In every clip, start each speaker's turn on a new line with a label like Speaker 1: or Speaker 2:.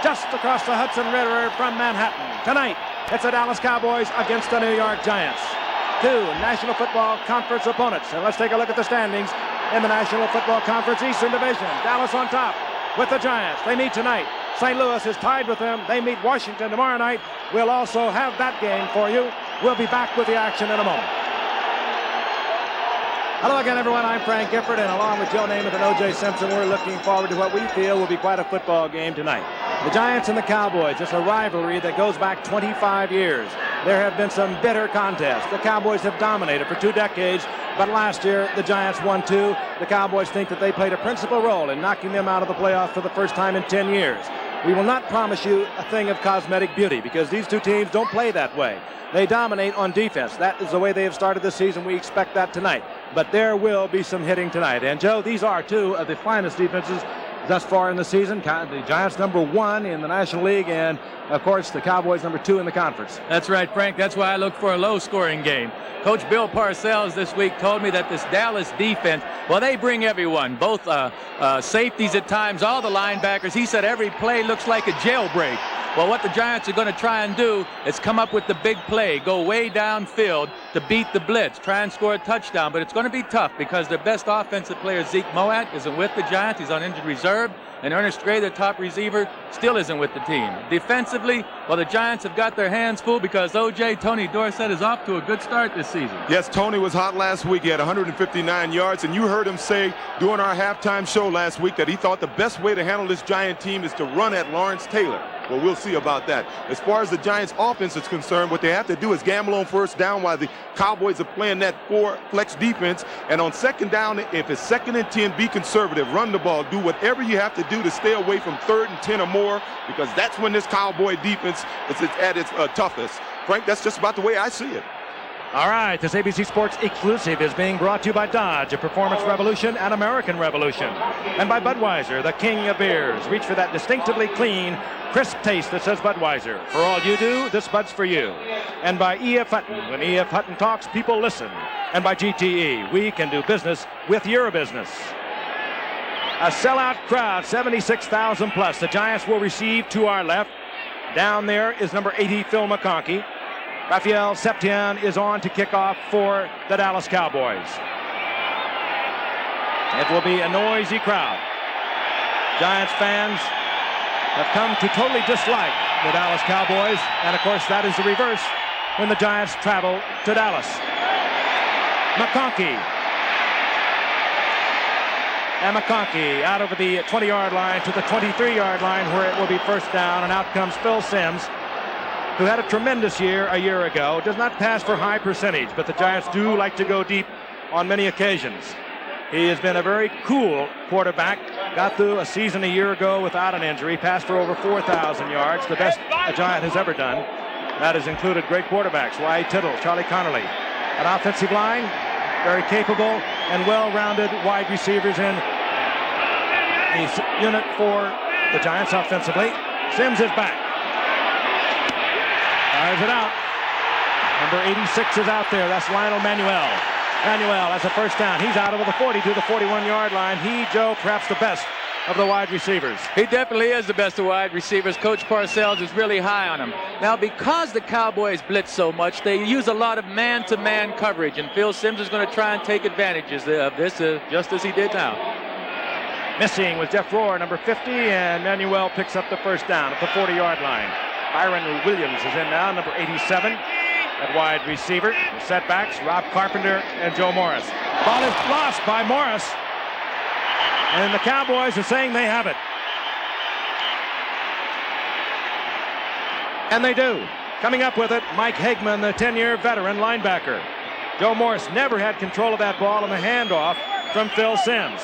Speaker 1: just across the Hudson River from Manhattan. Tonight, it's the Dallas Cowboys against the New York Giants. Two National Football Conference opponents. And let's take a look at the standings in the National Football Conference Eastern Division. Dallas on top with the Giants. They meet tonight. St. Louis is tied with them. They meet Washington tomorrow night. We'll also have that game for you. We'll be back with the action in a moment. Hello again, everyone. I'm Frank Gifford, and along with Joe Namath and O.J. Simpson, we're looking forward to what we feel will be quite a football game tonight. The Giants and the Cowboys, it's a rivalry that goes back 25 years. There have been some bitter contests. The Cowboys have dominated for 2 decades, but last year the Giants won 2. The Cowboys think that they played a principal role in knocking them out of the playoffs for the first time in 10 years. We will not promise you a thing of cosmetic beauty because these two teams don't play that way. They dominate on defense. That is the way they have started this season. We expect that tonight. But there will be some hitting tonight. And, Joe, these are 2 of the finest defenses thus far in the season. The Giants #1 in the National League, and, of course, the Cowboys #2 in the conference.
Speaker 2: That's right, Frank. That's why I look for a low-scoring game. Coach Bill Parcells this week told me that this Dallas defense, well, they bring everyone, both safeties at times, all the linebackers. He said every play looks like a jailbreak. Well, what the Giants are going to try and do is come up with the big play, go way downfield to beat the blitz, try and score a touchdown. But it's going to be tough because their best offensive player, Zeke Moat, isn't with the Giants. He's on injured reserve. And Ernest Gray, their top receiver, still isn't with the team. Defensively, well, the Giants have got their hands full because O.J. Tony Dorsett is off to a good start this season.
Speaker 3: Yes, Tony was hot last week. He had 159 yards, and you heard him say during our halftime show last week that he thought the best way to handle this Giant team is to run at Lawrence Taylor. Well, we'll see about that. As far as the Giants' offense is concerned, what they have to do is gamble on first down while the Cowboys are playing that 4 flex defense. And on second down, if it's 2nd and 10, be conservative, run the ball, do whatever you have to do to stay away from 3rd and 10 or more, because that's when this Cowboy defense is at its toughest. Frank, that's just about the way I see it.
Speaker 1: All right, this ABC Sports exclusive is being brought to you by Dodge, a performance revolution, an American revolution. And by Budweiser, the king of beers. Reach for that distinctively clean, crisp taste that says Budweiser. For all you do, this Bud's for you. And by E.F. Hutton. When E.F. Hutton talks, people listen. And by GTE, we can do business with your business. A sellout crowd, 76,000 plus. The Giants will receive to our left. Down there is number 80, Phil McConkey. Raphael Septien is on to kick off for the Dallas Cowboys. It will be a noisy crowd. Giants fans have come to totally dislike the Dallas Cowboys, and of course that is the reverse when the Giants travel to Dallas. McConkey. And McConkey out over the 20-yard line to the 23-yard line where it will be first down, and out comes Phil Simms, who had a tremendous year a year ago. Does not pass for high percentage, but the Giants do like to go deep on many occasions. He has been a very cool quarterback. Got through a season a year ago without an injury. Passed for over 4,000 yards, the best a Giant has ever done. That has included great quarterbacks, Wyatt Tittle, Charlie Connolly. An offensive line, very capable and well-rounded wide receivers in the unit for the Giants offensively. Simms is back. Fires it out. Number 86 is out there. That's Lionel Manuel. Manuel has a first down. He's out over the 40 to the 41-yard line. He, Joe, perhaps the best of the wide receivers.
Speaker 2: He definitely is the best of wide receivers. Coach Parcells is really high on him. Now, because the Cowboys blitz so much, they use a lot of man-to-man coverage, and Phil Simms is going to try and take advantages of this just as he did now.
Speaker 1: Missing was Jeff Rohr, number 50, and Manuel picks up the first down at the 40-yard line. Byron Williams is in now, number 87, at wide receiver. The setbacks, Rob Carpenter and Joe Morris. Ball is lost by Morris, and the Cowboys are saying they have it. And they do. Coming up with it, Mike Hagman, the 10-year veteran linebacker. Joe Morris never had control of that ball, and the handoff from Phil Simms.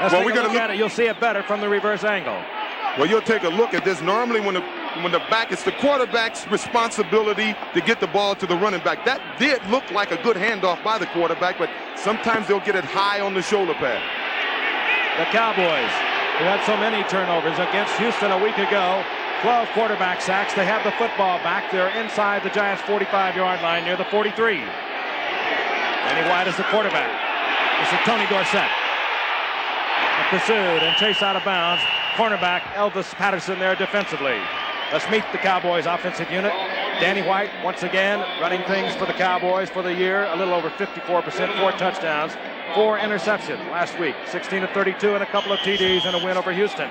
Speaker 1: Let's take a look at it. You'll see it better from the reverse angle.
Speaker 3: Well, you'll take a look at this. Normally when the back, it's the quarterback's responsibility to get the ball to the running back. That did look like a good handoff by the quarterback, but sometimes they'll get it high on the shoulder pad.
Speaker 1: The Cowboys, who had so many turnovers against Houston a week ago, 12 quarterback sacks. They have the football back. They're inside the Giants' 45-yard line near the 43. Danny White is the quarterback. This is Tony Dorsett. Pursued and chased out of bounds cornerback Elvis Patterson there defensively. Let's meet the Cowboys offensive unit. Danny White, once again, running things for the Cowboys for the year. A little over 54%, 4 touchdowns, 4 interceptions last week. 16 of 32 and a couple of TDs and a win over Houston.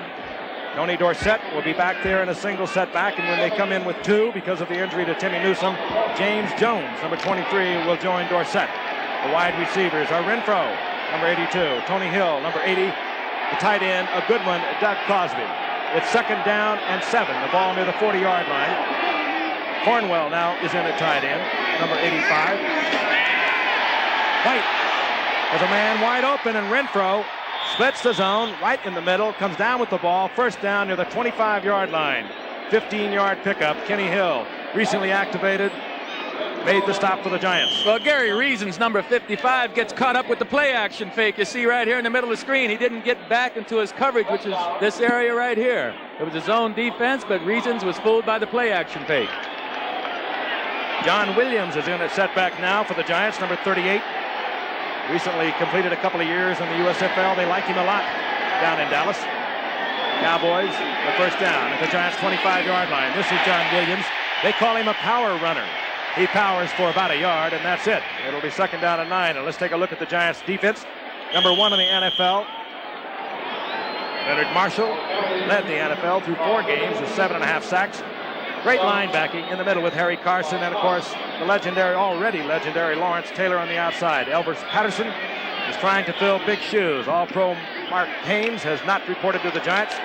Speaker 1: Tony Dorsett will be back there in a single setback, and when they come in with 2 because of the injury to Timmy Newsome, James Jones, number 23, will join Dorsett. The wide receivers are Renfro, number 82, Tony Hill, number 80, the tight end, a good one, Doug Cosby. It's 2nd down and 7, the ball near the 40-yard line. Cornwell now is in at tight end, number 85. White has a man wide open, and Renfro splits the zone right in the middle, comes down with the ball, 1st down near the 25-yard line. 15-yard pickup. Kenny Hill, recently activated, made the stop for the Giants.
Speaker 2: Well, Gary Reason's number 55 gets caught up with the play action fake. You see right here in the middle of the screen, he didn't get back into his coverage, which is this area right here. It was a zone defense, but Reasons was fooled by the play action fake.
Speaker 1: John Williams is in at setback now for the Giants, number 38. Recently completed a couple of years in the USFL. They like him a lot down in Dallas. Cowboys, the 1st down at the Giants' 25-yard line. This is John Williams. They call him a power runner. He powers for about a yard, and that's it. It'll be 2nd down and 9. And let's take a look at the Giants' defense. Number 1 in the NFL. Leonard Marshall led the NFL through 4 games with 7.5 sacks. Great linebacking in the middle with Harry Carson, and of course the already legendary Lawrence Taylor on the outside. Elvis Patterson is trying to fill big shoes. All-Pro Mark Haynes has not reported to the Giants.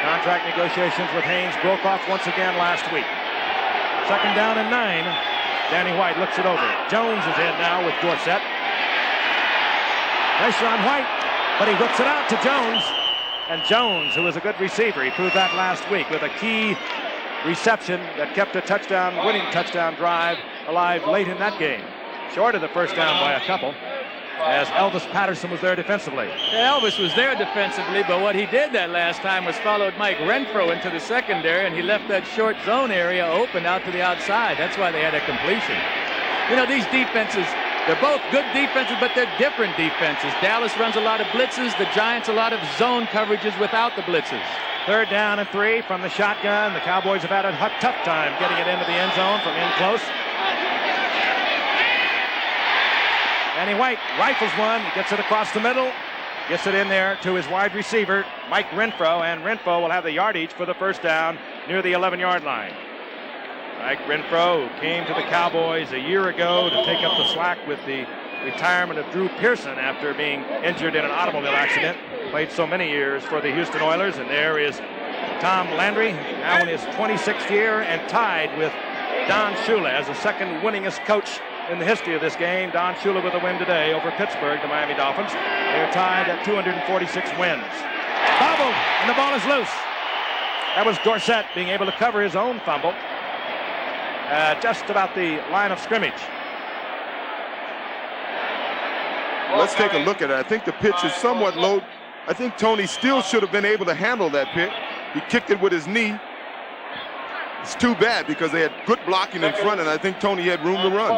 Speaker 1: Contract negotiations with Haynes broke off once again last week. 2nd down and 9. Danny White looks it over. Jones is in now with Dorsett. Pressure on White, but he whips it out to Jones. And Jones, who is a good receiver, he proved that last week with a key reception that kept a winning touchdown drive alive late in that game. Short of the 1st down by a couple, as Elvis Patterson was there defensively.
Speaker 2: Yeah, Elvis was there defensively, but what he did that last time was followed Mike Renfro into the secondary, and he left that short zone area open out to the outside. That's why they had a completion. You know, these defenses, they're both good defenses, but they're different defenses. Dallas runs a lot of blitzes. The Giants a lot of zone coverages without the blitzes.
Speaker 1: 3rd down and 3 from the shotgun. The Cowboys have had a tough time getting it into the end zone from in close. Danny White rifles one, gets it across the middle, gets it in there to his wide receiver, Mike Renfro, and Renfro will have the yardage for the 1st down near the 11-yard line. Mike Renfro, who came to the Cowboys a year ago to take up the slack with the retirement of Drew Pearson after being injured in an automobile accident. Played so many years for the Houston Oilers, and there is Tom Landry, now in his 26th year and tied with Don Shula as the 2nd winningest coach in the history of this game. Don Shula with a win today over Pittsburgh, the Miami Dolphins. They're tied at 246 wins. Bobbled, and the ball is loose. That was Dorsett being able to cover his own fumble just about the line of scrimmage.
Speaker 3: Let's take a look at it. I think the pitch is somewhat low. I think Tony still should have been able to handle that pitch. He kicked it with his knee. It's too bad because they had good blocking in front, and I think Tony had room to run.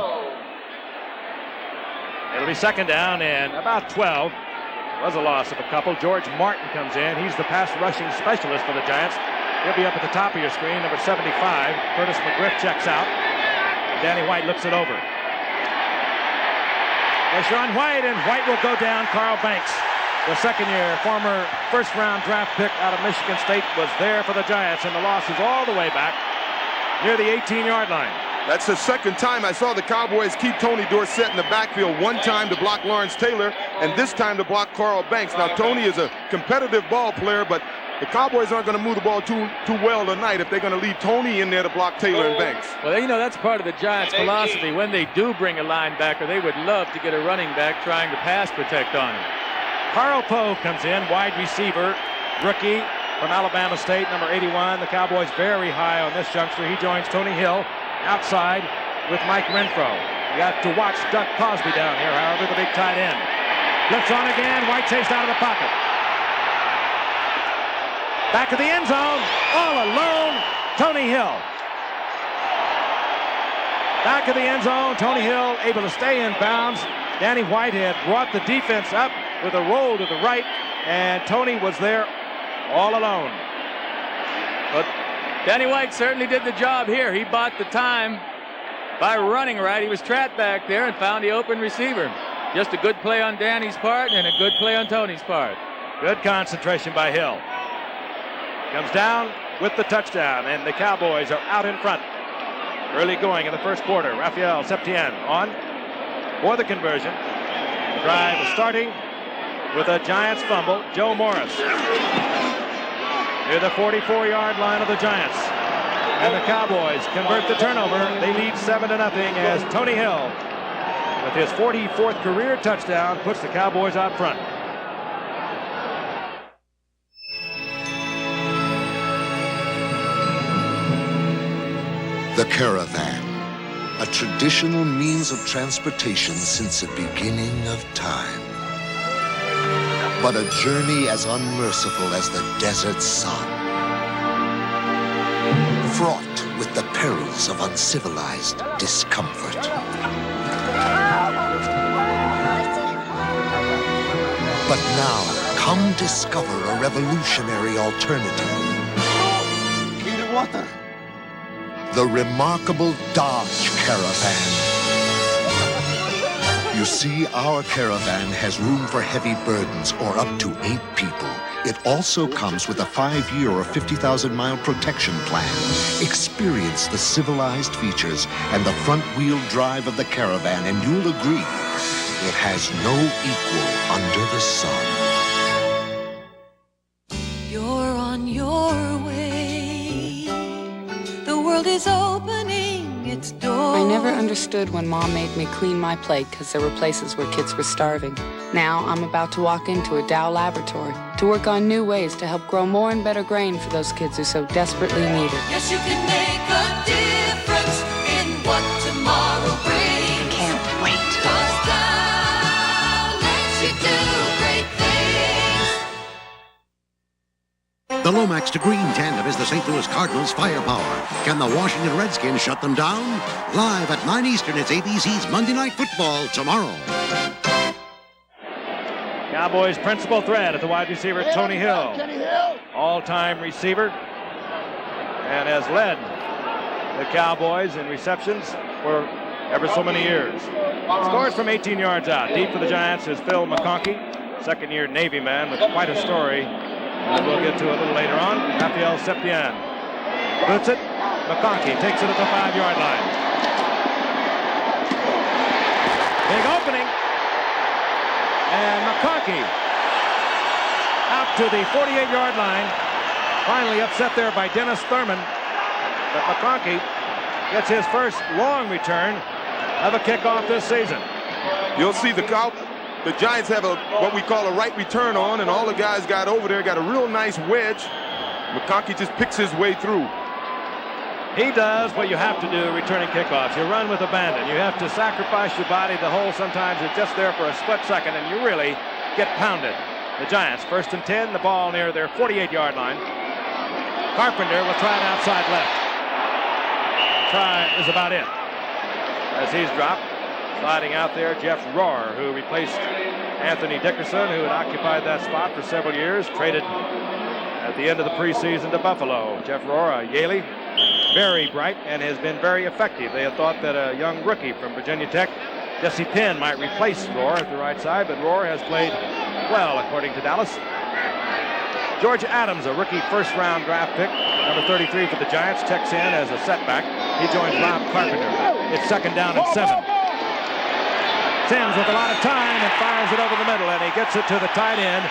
Speaker 1: It'll be 2nd down and about 12. Was a loss of a couple. George Martin comes in. He's the pass rushing specialist for the Giants. He'll be up at the top of your screen, number 75. Curtis McGriff checks out. Danny White looks it over. Pressure on White, and White will go down. Carl Banks, the 2nd-year former 1st-round draft pick out of Michigan State, was there for the Giants, and the loss is all the way back near the 18-yard line.
Speaker 3: That's the 2nd time I saw the Cowboys keep Tony Dorsett in the backfield. One time to block Lawrence Taylor, and this time to block Carl Banks. Now, Tony is a competitive ball player, but the Cowboys aren't going to move the ball too well tonight if they're going to leave Tony in there to block Taylor and Banks.
Speaker 2: Well, you know, that's part of the Giants' philosophy. When they do bring a linebacker, they would love to get a running back trying to pass protect on him.
Speaker 1: Carl Poe comes in, wide receiver, rookie from Alabama State, number 81. The Cowboys very high on this youngster. He joins Tony Hill outside with Mike Renfro. You got to watch Doug Cosby down here, however, the big tight end. Blitz on again, White chased out of the pocket. Back of the end zone, all alone, Tony Hill. Back of the end zone, Tony Hill able to stay in bounds. Danny White had brought the defense up with a roll to the right, and Tony was there all alone.
Speaker 2: But Danny White certainly did the job here. He bought the time by running right. He was trapped back there and found the open receiver. Just a good play on Danny's part and a good play on Tony's part.
Speaker 1: Good concentration by Hill. Comes down with the touchdown, and the Cowboys are out in front. Early going in the first quarter. Raphael Septien on for the conversion. The drive is starting with a Giants fumble. Joe Morris near the 44-yard line of the Giants. And the Cowboys convert the turnover. They lead 7-0 as Tony Hill, with his 44th career touchdown, puts the Cowboys out front.
Speaker 4: The caravan, a traditional means of transportation since the beginning of time. But a journey as unmerciful as the desert sun. Fraught with the perils of uncivilized discomfort. But now, come discover a revolutionary alternative. The remarkable Dodge Caravan. You see, our caravan has room for heavy burdens or up to 8 people. It also comes with a 5-year or 50,000-mile protection plan. Experience the civilized features and the front-wheel drive of the caravan, and you'll agree, it has no equal under the sun.
Speaker 5: You're on your way. The world is opening its doors.
Speaker 6: I never understood when Mom made me clean my plate because there were places where kids were starving. Now I'm about to walk into a Dow laboratory to work on new ways to help grow more and better grain for those kids who so desperately need it.
Speaker 5: Yes, you can make a difference in what tomorrow brings.
Speaker 6: I can't wait.
Speaker 5: 'Cause Dow lets you do great things.
Speaker 7: The Lomax to Green tandem is the St. Louis Cardinals' firepower. Can the Washington Redskins shut them down? Live at 9 Eastern, it's ABC's Monday Night Football tomorrow.
Speaker 1: Cowboys' principal threat at the wide receiver, Tony Hill. All-time receiver, and has led the Cowboys in receptions for ever so many years. Scores from 18 yards out. Deep for the Giants is Phil McConkey, second-year Navy man with quite a story that we'll get to a little later on. Raphael Septien boots it. McConkey takes it at the 5-yard line. Big opening. And McConkey out to the 48-yard line. Finally upset there by Dennis Thurman. But McConkey gets his first long return of a kickoff this season.
Speaker 3: You'll see the Giants have what we call a right return on, and all the guys got over there, got a real nice wedge. McConkey just picks his way through.
Speaker 1: He does what you have to do returning kickoffs. You run with abandon. You have to sacrifice your body. The hole sometimes is just there for a split second, and you really get pounded. The Giants, 1st and 10, the ball near their 48-yard line. Carpenter will try it outside left. Try is about it. As he's dropped, sliding out there, Jeff Rohr, who replaced Anthony Dickerson, who had occupied that spot for several years, traded at the end of the preseason to Buffalo. Jeff Rohr, a Yaley, very bright and has been very effective. They had thought that a young rookie from Virginia Tech, Jesse Penn, might replace Rohr at the right side, but Rohr has played well, according to Dallas. George Adams, a rookie first-round draft pick, number 33 for the Giants, checks in as a setback. He joins Rob Carpenter. It's 2nd down and 7. Sims with a lot of time and fires it over the middle, and he gets it to the tight end,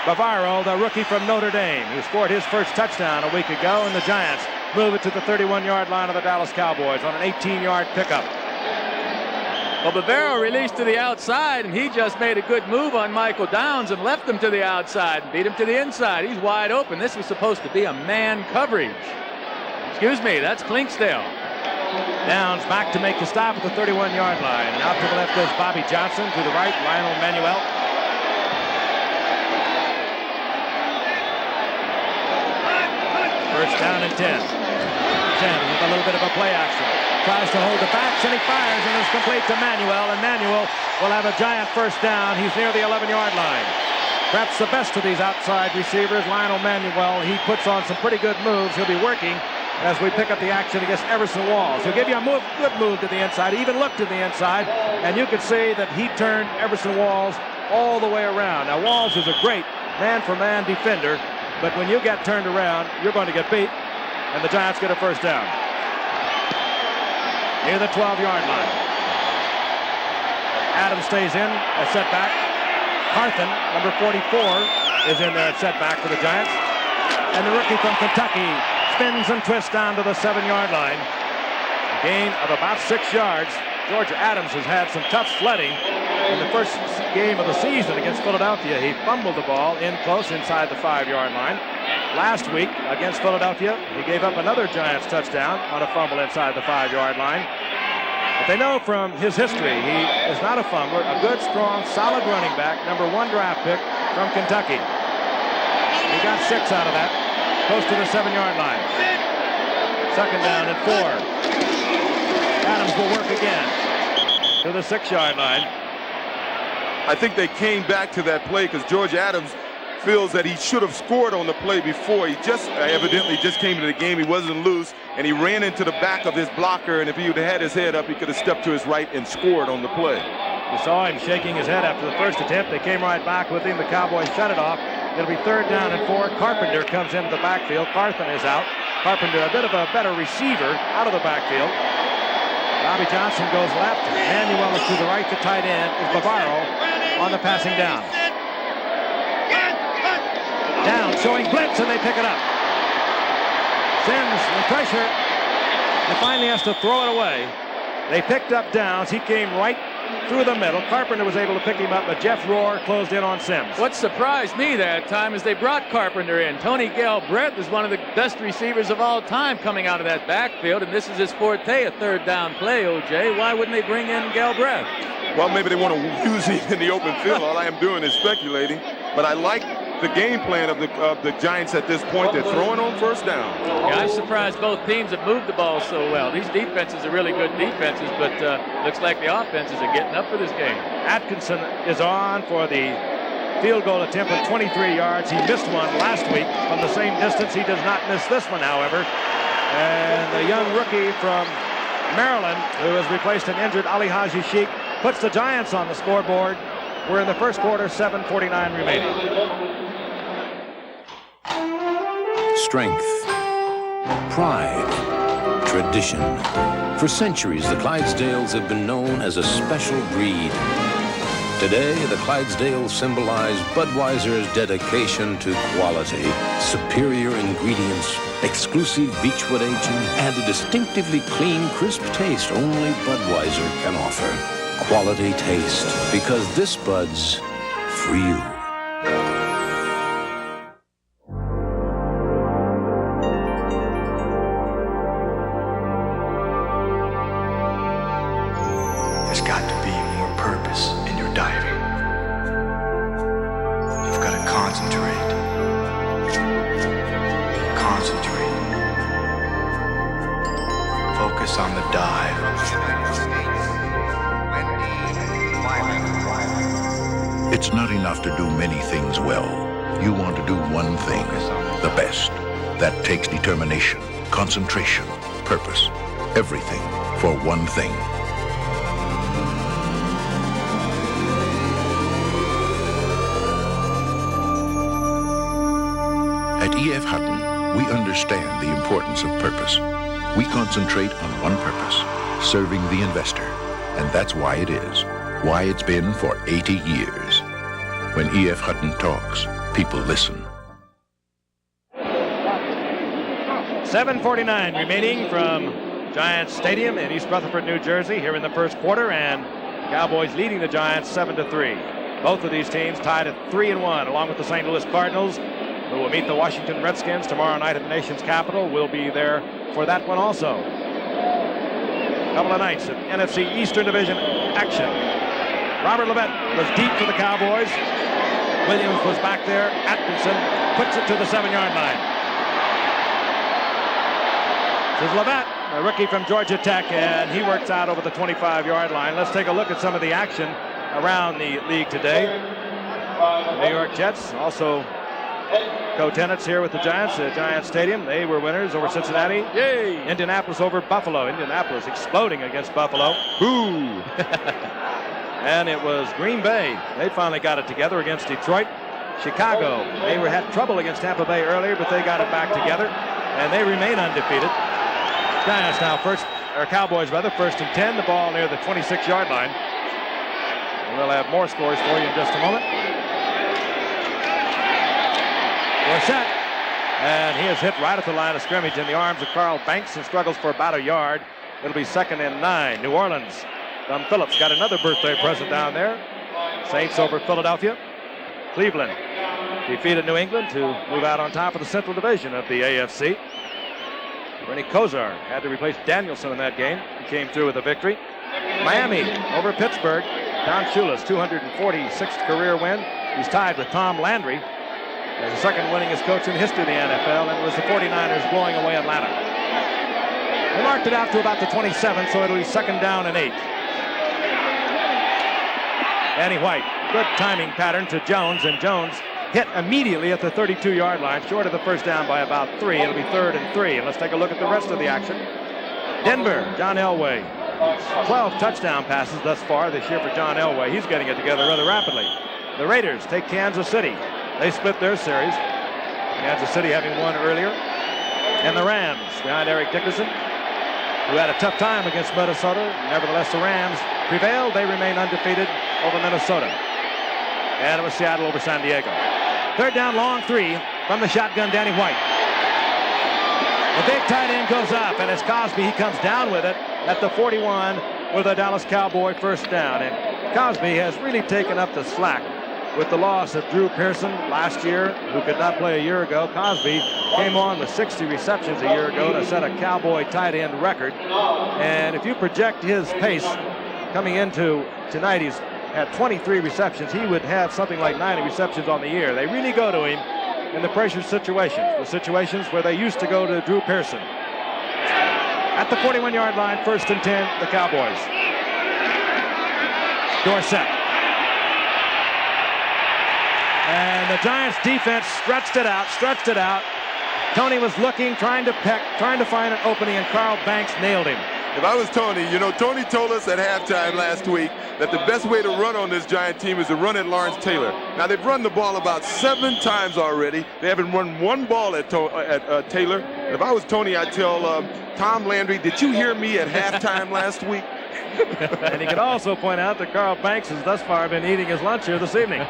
Speaker 1: Bavaro, the rookie from Notre Dame, who scored his first touchdown a week ago, and the Giants move it to the 31-yard line of the Dallas Cowboys on an 18-yard pickup.
Speaker 2: Well, Bavaro released to the outside, and he just made a good move on Michael Downs and left him to the outside and beat him to the inside. He's wide open. This was supposed to be a man coverage. Excuse me, that's Clinksdale.
Speaker 1: Downs back to make the stop at the 31-yard line. And out to the left goes Bobby Johnson. To the right, Lionel Manuel. First down and 10. 10 with a little bit of a play action. Tries to hold the backs, and he fires, and it's complete to Manuel. And Manuel will have a Giant first down. He's near the 11-yard line. Perhaps the best of these outside receivers, Lionel Manuel. He puts on some pretty good moves. He'll be working as we pick up the action against Everson Walls. He'll give you a good move to the inside. He even looked to the inside, and you could see that he turned Everson Walls all the way around. Now, Walls is a great man-for-man defender, but when you get turned around, you're going to get beat, and the Giants get a first down. Near the 12-yard line. Adams stays in at setback. Carthen, number 44, is in there at setback for the Giants. And the rookie from Kentucky spins and twists down to the 7-yard line. Gain of about 6 yards. George Adams has had some tough sledding in the first game of the season against Philadelphia. He fumbled the ball in close inside the 5-yard line. Last week against Philadelphia, he gave up another Giants touchdown on a fumble inside the 5-yard line. But they know from his history, he is not a fumbler, a good, strong, solid running back, number 1 draft pick from Kentucky. He got 6 out of that, close to the 7-yard line. 2nd down and 4. Adams will work again to the 6-yard line.
Speaker 3: I think they came back to that play because George Adams feels that he should have scored on the play before. He just evidently just came into the game. He wasn't loose, and he ran into the back of his blocker, and if he would have had his head up, he could have stepped to his right and scored on the play.
Speaker 1: You saw him shaking his head after the first attempt. They came right back with him. The Cowboys shut it off. It'll be 3rd down and 4. Carpenter comes into the backfield. Carthen is out. Carpenter, a bit of a better receiver, out of the backfield. Bobby Johnson goes left. Manuel is to the right. The tight end is Bavaro on the passing down. Down, showing blitz, and they pick it up. Sims in pressure. He finally has to throw it away. They picked up Downs. He came right through the middle. Carpenter was able to pick him up, but Jeff Rohr closed in on Sims.
Speaker 2: What surprised me that time is they brought Carpenter in. Tony Galbraith is one of the best receivers of all time coming out of that backfield, and this is his forte, a 3rd down play, O.J. Why wouldn't they bring in Galbraith?
Speaker 3: Well, maybe they want to use him in the open field. All I am doing is speculating, but I like the game plan of the Giants at this point. They're throwing on 1st down.
Speaker 2: Yeah, I'm surprised both teams have moved the ball so well. These defenses are really good defenses, but looks like the offenses are getting up for this game.
Speaker 1: Atkinson is on for the field goal attempt at 23 yards. He missed one last week from the same distance. He does not miss this one, however. And the young rookie from Maryland, who has replaced an injured Ali Haji Sheikh, puts the Giants on the scoreboard. We're in the first quarter, 7:49 remaining.
Speaker 8: Strength, pride, tradition. For centuries, the Clydesdales have been known as a special breed. Today, the Clydesdales symbolize Budweiser's dedication to quality, superior ingredients, exclusive beechwood aging, and a distinctively clean, crisp taste only Budweiser can offer. Quality taste, because this Bud's for you.
Speaker 9: There's got to be more purpose in your diving. You've got to concentrate. Concentrate. Focus on the dive.
Speaker 10: It's not enough to do many things well. You want to do one thing, the best. That takes determination, concentration, purpose, everything for one thing. At E.F. Hutton, we understand the importance of purpose. We concentrate on one purpose, serving the investor. And that's why it is, why it's been for 80 years. When E.F. Hutton talks, people listen.
Speaker 1: 7:49 remaining from Giants Stadium in East Rutherford, New Jersey, here in the first quarter, and Cowboys leading the Giants 7-3. Both of these teams tied at 3-1, along with the St. Louis Cardinals, who will meet the Washington Redskins tomorrow night at the nation's capital. We'll be there for that one also. Couple of nights of NFC Eastern Division action. Robert Levitt was deep for the Cowboys. Williams was back there. Atkinson puts it to the 7-yard line. This is Levitt, a rookie from Georgia Tech, and he works out over the 25-yard line. Let's take a look at some of the action around the league today. The New York Jets also co-tenants here with the Giants at Giants Stadium. They were winners over Cincinnati.
Speaker 2: Yay!
Speaker 1: Indianapolis over Buffalo. Indianapolis exploding against Buffalo.
Speaker 3: Boo!
Speaker 1: And it was Green Bay. They finally got it together against Detroit. Chicago, they had trouble against Tampa Bay earlier, but they got it back together, and they remain undefeated. Giants now Cowboys rather, first and 10, the ball near the 26-yard line. And we'll have more scores for you in just a moment. Dorsett, and he is hit right at the line of scrimmage in the arms of Carl Banks and struggles for about a yard. It'll be 2nd and 9. New Orleans. Thumb Phillips got another birthday present down there. Saints over Philadelphia. Cleveland defeated New England to move out on top of the Central Division of the AFC. Bernie Kosar had to replace Danielson in that game. He came through with a victory. Miami over Pittsburgh. Don Shula's 246th career win. He's tied with Tom Landry as the second winningest coach in the history of the NFL, and it was the 49ers blowing away Atlanta. They marked it out to about the 27, so it'll be 2nd down and 8. Danny White, good timing pattern to Jones, and Jones hit immediately at the 32-yard line, short of the first down by about 3. It'll be 3rd and 3. And let's take a look at the rest of the action. Denver, John Elway. 12 touchdown passes thus far this year for John Elway. He's getting it together rather rapidly. The Raiders take Kansas City. They split their series. Kansas City having won earlier. And the Rams, behind Eric Dickerson, who had a tough time against Minnesota. Nevertheless, the Rams prevailed. They remain undefeated over Minnesota. And it was Seattle over San Diego. 3rd down, long 3 from the shotgun, Danny White. The big tight end goes up, and it's Cosby. He comes down with it at the 41 with a Dallas Cowboy first down. And Cosby has really taken up the slack with the loss of Drew Pearson last year, who could not play a year ago. Cosby came on with 60 receptions a year ago to set a Cowboy tight end record. And if you project his pace coming into tonight, he's had 23 receptions. He would have something like 90 receptions on the year. They really go to him in the pressure situations, the situations where they used to go to Drew Pearson. At the 41-yard line, 1st and 10, the Cowboys. Dorsett. And the Giants defense stretched it out. Tony was looking, trying to peck, trying to find an opening, and Carl Banks nailed him.
Speaker 3: If I was Tony, Tony told us at halftime last week that the best way to run on this Giant team is to run at Lawrence Taylor. Now, they've run the ball about 7 times already. They haven't run one ball at Taylor. And if I was Tony, I'd tell Tom Landry, did you hear me at halftime last week?
Speaker 1: And he could also point out that Carl Banks has thus far been eating his lunch here this evening.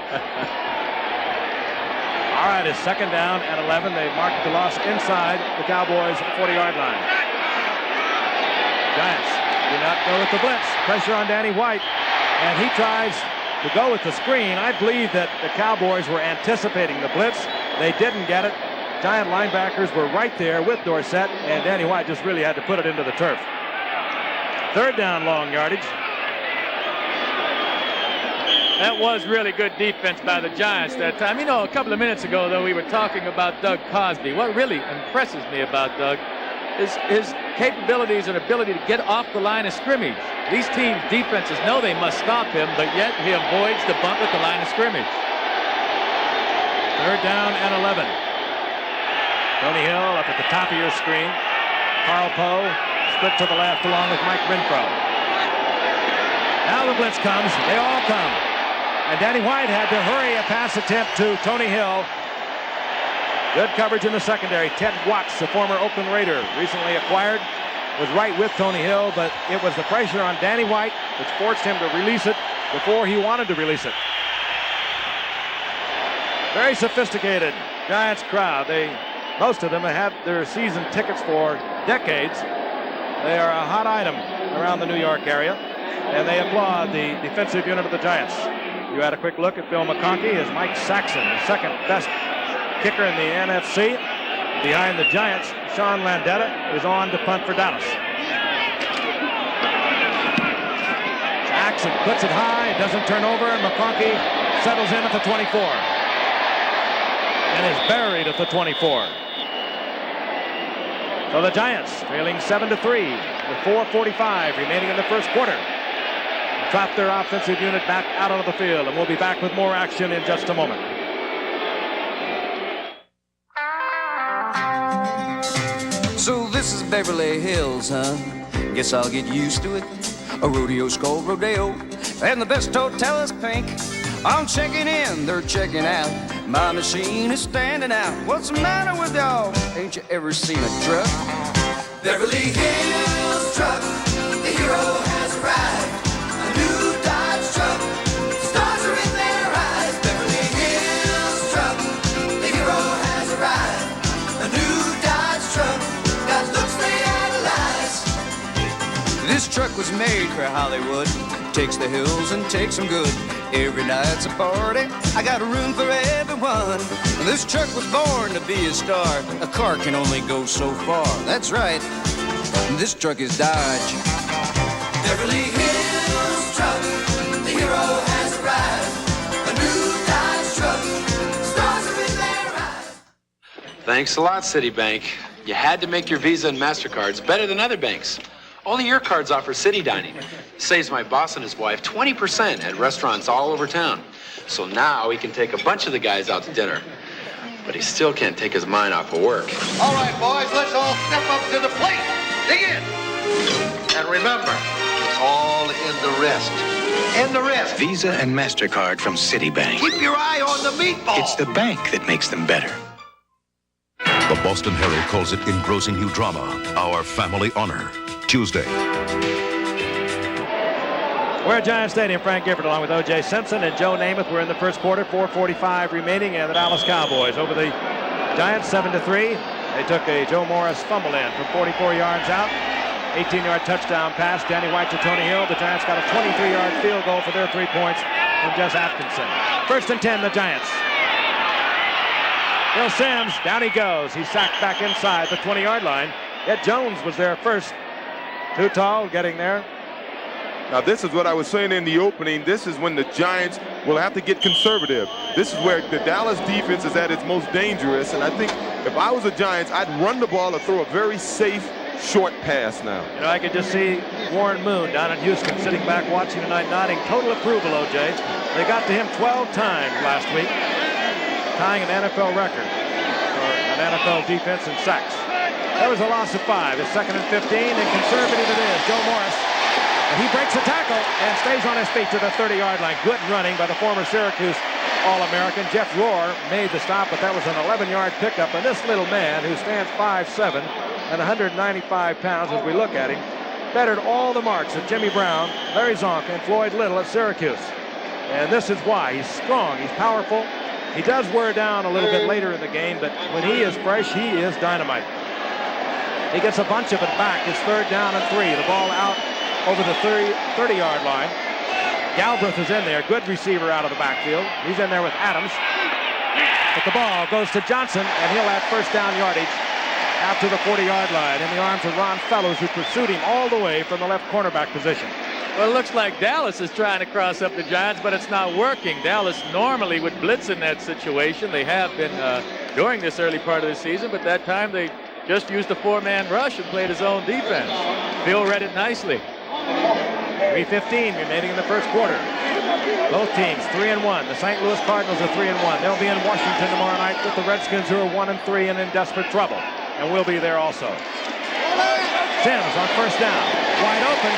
Speaker 1: All right, it's 2nd down and 11. They've marked the loss inside the Cowboys' 40-yard line. Giants do not go with the blitz. Pressure on Danny White, and he tries to go with the screen. I believe that the Cowboys were anticipating the blitz. They didn't get it. Giant linebackers were right there with Dorsett, and Danny White just really had to put it into the turf. 3rd down, long yardage.
Speaker 2: That was really good defense by the Giants that time. A couple of minutes ago, though, we were talking about Doug Cosby. What really impresses me about Doug is his capabilities and ability to get off the line of scrimmage. These teams' defenses know they must stop him, but yet he avoids the bump at the line of scrimmage.
Speaker 1: 3rd down and 11. Tony Hill up at the top of your screen. Carl Poe split to the left along with Mike Renfro. Now the blitz comes. They all come. And Danny White had to hurry a pass attempt to Tony Hill. Good coverage in the secondary. Ted Watts, the former Oakland Raider, recently acquired, was right with Tony Hill, but it was the pressure on Danny White which forced him to release it before he wanted to release it. Very sophisticated Giants crowd. Most of them have had their season tickets for decades. They are a hot item around the New York area, and they applaud the defensive unit of the Giants. You had a quick look at Phil McConkey as Mike Saxon, the 2nd best kicker in the NFC. Behind the Giants, Sean Landeta is on to punt for Dallas. Saxon puts it high, it doesn't turn over, and McConkey settles in at the 24. And is buried at the 24. So the Giants trailing 7-3 with 4:45 remaining in the first quarter. drop their offensive unit back out onto the field, and we'll be back with more action in just a moment.
Speaker 11: So this is Beverly Hills, huh? Guess I'll get used to it. A rodeo's called Rodeo, and the best hotel is pink. I'm checking in, they're checking out. My machine is standing out. What's the matter with y'all? Ain't you ever seen a truck?
Speaker 5: Beverly Hills truck, the hero has arrived. A new Dodge truck, stars are in their eyes. Beverly Hills truck, the hero has arrived. A new Dodge truck, got looks they idolize.
Speaker 11: This truck was made for Hollywood. Takes the hills and takes them good. Every night's a party, I got room for everyone. This truck was born to be a star. A car can only go so far. That's right, this truck is Dodge.
Speaker 5: Beverly Hills truck, the hero has arrived. A new Dodge truck, stars are in their eyes.
Speaker 12: Thanks a lot, Citibank. You had to make your Visa and MasterCards better than other banks. Only your cards offer city dining. Saves my boss and his wife 20% at restaurants all over town. So now he can take a bunch of the guys out to dinner. But he still can't take his mind off of work.
Speaker 13: All right, boys, let's all step up to the plate. Dig in. And remember, it's all in the wrist. In the wrist.
Speaker 9: Visa and MasterCard from Citibank.
Speaker 13: Keep your eye on the meatball.
Speaker 9: It's the bank that makes them better.
Speaker 10: The Boston Herald calls it engrossing new drama, Our Family Honor. Tuesday.
Speaker 1: We're at Giant Stadium. Frank Gifford along with O.J. Simpson and Joe Namath. We're in the first quarter, 4:45 remaining, and the Dallas Cowboys over the Giants 7-3. They took a Joe Morris fumble in from 44 yards out. 18-yard touchdown pass. Danny White to Tony Hill. The Giants got a 23-yard field goal for their 3 points from Jess Atkinson. 1st and 10, the Giants. Bill Sims, down he goes. He's sacked back inside the 20-yard line. Ed Jones was there first. Too tall, getting there.
Speaker 3: Now, this is what I was saying in the opening. This is when the Giants will have to get conservative. This is where the Dallas defense is at its most dangerous. And I think if I was the Giants, I'd run the ball or throw a very safe, short pass now.
Speaker 1: You know, I could just see Warren Moon down in Houston sitting back watching tonight, nodding total approval, O.J. They got to him 12 times last week, tying an NFL record for an NFL defense in sacks. That was a loss of 5. It's 2nd and 15, and conservative it is. Joe Morris. And he breaks a tackle and stays on his feet to the 30-yard line. Good running by the former Syracuse All-American. Jeff Rohr made the stop, but that was an 11-yard pickup. And this little man, who stands 5'7" and 195 pounds as we look at him, bettered all the marks of Jimmy Brown, Larry Zonk, and Floyd Little at Syracuse. And this is why. He's strong. He's powerful. He does wear down a little bit later in the game, but when he is fresh, he is dynamite. He gets a bunch of it back. It's 3rd down and 3. The ball out over the 30-yard line. Galbraith is in there. Good receiver out of the backfield. He's in there with Adams. But the ball goes to Johnson, and he'll have 1st down yardage out to the 40-yard line in the arms of Ron Fellows, who pursued him all the way from the left cornerback position.
Speaker 2: Well, it looks like Dallas is trying to cross up the Giants, but it's not working. Dallas normally would blitz in that situation. They have been during this early part of the season, but that time they just used a 4-man rush and played his own defense. Bill read it nicely.
Speaker 1: 3:15 remaining in the first quarter. Both teams 3-1. The St. Louis Cardinals are 3-1. They'll be in Washington tomorrow night with the Redskins, who are 1-3 and in desperate trouble. And we'll be there also. Sims on 1st down. Wide open.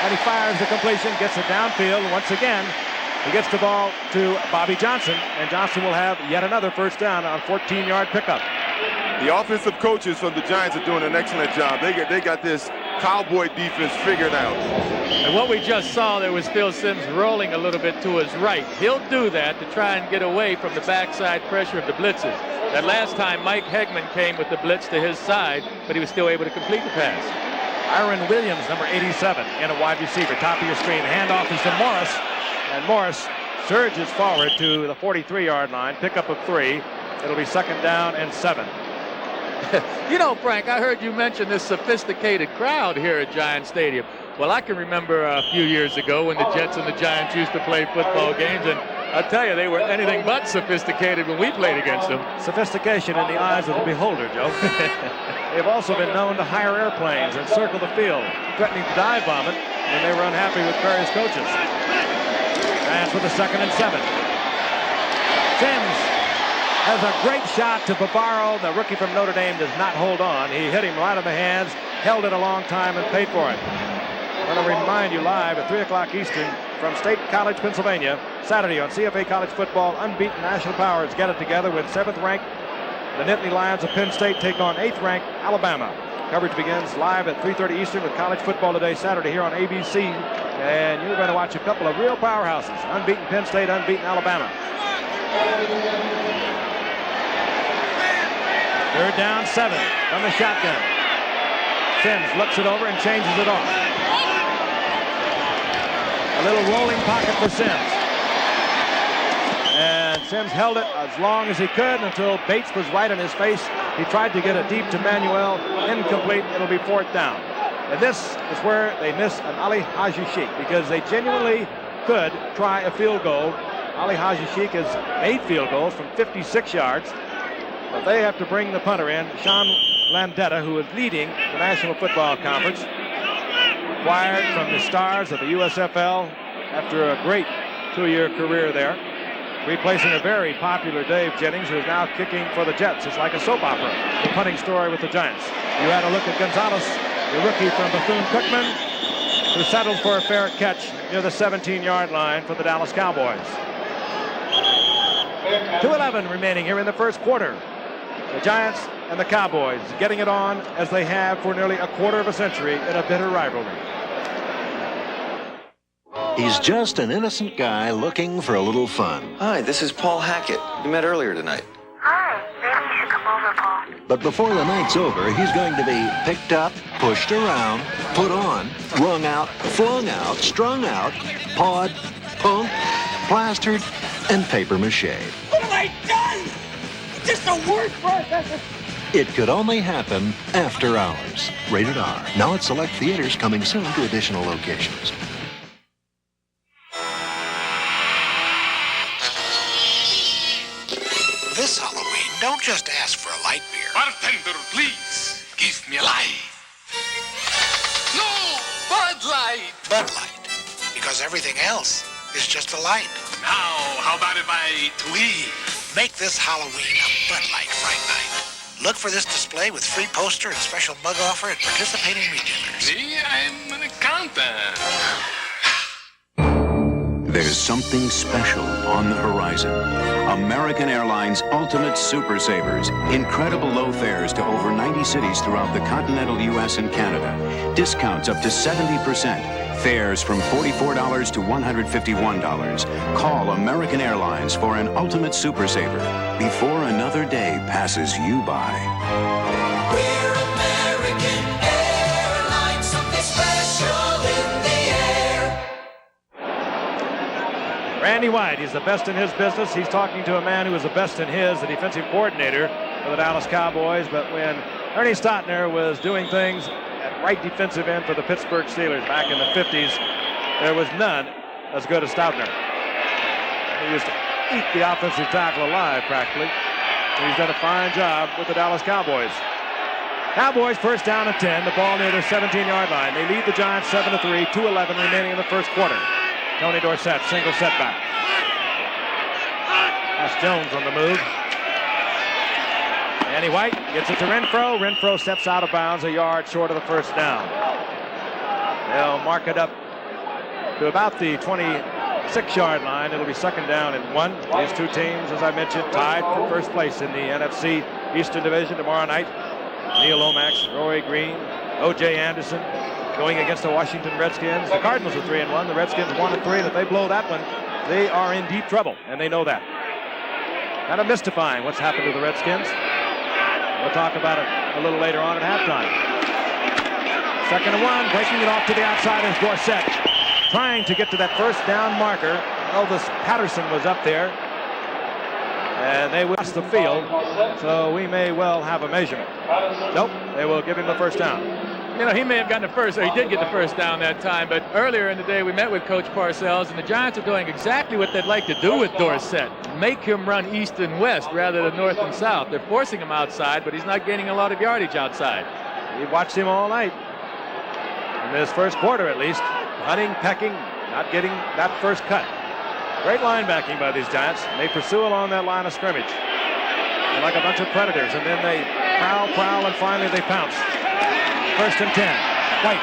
Speaker 1: And he fires the completion, gets it downfield. Once again, he gets the ball to Bobby Johnson. And Johnson will have yet another 1st down on 14-yard pickup.
Speaker 3: The offensive coaches from the Giants are doing an excellent job. They got this Cowboy defense figured out.
Speaker 2: And what we just saw there was Phil Simms rolling a little bit to his right. He'll do that to try and get away from the backside pressure of the blitzes. That last time Mike Hegman came with the blitz to his side, but he was still able to complete the pass.
Speaker 1: Iron Williams, number 87, and a wide receiver. Top of your screen. Handoff is to Morris. And Morris surges forward to the 43-yard line. Pickup of 3. It'll be 2nd down and 7.
Speaker 2: You know, Frank, I heard you mention this sophisticated crowd here at Giant Stadium. Well, I can remember a few years ago when the Jets and the Giants used to play football games, and I tell you, they were anything but sophisticated when we played against them.
Speaker 1: Sophistication in the eyes of the beholder, Joe. They've also been known to hire airplanes and circle the field, threatening to dive bomb it when they were unhappy with various coaches. Giants with a 2nd and 7. Sims has a great shot to Bavaro. The rookie from Notre Dame does not hold on. He hit him right in the hands, held it a long time, and paid for it. I want to remind you live at 3 o'clock Eastern from State College, Pennsylvania, Saturday on CFA College Football. Unbeaten National Powers get it together with 7th-ranked the Nittany Lions of Penn State take on 8th-ranked Alabama. Coverage begins live at 3:30 Eastern with College Football Today Saturday here on ABC. And you're going to watch a couple of real powerhouses. Unbeaten Penn State, unbeaten Alabama. 3rd down, 7 from the shotgun. Sims looks it over and changes it off. A little rolling pocket for Sims. And Sims held it as long as he could until Bates was right in his face. He tried to get it deep to Manuel. Incomplete. It'll be 4th down. And this is where they miss an Ali Haji Sheikh because they genuinely could try a field goal. Ali Haji Sheikh has made field goals from 56 yards. But they have to bring the punter in, Sean Landetta, who is leading the National Football Conference. Acquired from the Stars of the USFL after a great 2-year career there. Replacing a very popular Dave Jennings, who is now kicking for the Jets. It's like a soap opera, the punting story with the Giants. You had a look at Gonzalez, the rookie from Bethune-Cookman, who settled for a fair catch near the 17-yard line for the Dallas Cowboys. 2:11 remaining here in the first quarter. The Giants and the Cowboys getting it on as they have for nearly a quarter of a century in a bitter rivalry.
Speaker 7: He's just an innocent guy looking for a little fun.
Speaker 9: Hi, this is Paul Hackett. We met earlier tonight.
Speaker 14: Hi, maybe you should come over, Paul.
Speaker 7: But before the night's over, he's going to be picked up, pushed around, put on, wrung out, flung out, strung out, pawed, punked, plastered, and papier-mâché.
Speaker 5: What have I done? Just a word processor.
Speaker 7: It could only happen after hours. Rated R. Now at select theaters, coming soon to additional locations.
Speaker 15: This Halloween, don't just ask for a light beer.
Speaker 16: Bartender, please, give me a light. No, Bud Light.
Speaker 15: Bud Light. Because everything else is just a light.
Speaker 16: Now, how about if I tweet?
Speaker 15: Make this Halloween a Bud Light Fright Night. Look for this display with free poster and special mug offer at participating retailers.
Speaker 16: See, I'm an accountant.
Speaker 8: There's something special on the horizon. American Airlines Ultimate Super Savers. Incredible low fares to over 90 cities throughout the continental U.S. and Canada. Discounts up to 70%. Fares from $44 to $151. Call American Airlines for an Ultimate Super Saver before another day passes you by.
Speaker 5: We're American Airlines, something special in the air.
Speaker 1: Randy White, he's the best in his business. He's talking to a man who was the best in his, the defensive coordinator for the Dallas Cowboys. But when Ernie Stotner was doing things at right defensive end for the Pittsburgh Steelers back in the 50s, there was none as good as Stotner. He used to eat the offensive tackle alive practically. He's done a fine job with the Dallas Cowboys. Cowboys 1st down and 10, the ball near their 17-yard line. They lead the Giants 7-3, 2:11 remaining in the first quarter. Tony Dorsett, single setback. That's Jones on the move. Randy White gets it to Renfro. Renfro steps out of bounds a yard short of the 1st down. They'll mark it up to about the 26-yard line. It'll be 2nd down and 1. These two teams, as I mentioned, tied for first place in the NFC Eastern Division tomorrow night. Neil Lomax, Roy Green, O.J. Anderson going against the Washington Redskins. The Cardinals are 3-1. The Redskins 1-3. If they blow that one, they are in deep trouble, and they know that. Kind of mystifying what's happened to the Redskins. We'll talk about it a little later on at halftime. 2nd and 1, breaking it off to the outside is Dorsett. Trying to get to that 1st down marker. Elvis Patterson was up there. And they will the field, so we may well have a measurement. Nope, they will give him the 1st down.
Speaker 2: You know, he may have gotten the first, or he did get the first down that time, but earlier in the day we met with Coach Parcells, and the Giants are doing exactly what they'd like to do with Dorsett. Make him run east and west rather than north and south. They're forcing him outside, but he's not gaining a lot of yardage outside.
Speaker 1: We watched him all night. In this first quarter, at least. Hunting, pecking, not getting that first cut. Great linebacking by these Giants. They pursue along that line of scrimmage. They're like a bunch of predators, and then they prowl, and finally they pounce. First and 10. White,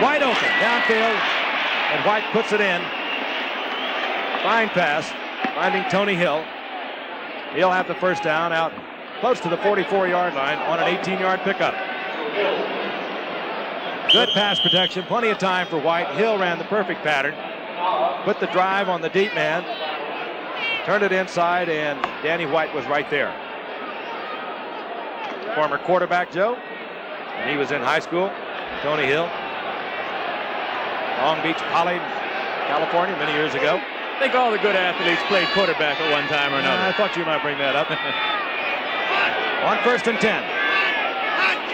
Speaker 1: wide open, downfield, and White puts it in. Fine pass, finding Tony Hill. He'll have the first down out close to the 44-yard line on an 18-yard pickup. Good pass protection, plenty of time for White. Hill ran the perfect pattern. Put the drive on the deep man. Turned it inside, and Danny White was right there. Former quarterback, Joe. And he was in high school. Tony Hill. Long Beach Poly, California, many years ago.
Speaker 2: I think all the good athletes played quarterback at one time or another.
Speaker 1: I thought you might bring that up. On first and 10.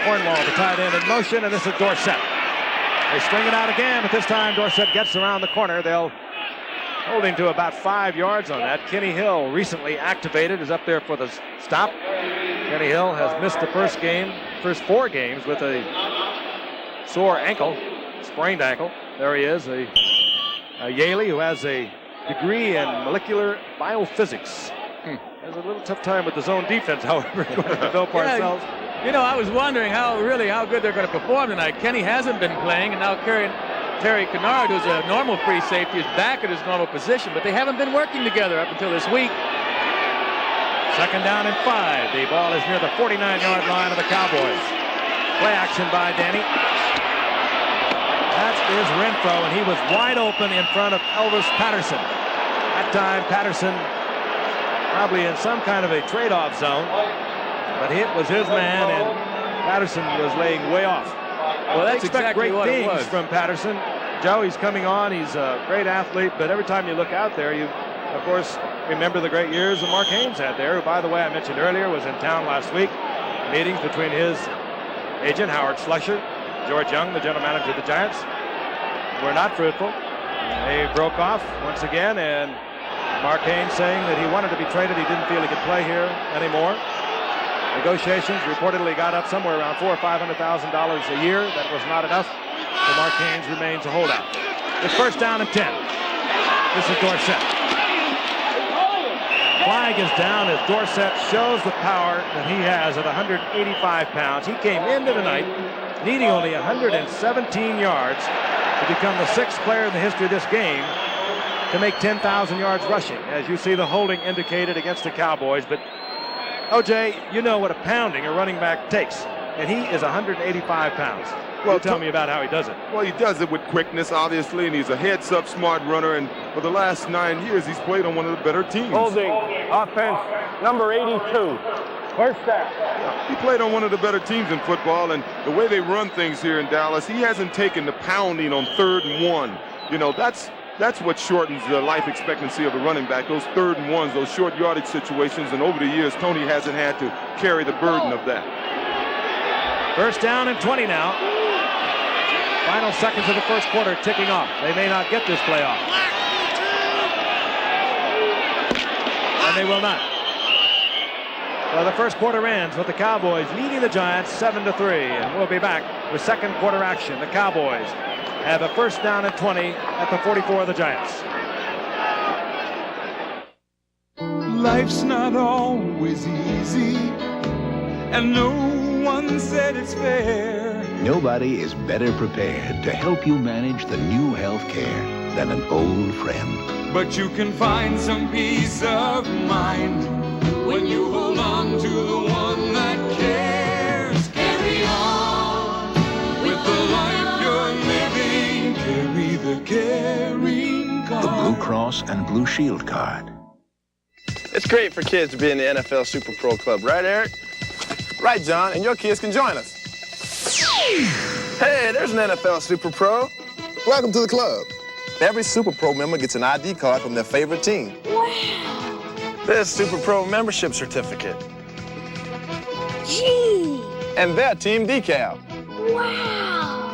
Speaker 1: Cornwall, the tight end, in motion, and this is Dorsett. They string it out again, but this time Dorsett gets around the corner. They'll hold him to about 5 yards on that. Kenny Hill, recently activated, is up there for the stop. Kenny Hill has missed the first 4 games with a sore ankle, sprained ankle. There he is, a Yaley who has a degree in molecular biophysics. Has a little tough time with the zone defense, however, according to Bill Parcells.
Speaker 2: Yeah, you know, I was wondering how good they're going to perform tonight. Kenny hasn't been playing, and now Terry Kennard, who's a normal free safety, is back at his normal position, but they haven't been working together up until this week.
Speaker 1: Second down and 5. The ball is near the 49-yard line of the Cowboys. Play action by Danny. That is Renfro, and he was wide open in front of Elvis Patterson. That time, Patterson probably in some kind of a trade-off zone, but it was his man, and Patterson was laying way off.
Speaker 2: Well, that's exactly what it was.
Speaker 1: Great things from Patterson. Joe, he's coming on. He's a great athlete, but every time you look out there, you, of course, remember the great years that Mark Haynes had there, who, by the way, I mentioned earlier, was in town last week. Meetings between his agent, Howard Slusher, George Young, the general manager of the Giants, were not fruitful. They broke off once again, and Mark Haynes saying that he wanted to be traded. He didn't feel he could play here anymore. Negotiations reportedly got up somewhere around $400,000 or $500,000 a year. That was not enough. So Mark Haynes remains a holdout. It's first down and 10. This is Dorsett. Flag is down as Dorsett shows the power that he has at 185 pounds. He came into the night needing only 117 yards to become the 6th player in the history of this game to make 10,000 yards rushing, as you see the holding indicated against the Cowboys. But OJ, you know what a pounding a running back takes, and he is 185 pounds. Well, tell me about how he does it.
Speaker 3: Well, he does it with quickness, obviously, and he's a heads-up smart runner, and for the last 9 years, he's played on one of the better teams.
Speaker 17: Holding, offense, number 82. First down.
Speaker 3: He played on one of the better teams in football, and the way they run things here in Dallas, he hasn't taken the pounding on 3rd and 1. You know, that's what shortens the life expectancy of a running back, those 3rd and 1s, those short yardage situations, and over the years, Tony hasn't had to carry the burden of that.
Speaker 1: First down and 20 now. Final seconds of the first quarter ticking off. They may not get this play off. And they will not. Well, the first quarter ends with the Cowboys leading the Giants 7-3, and we'll be back with second quarter action. The Cowboys have a first down and 20 at the 44 of the Giants.
Speaker 18: Life's not always easy, and no one said it's fair.
Speaker 19: Nobody is better prepared to help you manage the new health care than an old friend.
Speaker 18: But you can find some peace of mind when you hold on to the one that cares. Carry on with the life you're living. Carry the caring card.
Speaker 19: The Blue Cross and Blue Shield card.
Speaker 17: It's great for kids to be in the NFL Super Pro Club, right, Eric? Right, John, and your kids can join us. Hey, there's an NFL Super Pro. Welcome to the club. Every Super Pro member gets an ID card from their favorite team. Wow. There's Super Pro membership certificate.
Speaker 14: Gee.
Speaker 17: And their team decal.
Speaker 14: Wow.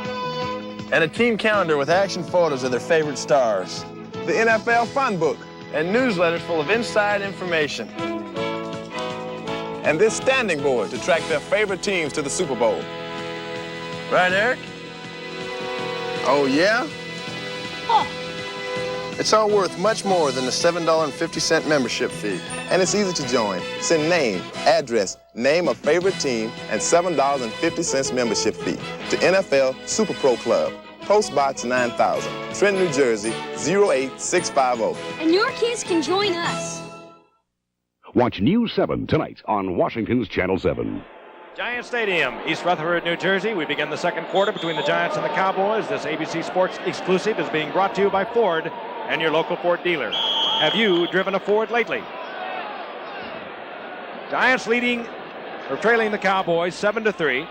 Speaker 17: and a team calendar with action photos of their favorite stars. The NFL Fun Book and newsletters full of inside information. And this standing board to track their favorite teams to the Super Bowl. Right, Eric? Oh, yeah?
Speaker 14: Oh.
Speaker 17: It's all worth much more than the $7.50 membership fee. And it's easy to join. Send name, address, name of favorite team, and $7.50 membership fee to NFL Super Pro Club, Post Box 9000, Trenton, New Jersey, 08650.
Speaker 14: And your kids can join us.
Speaker 20: Watch News 7 tonight on Washington's Channel 7.
Speaker 1: Giant Stadium, East Rutherford, New Jersey. We begin the second quarter between the Giants and the Cowboys. This ABC Sports exclusive is being brought to you by Ford and your local Ford dealer. Have you driven a Ford lately? Giants leading or trailing the Cowboys 7-3.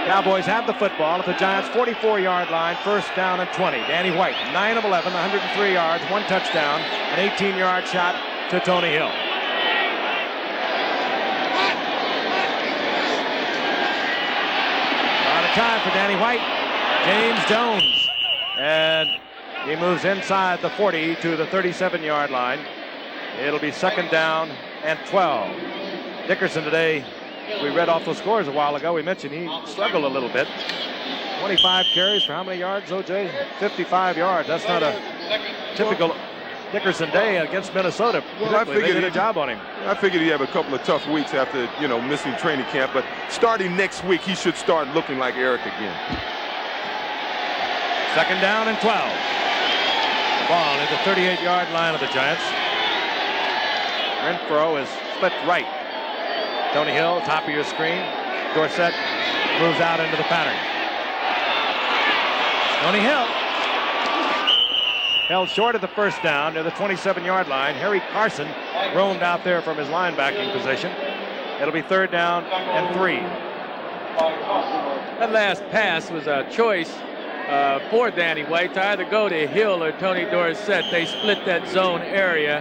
Speaker 1: Cowboys have the football at the Giants' 44-yard line, first down and 20. Danny White, 9 of 11, 103 yards, 1 touchdown, an 18-yard shot to Tony Hill. Out of time for Danny White. James Jones. And he moves inside the 40 to the 37-yard line. It'll be second down and 12. Dickerson today, we read off those scores a while ago. We mentioned he struggled a little bit. 25 carries for how many yards, O.J.? 55 yards. That's not a typical Dickerson day against Minnesota.
Speaker 3: Well, I
Speaker 1: they
Speaker 3: figured
Speaker 1: did a job on him.
Speaker 3: I figured he'd have a couple of tough weeks after, missing training camp. But starting next week, he should start looking like Eric again.
Speaker 1: Second down and 12. The ball at the 38-yard line of the Giants. Renfro is split right. Tony Hill, top of your screen. Dorsett moves out into the pattern. Tony Hill held short of the first down near the 27-yard line. Harry Carson roamed out there from his linebacking position. It'll be third down and 3.
Speaker 2: That last pass was a choice for Danny White to either go to Hill or Tony Dorsett. They split that zone area.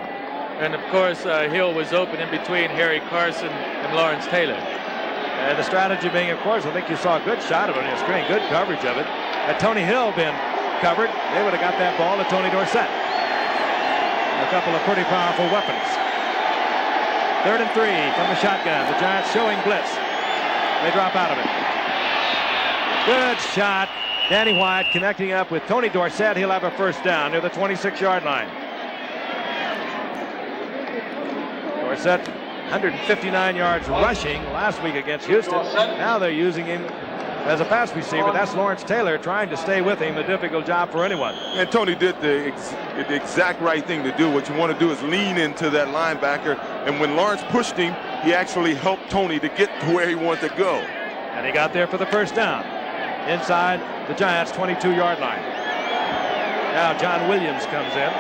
Speaker 2: And, of course, Hill was open in between Harry Carson and Lawrence Taylor.
Speaker 1: And the strategy being, of course, I think you saw a good shot of it on your screen, good coverage of it. Had Tony Hill been covered, they would have got that ball to Tony Dorsett. A couple of pretty powerful weapons. Third and 3 from the shotgun. The Giants showing blitz. They drop out of it. Good shot. Danny White connecting up with Tony Dorsett. He'll have a first down near the 26-yard line. Dorsett, 159 yards rushing last week against Houston. Now they're using him as a pass receiver. That's Lawrence Taylor trying to stay with him. A difficult job for anyone.
Speaker 3: And Tony did the exact right thing to do. What you want to do is lean into that linebacker. And when Lawrence pushed him, he actually helped Tony to get to where he wanted to go.
Speaker 1: And he got there for the first down. Inside the Giants' 22-yard line. Now John Williams comes in.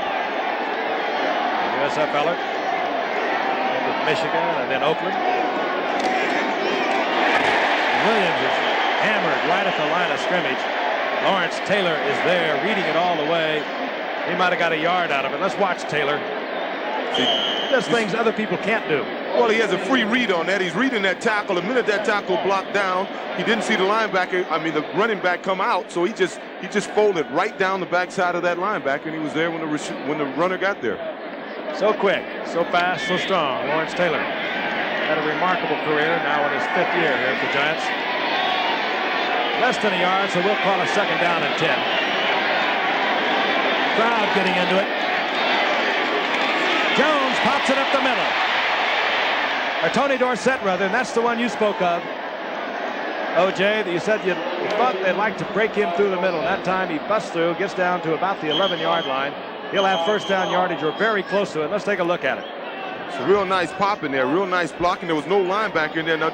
Speaker 1: USFLer. With Michigan and then Oakland. Williams is hammered right at the line of scrimmage. Lawrence Taylor is there reading it all the way. He might have got a yard out of it. Let's watch Taylor. He does things other people can't do.
Speaker 3: Well, he has a free read on that. He's reading that tackle. The minute that tackle blocked down, he didn't see the the running back come out, so he just folded right down the backside of that linebacker, and he was there when the runner got there.
Speaker 1: So quick, so fast, so strong. Lawrence Taylor had a remarkable career, now in his 5th year here at the Giants. Less than a yard, so we'll call a second down and 10. Crowd getting into it. Jones pops it up the middle. Or Tony Dorsett, rather, and that's the one you spoke of. O.J., you said you thought they'd like to break him through the middle. And that time he busts through, gets down to about the 11-yard line. He'll have first down yardage or very close to it. Let's take a look at it.
Speaker 3: It's a real nice pop in there, real nice blocking. There was no linebacker in there. Now,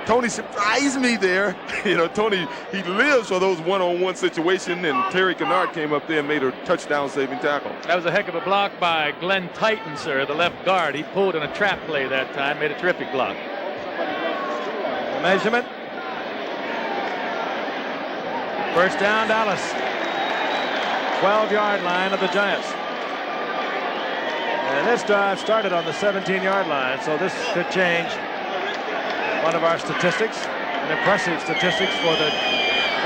Speaker 3: Tony surprised me there. Tony, he lives for those one-on-one situations, and Terry Kennard came up there and made a touchdown-saving tackle.
Speaker 2: That was a heck of a block by Glenn Titan, sir, the left guard. He pulled in a trap play that time, made a terrific block.
Speaker 1: The measurement. First down, Dallas. 12-yard line of the Giants. And this drive started on the 17-yard line, so this could change one of our statistics. And impressive statistics for the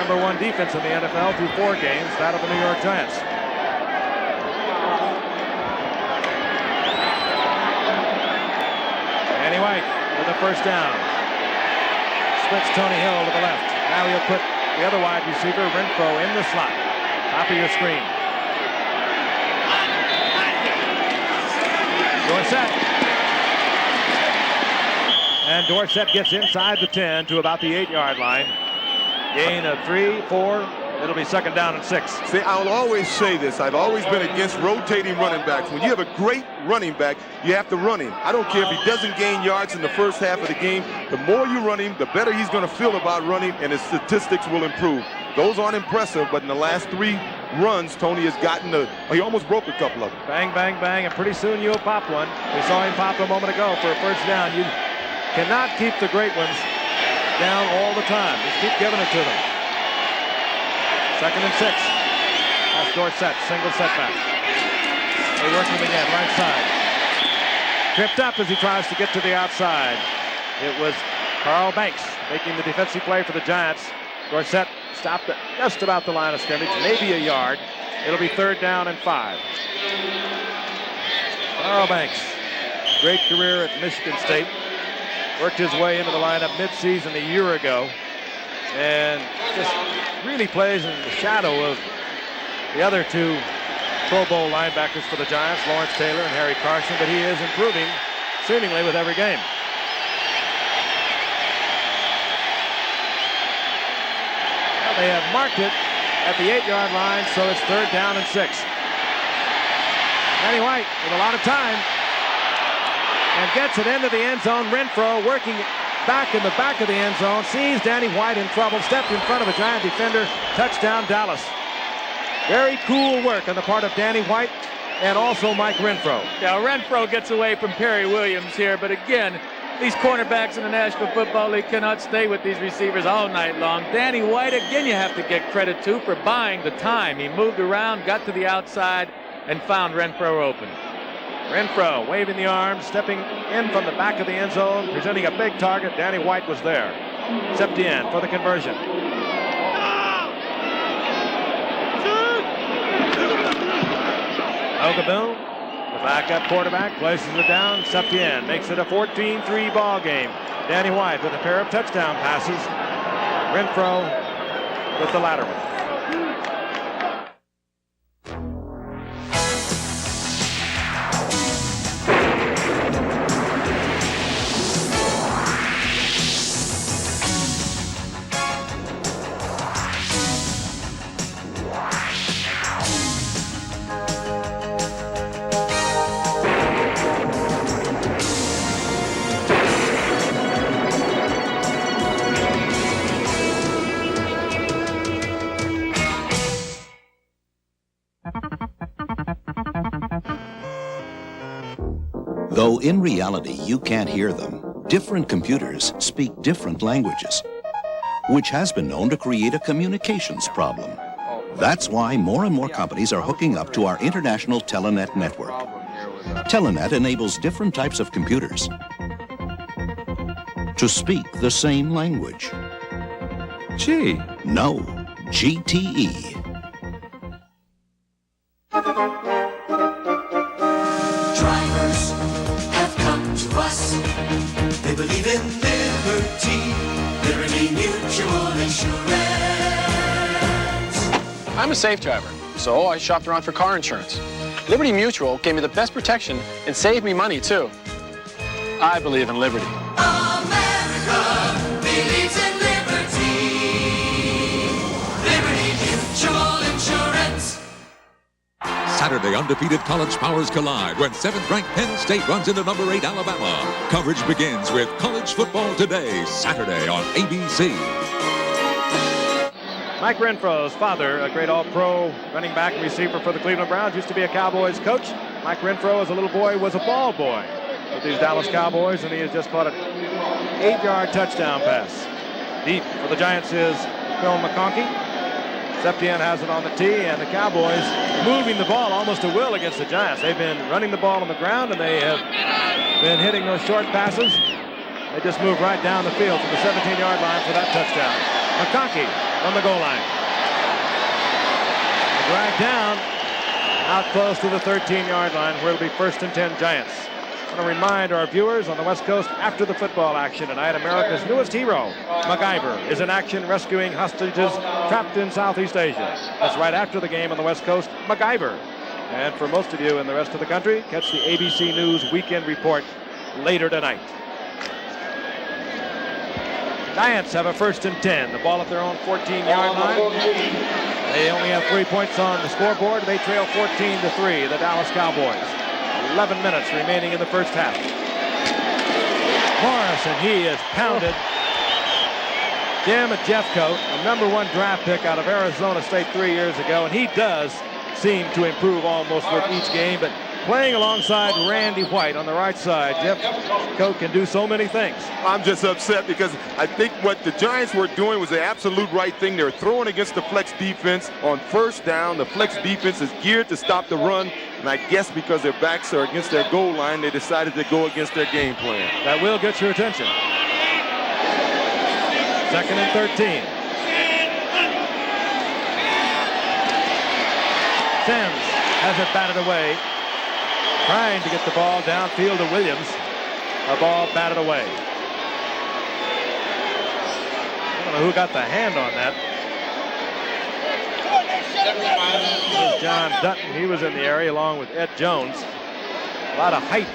Speaker 1: #1 defense in the NFL through 4 games, that of the New York Giants. Danny White with the first down. Splits Tony Hill to the left. Now he'll put the other wide receiver, Renfro, in the slot. Top of your screen. Dorsett. And Dorsett gets inside the 10 to about the 8-yard line. Gain of 3, 4. It'll be second down and 6.
Speaker 3: See, I'll always say this. I've always been against rotating running backs. When you have a great running back, you have to run him. I don't care if he doesn't gain yards in the first half of the game. The more you run him, the better he's going to feel about running, and his statistics will improve. Those aren't impressive, but in the last 3 runs, Tony has gotten he almost broke a couple of them.
Speaker 1: Bang, bang, bang, and pretty soon you'll pop one. We saw him pop a moment ago for a first down. You cannot keep the great ones down all the time. Just keep giving it to them. Second and 6. That's Dorsett, single setback. They work him again, right side. Tripped up as he tries to get to the outside. It was Carl Banks making the defensive play for the Giants. Dorsett stopped at just about the line of scrimmage, maybe a yard. It'll be third down and 5. Carl Banks, great career at Michigan State. Worked his way into the lineup mid-season a year ago. And just really plays in the shadow of the other 2 Pro Bowl linebackers for the Giants, Lawrence Taylor and Harry Carson, but he is improving seemingly with every game. Well, they have marked it at the 8-yard line, so it's third down and 6. Danny White with a lot of time and gets it into the end zone. Renfro working back in the back of the end zone, sees Danny White in trouble, stepped in front of a Giant defender, touchdown Dallas. Very cool work on the part of Danny White and also Mike Renfro.
Speaker 2: Yeah, Renfro gets away from Perry Williams here, but again, these cornerbacks in the National Football League cannot stay with these receivers all night long. Danny White, again, you have to get credit to for buying the time. He moved around, got to the outside, and found Renfro open. Renfro waving the arms, stepping in from the back of the end zone, presenting a big target. Danny White was there. Septien for the conversion. Ogaboon, the backup quarterback, places it down. Septien makes it a 14-3 ball game. Danny White with a pair of touchdown passes. Renfro with the latter one.
Speaker 21: Though in reality you can't hear them, different computers speak different languages, which has been known to create a communications problem. That's why more and more companies are hooking up to our international Telenet network. Telenet enables different types of computers to speak the same language. G. No, GTE.
Speaker 5: Drivers have come to us. They believe in liberty, Liberty Mutual Insurance.
Speaker 22: I'm a safe driver, so I shopped around for car insurance. Liberty Mutual gave me the best protection and saved me money, too. I believe in liberty.
Speaker 5: America believes in liberty. Liberty Mutual Insurance.
Speaker 23: Saturday, undefeated college powers collide when 7th-ranked Penn State runs into number 8 Alabama. Coverage begins with College Football Today, Saturday on ABC.
Speaker 1: Mike Renfro's father, a great all-pro running back and receiver for the Cleveland Browns, used to be a Cowboys coach. Mike Renfro, as a little boy, was a ball boy with these Dallas Cowboys, and he has just caught an 8-yard touchdown pass. Deep for the Giants is Phil McConkey. Septien has it on the tee, and the Cowboys moving the ball almost at will against the Giants. They've been running the ball on the ground, and they have been hitting those short passes. They just moved right down the field to the 17-yard line for that touchdown. McConkey from the goal line. Dragged down out close to the 13-yard line where it'll be 1st and 10 Giants. I want to remind our viewers on the West Coast after the football action tonight, America's newest hero, MacGyver, is in action rescuing hostages trapped in Southeast Asia. That's right after the game on the West Coast, MacGyver. And for most of you in the rest of the country, catch the ABC News Weekend Report later tonight. Giants have a 1st and 10. The ball at their own 14-yard line. They only have 3 points on the scoreboard. They trail 14-3, the Dallas Cowboys. 11 minutes remaining in the first half. Morrison, he is pounded. Jim Jeffcoat, a #1 draft pick out of Arizona State 3 years ago, and he does seem to improve almost with each game, but playing alongside Randy White on the right side, Jeffcoat can do so many things.
Speaker 3: I'm just upset because I think what the Giants were doing was the absolute right thing. They were throwing against the flex defense on 1st down. The flex defense is geared to stop the run, and I guess because their backs are against their goal line, they decided to go against their game plan.
Speaker 1: That will get your attention. 2nd and 13. Sims has it batted away. Trying to get the ball downfield to Williams. A ball batted away. I don't know who got the hand on that. This is John Dutton. He was in the area along with Ed Jones. A lot of height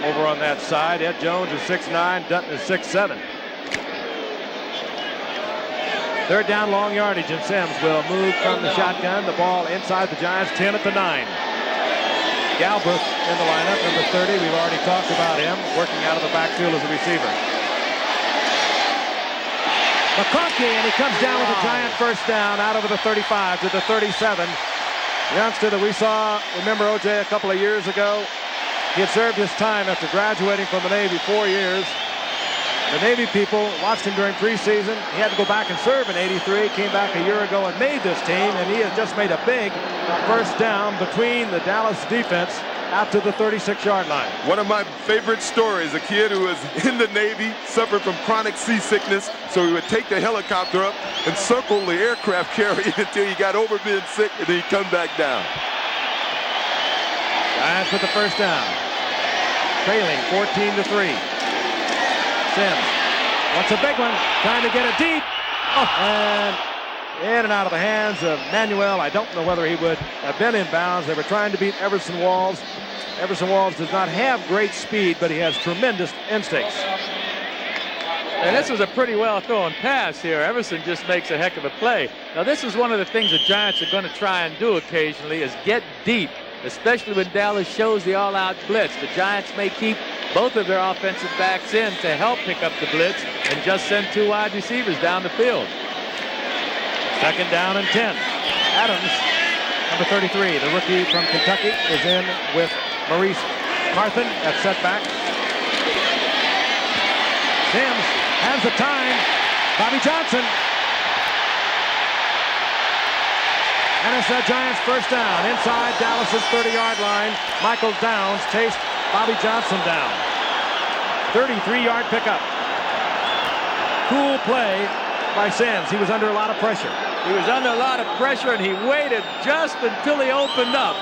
Speaker 1: over on that side. Ed Jones is 6'9", Dutton is 6'7". 3rd down, long yardage, and Sims will move from the shotgun. The ball inside the Giants, 10 at the 9. Galbraith in the lineup, number 30. We've already talked about him, working out of the backfield as a receiver. McConkey, and he comes down with a Giant 1st down out over the 35 to the 37. The youngster that we saw, remember OJ a couple of years ago? He had served his time after graduating from the Navy 4 years. The Navy people watched him during preseason. He had to go back and serve in '83. Came back a year ago and made this team, and he has just made a big 1st down between the Dallas defense out to the 36-yard line.
Speaker 3: One of my favorite stories, a kid who was in the Navy, suffered from chronic seasickness, so he would take the helicopter up and circle the aircraft carrier until he got over being sick, and then he'd come back down.
Speaker 1: Giants with the 1st down. Trailing 14-3. Sims wants a big one, trying to get it deep. And in and out of the hands of Manuel. I don't know whether he would have been in bounds. They were trying to beat Everson Walls. Everson Walls does not have great speed, but he has tremendous instincts.
Speaker 2: And this was a pretty well thrown pass here. Everson just makes a heck of a play. Now this is one of the things the Giants are going to try and do occasionally is get deep, especially when Dallas shows the all-out blitz. The Giants may keep both of their offensive backs in to help pick up the blitz and just send 2 wide receivers down the field.
Speaker 1: 2nd down and 10. Adams, number 33, the rookie from Kentucky, is in with Maurice Carthen at setback. Sims has the time. Bobby Johnson. And it's the Giants' 1st down inside Dallas's 30-yard line. Michael Downs chased Bobby Johnson down. 33-yard pickup. Cool play by Sims. He was under a lot of pressure.
Speaker 2: He was under a lot of pressure, and he waited just until he opened up.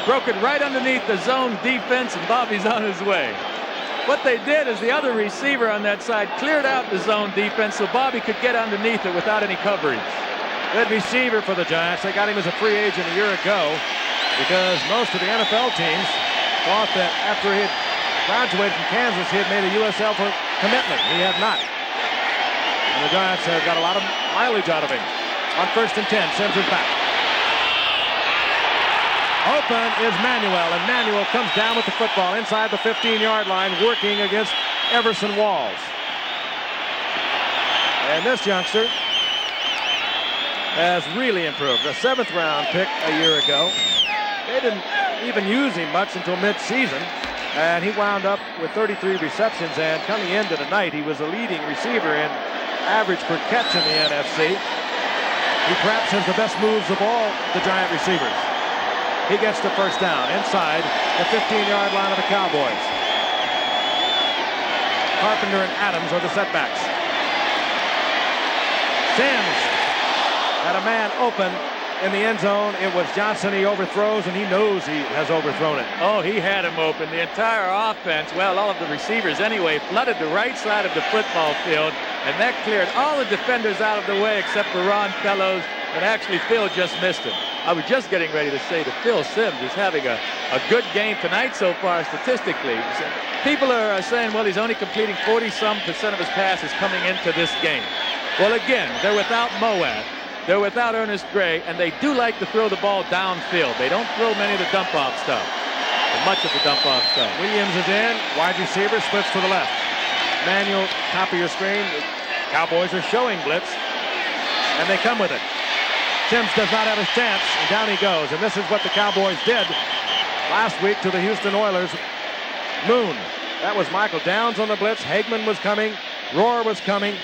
Speaker 2: Broke it right underneath the zone defense, and Bobby's on his way. What they did is the other receiver on that side cleared out the zone defense so Bobby could get underneath it without any coverage.
Speaker 1: Good receiver for the Giants. They got him as a free agent a year ago because most of the NFL teams thought that after he had graduated from Kansas, he had made a USL commitment. He had not. And the Giants have got a lot of mileage out of him. On 1st and 10, Sims is back. Open is Manuel, and Manuel comes down with the football inside the 15-yard line, working against Everson Walls. And this youngster has really improved. A 7th-round pick a year ago. They didn't even use him much until mid-season, and he wound up with 33 receptions, and coming into the night, he was a leading receiver in average per catch in the NFC. He perhaps has the best moves of all the Giant receivers. He gets the 1st down inside the 15-yard line of the Cowboys. Carpenter and Adams are the setbacks. Sims had a man open in the end zone. It was Johnson. He overthrows, and he knows he has overthrown it.
Speaker 2: Oh, he had him open. The entire offense, well, all of the receivers anyway, flooded the right side of the football field, and that cleared all the defenders out of the way except for Ron Fellows, and actually Phil just missed him. I was just getting ready to say that Phil Sims is having a good game tonight so far statistically. People are saying, well, he's only completing 40-some% of his passes coming into this game. Well, again, they're without Moab. They're without Ernest Gray, and they do like to throw the ball downfield. They don't throw many of the dump-off stuff, or much of the dump-off stuff.
Speaker 1: Williams is in. Wide receiver splits to the left. Manuel, top of your screen. The Cowboys are showing blitz, and they come with it. Sims does not have a chance, and down he goes. And this is what the Cowboys did last week to the Houston Oilers. Moon. That was Michael Downs on the blitz. Hagman was coming. Rohr was coming.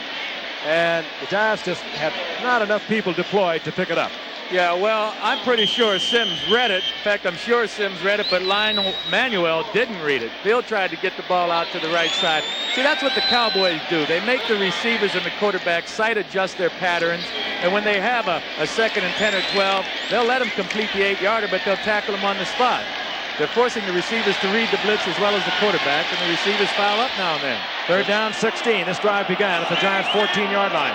Speaker 1: And the Giants just had not enough people deployed to pick it up.
Speaker 2: Yeah, well, I'm pretty sure Sims read it. In fact, I'm sure Sims read it, but Lionel Manuel didn't read it. Phil tried to get the ball out to the right side. See, that's what the Cowboys do. They make the receivers and the quarterback sight adjust their patterns, and when they have a 2nd and 10 or 12, they'll let them complete the 8-yarder, but they'll tackle them on the spot. They're forcing the receivers to read the blitz as well as the quarterback, and the receivers foul up now and then.
Speaker 1: 3rd down, 16. This drive began at the Giants' 14-yard line.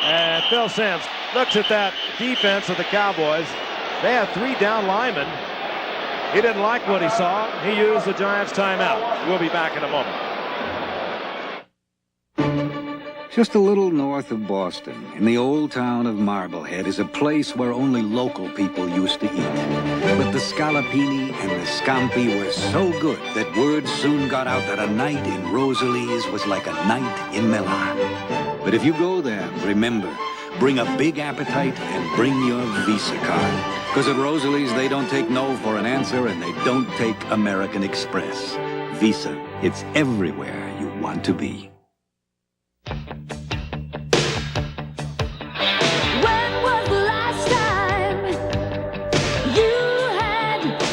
Speaker 1: And Phil Sims looks at that defense of the Cowboys. They have 3 down linemen. He didn't like what he saw. He used the Giants' timeout. We'll be back in a moment.
Speaker 4: Just a little north of Boston, in the old town of Marblehead, is a place where only local people used to eat. But the scallopini and the scampi were so good that word soon got out that a night in Rosalie's was like a night in Milan. But if you go there, remember, bring a big appetite and bring your Visa card. Because at Rosalie's, they don't take no for an answer, and they don't take American Express. Visa, it's everywhere you want to be.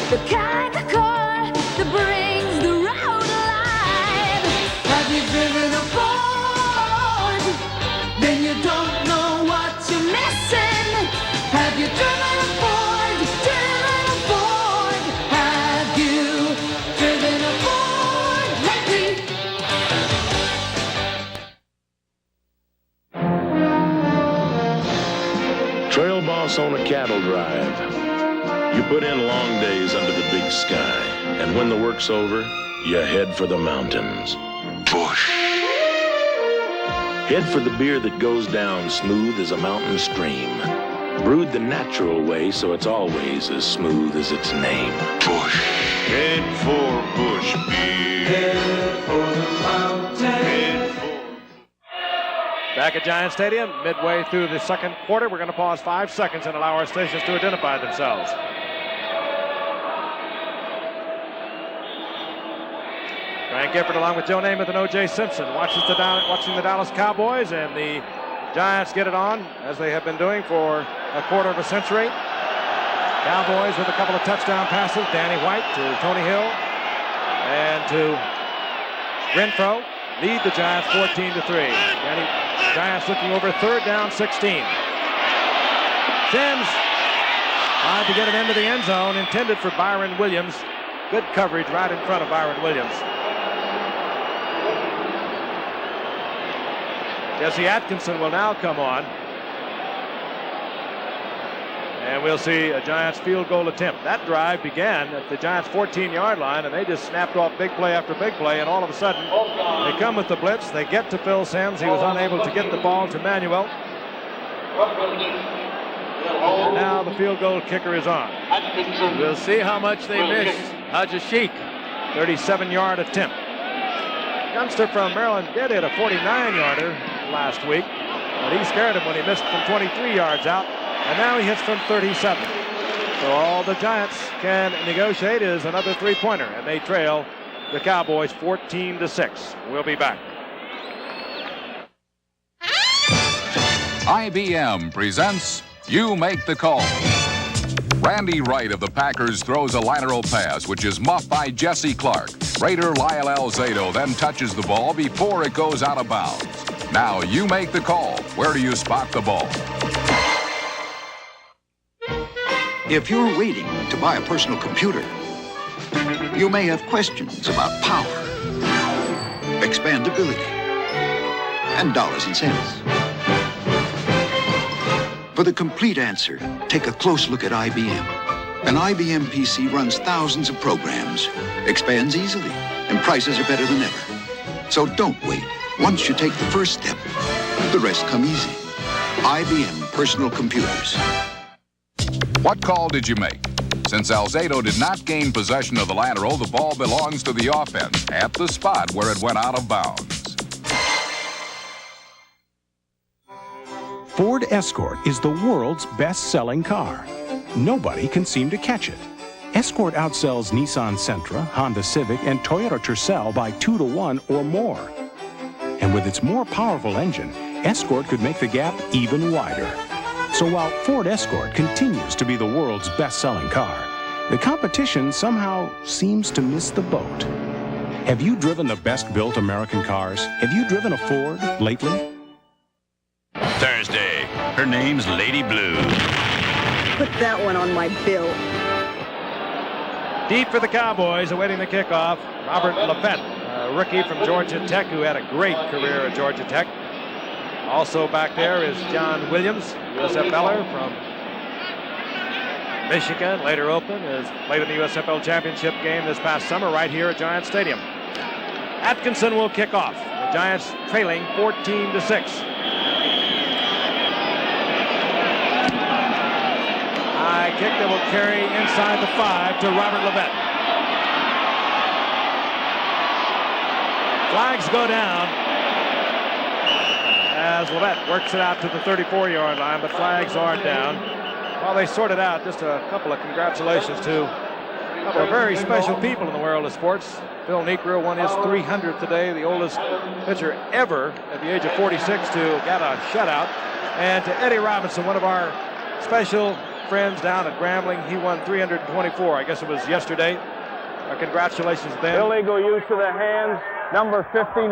Speaker 5: The kind of car that brings the road alive. Have you driven a Ford? Then you don't know what you're missing. Have you driven a Ford? Driven a Ford? Have you driven a Ford lately?
Speaker 6: Trail boss on a cattle drive. You put in long days under the big sky, and when the work's over, you head for the mountains. Bush. Head for the beer that goes down smooth as a mountain stream. Brewed the natural way, so it's always as smooth as its name. Bush. Head for Bush beer. Head for the mountain.
Speaker 1: Back at Giant Stadium, midway through the 2nd quarter, we're going to pause 5 seconds and allow our stations to identify themselves. Frank Gifford along with Joe Namath and O.J. Simpson watching the Dallas Cowboys, and the Giants get it on as they have been doing for a quarter of a century. Cowboys with a couple of touchdown passes, Danny White to Tony Hill and to Renfro, lead the Giants 14-3. Giants looking over 3rd down, 16. Sims trying to get it into the end zone, intended for Byron Williams. Good coverage right in front of Byron Williams. Jesse Atkinson will now come on. And we'll see a Giants field goal attempt. That drive began at the Giants 14-yard line, and they just snapped off big play after big play, and all of a sudden they come with the blitz. They get to Phil Sims. He was unable to get the ball to Manuel. And now the field goal kicker is on.
Speaker 2: We'll see how much they miss. Haji Sheik.
Speaker 1: 37-yard attempt. Youngster from Maryland did hit a 49-yarder last week, but he scared him when he missed from 23 yards out, and now he hits from 37. So all the Giants can negotiate is another 3-pointer, and they trail the Cowboys 14-6. We'll be back.
Speaker 11: IBM presents You Make the Call. Randy Wright of the Packers throws a lateral pass, which is muffed by Jesse Clark. Raider Lyle Alzado then touches the ball before it goes out of bounds. Now you make the call. Where do you spot the ball?
Speaker 7: If you're waiting to buy a personal computer, you may have questions about power, expandability, and dollars and cents. For the complete answer, take a close look at IBM. An IBM PC runs thousands of programs, expands easily, and prices are better than ever. So don't wait. Once you take the first step, the rest come easy. IBM Personal Computers.
Speaker 11: What call did you make? Since Alzado did not gain possession of the lateral, the ball belongs to the offense at the spot where it went out of bounds.
Speaker 12: Ford Escort is the world's best-selling car. Nobody can seem to catch it. Escort outsells Nissan Sentra, Honda Civic, and Toyota Tercel by 2 to 1 or more. And with its more powerful engine, Escort could make the gap even wider. So while Ford Escort continues to be the world's best-selling car, the competition somehow seems to miss the boat. Have you driven the best-built American cars? Have you driven a Ford lately?
Speaker 13: Thursday. Her name's Lady Blue.
Speaker 24: Put that one on my bill.
Speaker 1: Deep for the Cowboys, awaiting the kickoff. Robert Lafette, a rookie from Georgia Tech who had a great career at Georgia Tech. Also back there is John Williams, USFLer from Michigan, later open, has played in the USFL championship game this past summer right here at Giants Stadium. Atkinson will kick off. The Giants trailing 14-6. High kick that will carry inside the 5 to Robert Lafette. Flags go down as Lafette works it out to the 34-yard line, but flags are down. While they sorted out, just a couple of congratulations to a couple of very special people in the world of sports. Phil Niekro won his 300th today, the oldest pitcher ever at the age of 46 to get a shutout. And to Eddie Robinson, one of our special friends down at Grambling, he won 324. I guess it was yesterday. Congratulations then.
Speaker 25: Illegal use of the hands, number 59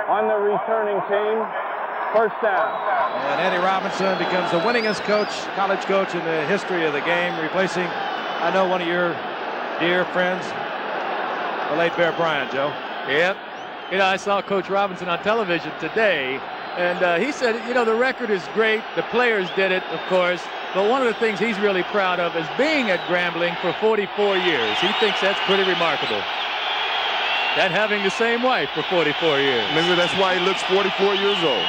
Speaker 25: on the returning team. First down.
Speaker 1: And Eddie Robinson becomes the winningest college coach in the history of the game, replacing, I know, one of your dear friends, the late Bear Bryant, Joe.
Speaker 2: Yep. You know, I saw Coach Robinson on television today, and he said, you know, the record is great. The players did it, of course. But one of the things he's really proud of is being at Grambling for 44 years. He thinks that's pretty remarkable. That having the same wife for 44 years.
Speaker 3: Maybe that's why he looks 44 years old.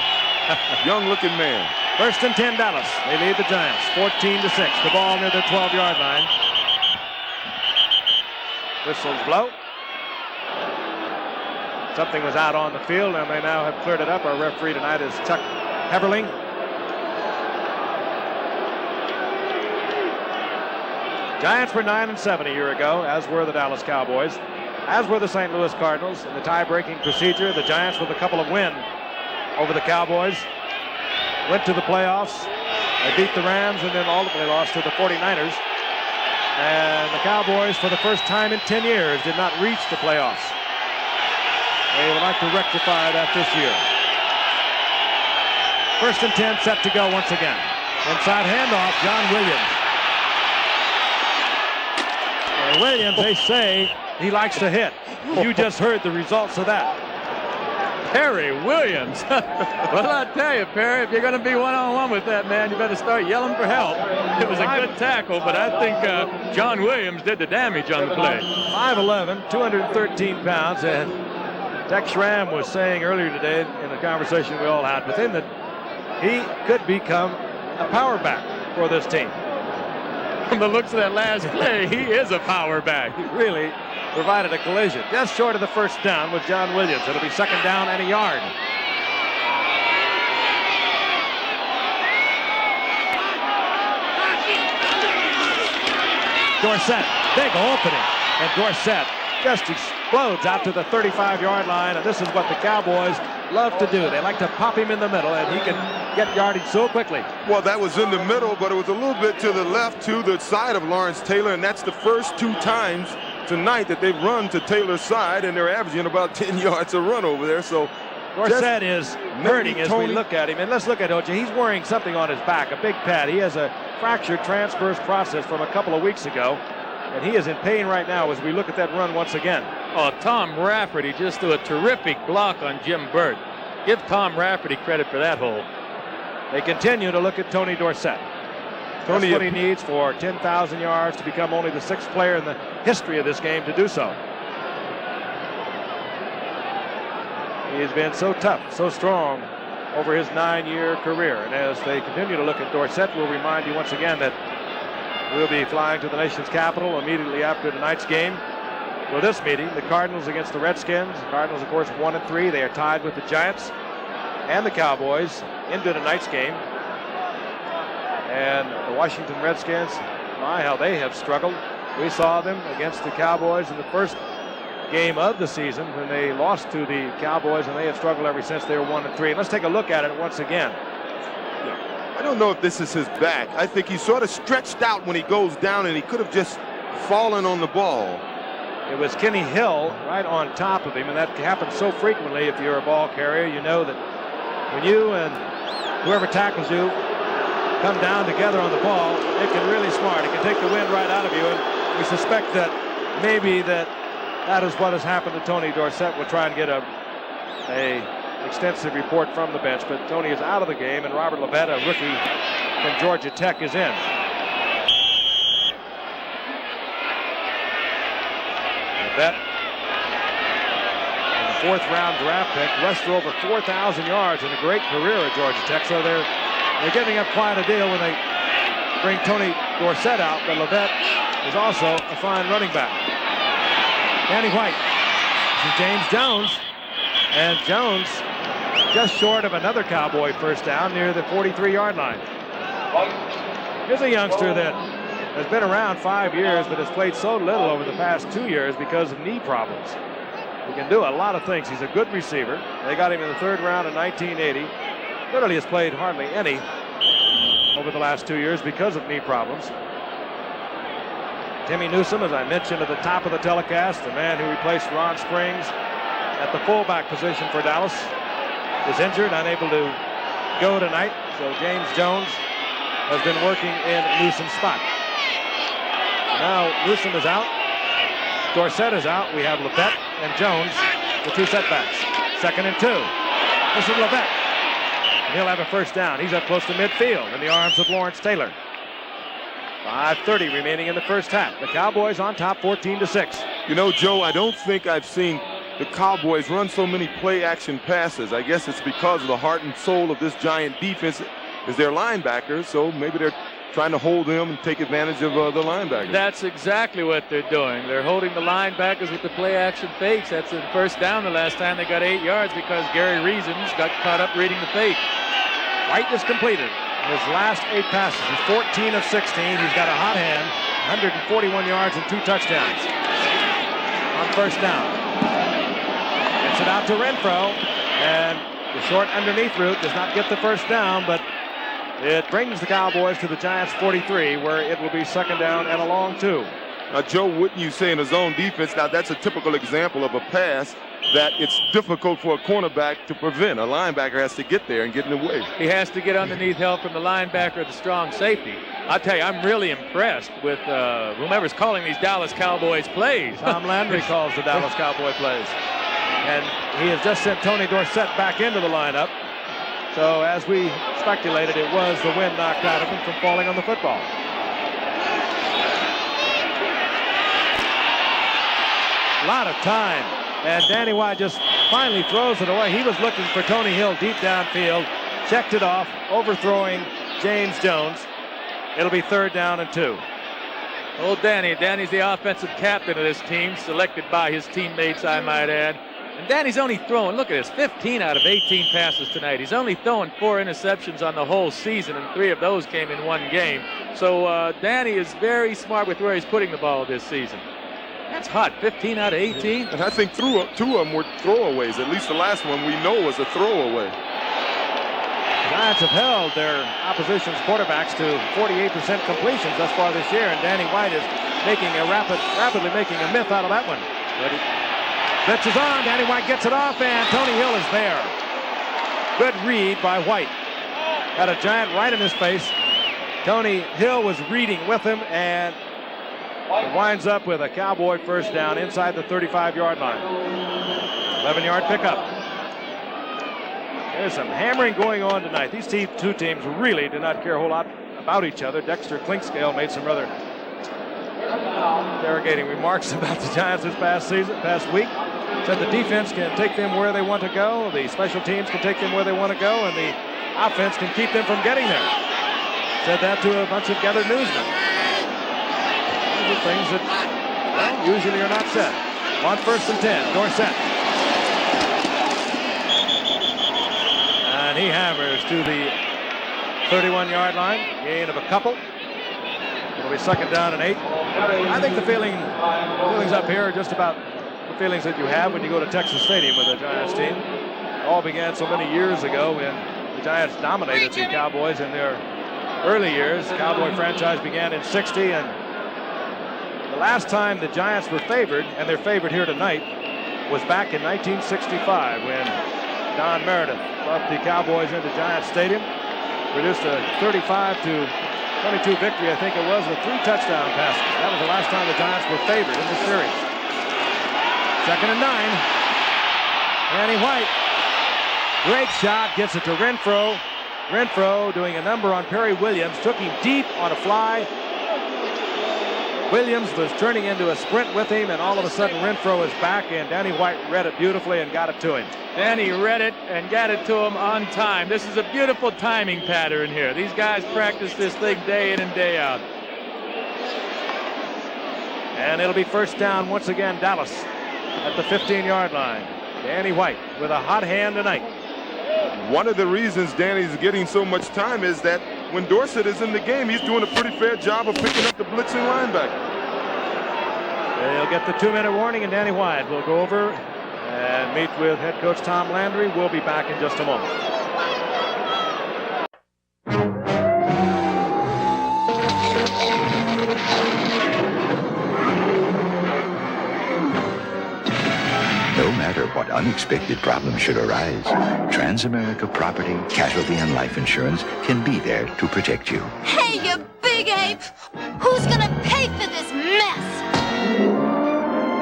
Speaker 3: Young-looking man.
Speaker 1: First and 10 Dallas. They lead the Giants 14-6. The ball near the 12-yard line. Whistles blow. Something was out on the field, and they now have cleared it up. Our referee tonight is Chuck Heberling. Giants were 9-7 a year ago, as were the Dallas Cowboys, as were the St. Louis Cardinals. In the tie-breaking procedure, the Giants, with a couple of wins over the Cowboys, went to the playoffs. They beat the Rams and then ultimately lost to the 49ers. And the Cowboys, for the first time in 10 years, did not reach the playoffs. They would like to rectify that this year. First and 10 set to go once again. Inside handoff, John Williams. And Williams, they say he likes to hit. You just heard the results of that.
Speaker 2: Perry Williams. Well, I tell you, Perry, if you're going to be one-on-one with that man, you better start yelling for help. It was a good tackle, but I think John Williams did the damage on the play.
Speaker 1: 5'11", 213 pounds, and Tex Schramm was saying earlier today in the conversation we all had with him that he could become a power back for this team.
Speaker 2: From the looks of that last play, he is a power back.
Speaker 1: He really provided a collision. Just short of the first down with John Williams. It'll be second down and a yard. Dorsett, big opening. And Dorsett just explodes out to the 35-yard line, and this is what the Cowboys love to do. They like to pop him in the middle, and he can get yardage so quickly.
Speaker 3: Well, that was in the middle, but it was a little bit to the left, to the side of Lawrence Taylor, and that's the first 2 times tonight that they've run to Taylor's side, and they're averaging about 10 yards a run over there. So
Speaker 1: Dorsett is hurting as we look at him. And let's look at OJ. He's wearing something on his back, a big pad. He has a fractured transverse process from a couple of weeks ago, and he is in pain right now as we look at that run once again.
Speaker 2: Oh, Tom Rafferty just threw a terrific block on Jim Burt. Give Tom Rafferty credit for that hole.
Speaker 1: They continue to look at Tony Dorsett. That's what he needs for 10,000 yards to become only the 6th player in the history of this game to do so. He has been so tough, so strong over his 9-year career. And as they continue to look at Dorsett, we'll remind you once again that we'll be flying to the nation's capital immediately after tonight's game. For this meeting, the Cardinals against the Redskins. The Cardinals, of course, 1-3. They are tied with the Giants and the Cowboys into tonight's game. And the Washington Redskins, my, how they have struggled. We saw them against the Cowboys in the first game of the season when they lost to the Cowboys, and they have struggled ever since. They were 1-3. Let's take a look at it once again.
Speaker 3: I don't know if this is his back. I think he's sort of stretched out when he goes down, and he could have just fallen on the ball.
Speaker 1: It was Kenny Hill right on top of him, and that happens so frequently if you're a ball carrier. You know that when you and whoever tackles you come down together on the ball, it can really smart. It can take the wind right out of you, and we suspect that maybe that is what has happened to Tony Dorsett. We'll try and get a extensive report from the bench, but Tony is out of the game, and Robert Levette, a rookie from Georgia Tech, is in. Levette, the 4th-round draft pick, rushed for over 4,000 yards in a great career at Georgia Tech, so they're giving up quite a deal when they bring Tony Dorsett out, but Levette is also a fine running back. Danny White. This is James Jones. And Jones just short of another Cowboy first down near the 43-yard line. Here's a youngster that has been around 5 years but has played so little over the past 2 years because of knee problems. He can do a lot of things. He's a good receiver. They got him in the 3rd round in 1980. Literally has played hardly any over the last 2 years because of knee problems. Timmy Newsome, as I mentioned at the top of the telecast, the man who replaced Ron Springs at the fullback position for Dallas, is injured, unable to go tonight. So James Jones has been working in Newsome's spot. Now Newsome is out. Dorsett is out. We have Levette and Jones, the 2 setbacks. 2nd and 2. This is Levette. And he'll have a first down. He's up close to midfield in the arms of Lawrence Taylor. 5:30 remaining in the first half. The Cowboys on top 14-6.
Speaker 3: You know, Joe, I don't think I've seen the Cowboys run so many play-action passes. I guess it's because of the heart and soul of this Giant defense is their linebackers, so maybe they're trying to hold them and take advantage of the linebackers.
Speaker 2: That's exactly what they're doing. They're holding the linebackers with the play-action fakes. That's the first down the last time they got 8 yards because Gary Reasons got caught up reading the fake.
Speaker 1: White is completed. His last 8 passes. He's 14 of 16. He's got a hot hand. 141 yards and 2 touchdowns. On first down. Gets it out to Renfro. And the short underneath route does not get the first down, but it brings the Cowboys to the Giants 43, where it will be 2nd down and a long 2.
Speaker 3: Now, Joe, wouldn't you say in a zone defense, now that's a typical example of a pass that it's difficult for a cornerback to prevent. A linebacker has to get there and get in the way.
Speaker 2: He has to get underneath help from the linebacker or the strong safety. I'll tell you, I'm really impressed with whomever's calling these Dallas Cowboys plays.
Speaker 1: Tom Landry calls the Dallas Cowboy plays. And he has just sent Tony Dorsett back into the lineup. So as we speculated, it was the wind knocked out of him from falling on the football. A lot of time. And Danny White just finally throws it away. He was looking for Tony Hill deep downfield. Checked it off, overthrowing James Jones. It'll be 3rd down and 2.
Speaker 2: Old Danny. Danny's the offensive captain of this team, selected by his teammates, I might add. And Danny's only throwing, look at this, 15 out of 18 passes tonight. He's only throwing 4 interceptions on the whole season, and 3 of those came in one game. So Danny is very smart with where he's putting the ball this season. That's hot. 15 out of 18.
Speaker 3: And I think two of them were throwaways. At least the last one we know was a throwaway.
Speaker 1: The Giants have held their opposition's quarterbacks to 48% completions thus far this year, and Danny White is making a rapidly making a myth out of that one. Blitz is on. Danny White gets it off, and Tony Hill is there. Good read by White. Got a Giant right in his face. Tony Hill was reading with him, and it winds up with a Cowboy first down inside the 35-yard line. 11-yard pickup. There's some hammering going on tonight. These two teams really do not care a whole lot about each other. Dexter Clinkscale made some rather interrogating remarks about the Giants this past week. Said the defense can take them where they want to go, the special teams can take them where they want to go, and the offense can keep them from getting there. Said that to a bunch of gathered newsmen. These are things that usually are not said. On 1st and 10, Dorsett. And he hammers to the 31-yard line, gain of a couple. It'll be 2nd down and 8. I think the feelings up here are just about the feelings that you have when you go to Texas Stadium with a Giants team. It all began so many years ago when the Giants dominated the Cowboys in their early years. The Cowboy franchise began in '60, and the last time the Giants were favored, and they're favored here tonight, was back in 1965 when Don Meredith brought the Cowboys into Giants Stadium, produced a 35-22 victory, I think it was, with 3 touchdown passes. That was the last time the Giants were favored in the series. 2nd and 9. Danny White. Great shot. Gets it to Renfro. Renfro doing a number on Perry Williams. Took him deep on a fly. Williams was turning into a sprint with him, and all of a sudden Renfro is back, and Danny White read it beautifully and got it to him.
Speaker 2: Danny read it and got it to him on time. This is a beautiful timing pattern here. These guys practice this thing day in and day out.
Speaker 1: And it'll be 1st down once again, Dallas at the 15-yard line. Danny White with a hot hand tonight.
Speaker 3: One of the reasons Danny's getting so much time is that when Dorsett is in the game, he's doing a pretty fair job of picking up the blitzing linebacker.
Speaker 1: They'll get the 2-minute warning, and Danny White will go over and meet with head coach Tom Landry. We'll be back in just a moment.
Speaker 19: No matter what unexpected problems should arise, Transamerica Property, Casualty, and Life Insurance can be there to protect you.
Speaker 14: Hey, you big ape! Who's gonna pay for this mess?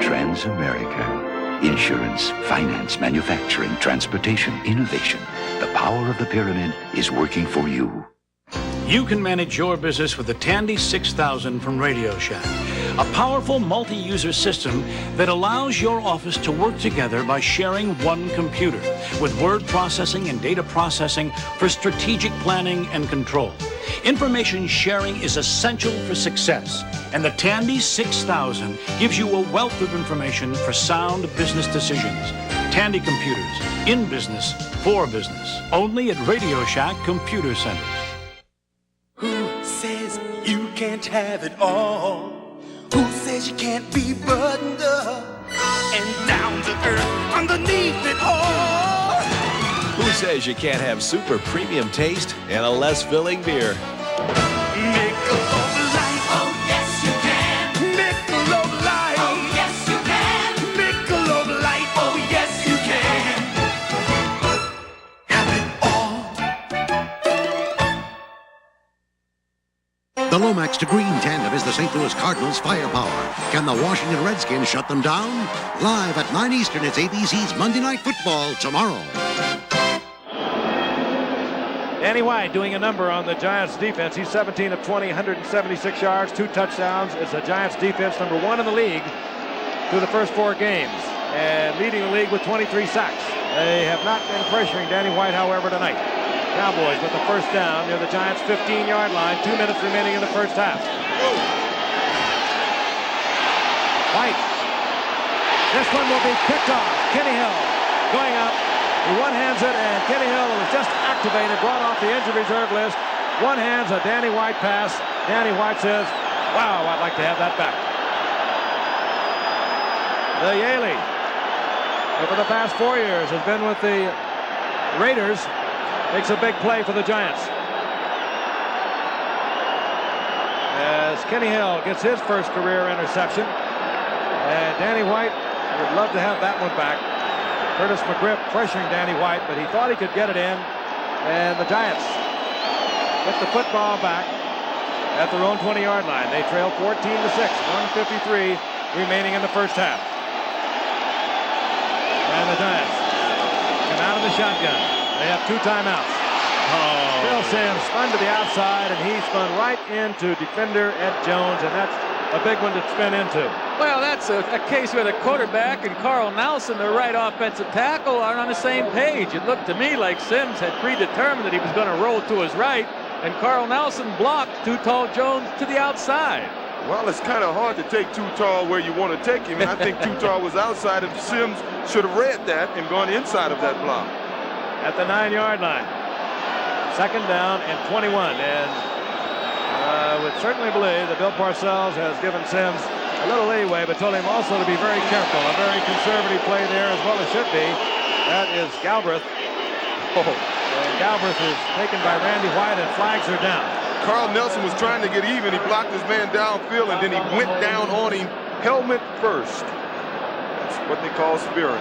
Speaker 19: Transamerica. Insurance, finance, manufacturing, transportation, innovation. The power of the pyramid is working for you.
Speaker 8: You can manage your business with the Tandy 6000 from Radio Shack, a powerful multi-user system that allows your office to work together by sharing one computer with word processing and data processing for strategic planning and control. Information sharing is essential for success, and the Tandy 6000 gives you a wealth of information for sound business decisions. Tandy computers, in business, for business, only at Radio Shack Computer Centers.
Speaker 5: Who says you can't have it all? Who says you can't be buttoned up and down to earth underneath it all?
Speaker 9: Who says you can't have super premium taste and a less filling beer?
Speaker 5: Michelob Light. Oh, yes, you can. Michelob Light. Oh, yes, you can. Michelob Light. Oh, yes, you can. Have it all.
Speaker 10: The Lomax to Green tandem is the St. Louis Cardinals' firepower. Can the Washington Redskins shut them down? Live at 9 Eastern, it's ABC's Monday Night Football tomorrow.
Speaker 1: Danny White doing a number on the Giants defense. He's 17 of 20, 176 yards, 2 touchdowns. It's the Giants defense number 1 in the league through the first 4 games and leading the league with 23 sacks. They have not been pressuring Danny White, however, tonight. Cowboys with the first down near the Giants' 15-yard line. 2 minutes remaining in the first half. White. This one will be picked off. Kenny Hill going up. He one-hands it, and Kenny Hill was just activated, brought off the injured reserve list. One hands a Danny White pass. Danny White says, wow, I'd like to have that back. The Yaley, who for the past 4 years has been with the Raiders, makes a big play for the Giants. As Kenny Hill gets his first career interception. And Danny White would love to have that one back. Curtis McGriff pressuring Danny White, but he thought he could get it in. And the Giants get the football back at their own 20-yard line. They trail 14-6, 1:53 remaining in the first half. And the Giants come out of the shotgun. They have 2 timeouts. Bill Sims spun to the outside, and he spun right into defender Ed Jones, and that's a big one to spin into.
Speaker 2: Well, that's a case where the quarterback and Carl Nelson, the right offensive tackle, aren't on the same page. It looked to me like Sims had predetermined that he was going to roll to his right, and Carl Nelson blocked Too Tall Jones to the outside.
Speaker 3: Well, it's kind of hard to take Too Tall where you want to take him, and I think Too Tall was outside, and Sims should have read that and gone inside of that block.
Speaker 1: At the 9-yard line. 2nd down and 21, and I would certainly believe that Bill Parcells has given Sims a little leeway, but told him also to be very careful. A very conservative play there, as well as should be. That is Galbraith. And Galbraith is taken by Randy White, and flags are down.
Speaker 3: Carl Nelson was trying to get even. He blocked his man downfield, and then he went down on him helmet first. That's what they call spearing.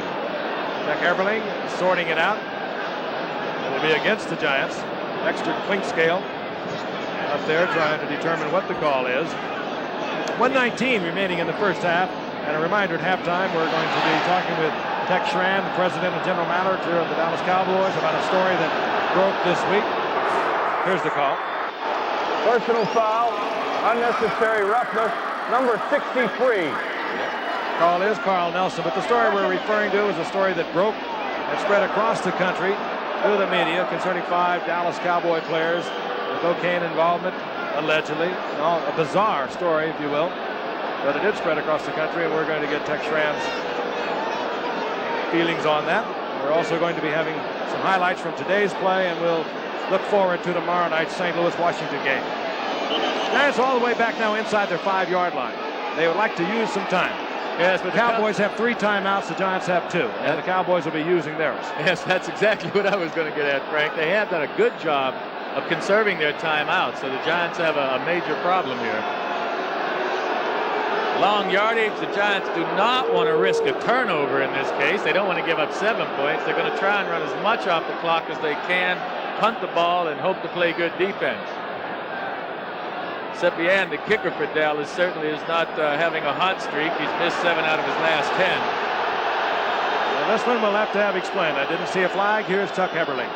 Speaker 1: Jack Eberling sorting it out. It'll be against the Giants. Dexter Clinkscale up there trying to determine what the call is. 1:19 remaining in the first half. And a reminder at halftime, we're going to be talking with Tex Schramm, the president and general manager of the Dallas Cowboys, about a story that broke this week. Here's the call.
Speaker 25: Personal foul, unnecessary roughness, number 63.
Speaker 1: Call is Carl Nelson, but the story we're referring to is a story that broke and spread across the country through the media concerning 5 Dallas Cowboy players with cocaine involvement, allegedly. A bizarre story, if you will, but it did spread across the country, and we're going to get Tex Schramm's feelings on that. We're also going to be having some highlights from today's play, and we'll look forward to tomorrow night's St. Louis-Washington game. Giants all the way back now inside their 5-yard line. They would like to use some time.
Speaker 2: Yes, but
Speaker 1: the Cowboys have 3 timeouts. The Giants have 2, and the Cowboys will be using theirs.
Speaker 2: Yes, that's exactly what I was going to get at, Frank. They have done a good job of conserving their timeouts, so the Giants have a major problem here. Long yardage, the Giants do not want to risk a turnover in this case. They don't want to give up 7 points. They're going to try and run as much off the clock as they can, punt the ball, and hope to play good defense. Seppian, the kicker for Dallas, certainly is not having a hot streak. He's missed 7 out of his last 10.
Speaker 1: Well, this one we'll have to have explained. I didn't see a flag. Here's Chuck Eberling.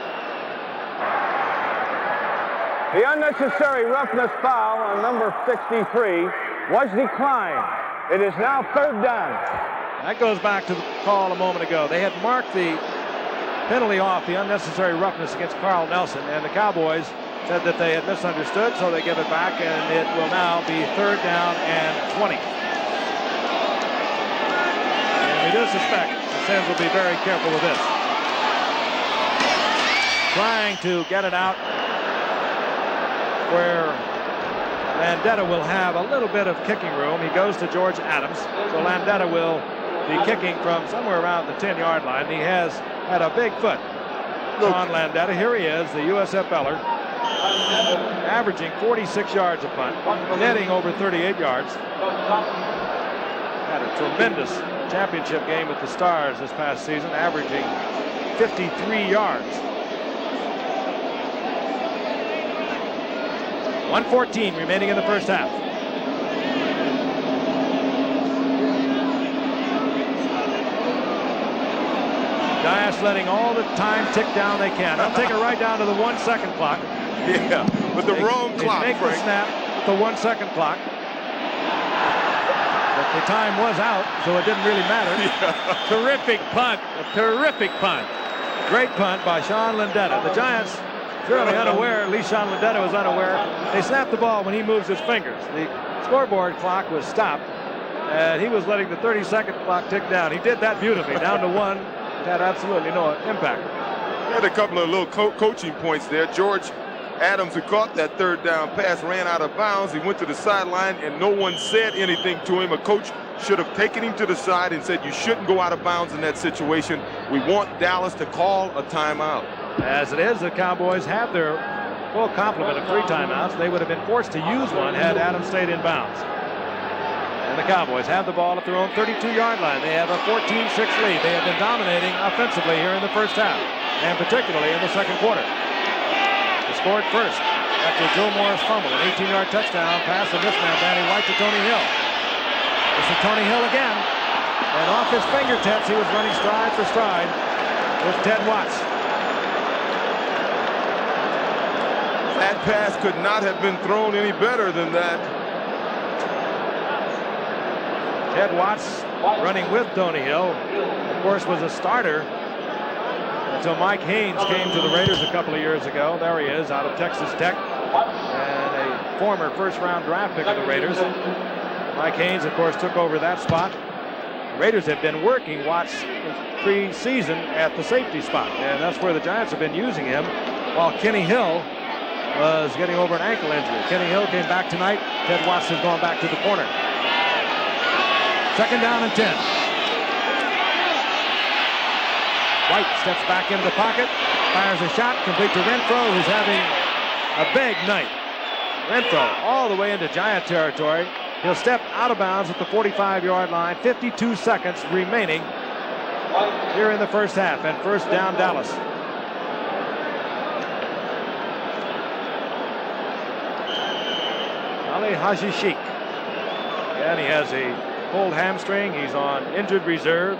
Speaker 25: The unnecessary roughness foul on number 63 was declined. It is now 3rd down.
Speaker 1: That goes back to the call a moment ago. They had marked the penalty off, the unnecessary roughness against Carl Nelson, and the Cowboys said that they had misunderstood, so they give it back, and it will now be 3rd down and 20. And we do suspect the Sims will be very careful with this. Trying to get it out where Landeta will have a little bit of kicking room. He goes to George Adams, so Landeta will be kicking from somewhere around the 10-yard line. He has had a big foot on Landeta. Here he is, the USFLer, averaging 46 yards a punt, netting over 38 yards. Had a tremendous championship game with the Stars this past season, averaging 53 yards. 1:14 remaining in the first half. Giants letting all the time tick down they can. They'll take it right down to the 1-second clock.
Speaker 3: Yeah, but the wrong clock,
Speaker 1: They make
Speaker 3: Frank.
Speaker 1: the snap with the 1-second clock. But the time was out, so it didn't really matter.
Speaker 3: Yeah.
Speaker 2: Terrific punt. A terrific punt.
Speaker 1: Great punt by Sean Landeta. The Giants clearly unaware, at least Sean Landeta was unaware. They snapped the ball when he moves his fingers. The scoreboard clock was stopped, and he was letting the 30-second clock tick down. He did that beautifully, down to 1. It had absolutely no impact.
Speaker 3: He had a couple of little coaching points there. George Adams, who caught that 3rd down pass, ran out of bounds. He went to the sideline, and no one said anything to him. A coach should have taken him to the side and said, you shouldn't go out of bounds in that situation. We want Dallas to call a timeout.
Speaker 1: As it is, the Cowboys have their full complement of 3 timeouts. They would have been forced to use one had Adams stayed in bounds. And the Cowboys have the ball at their own 32-yard line. They have a 14-6 lead. They have been dominating offensively here in the first half, and particularly in the second quarter. They scored first after Joe Morris fumbled, an 18-yard touchdown pass from this man, Danny White, to Tony Hill. This is Tony Hill again, and off his fingertips, he was running stride for stride with Ted Watts.
Speaker 3: That pass could not have been thrown any better than that.
Speaker 1: Ted Watts running with Tony Hill, of course, was a starter until Mike Haynes came to the Raiders a couple of years ago. There he is, out of Texas Tech, and a former first-round draft pick of the Raiders. Mike Haynes, of course, took over that spot. The Raiders have been working Watts pre-season at the safety spot, and that's where the Giants have been using him, while Kenny Hill was getting over an ankle injury. Kenny Hill came back tonight. Ted Watts has gone back to the corner. Second down and 10. White steps back into the pocket, fires a shot, complete to Renfro, who's having a big night. Renfro all the way into Giant territory. He'll step out of bounds at the 45-yard line. 52 seconds remaining here in the first half, and first down Dallas. Ali Haji Sheikh. And he has a pulled hamstring. He's on injured reserve.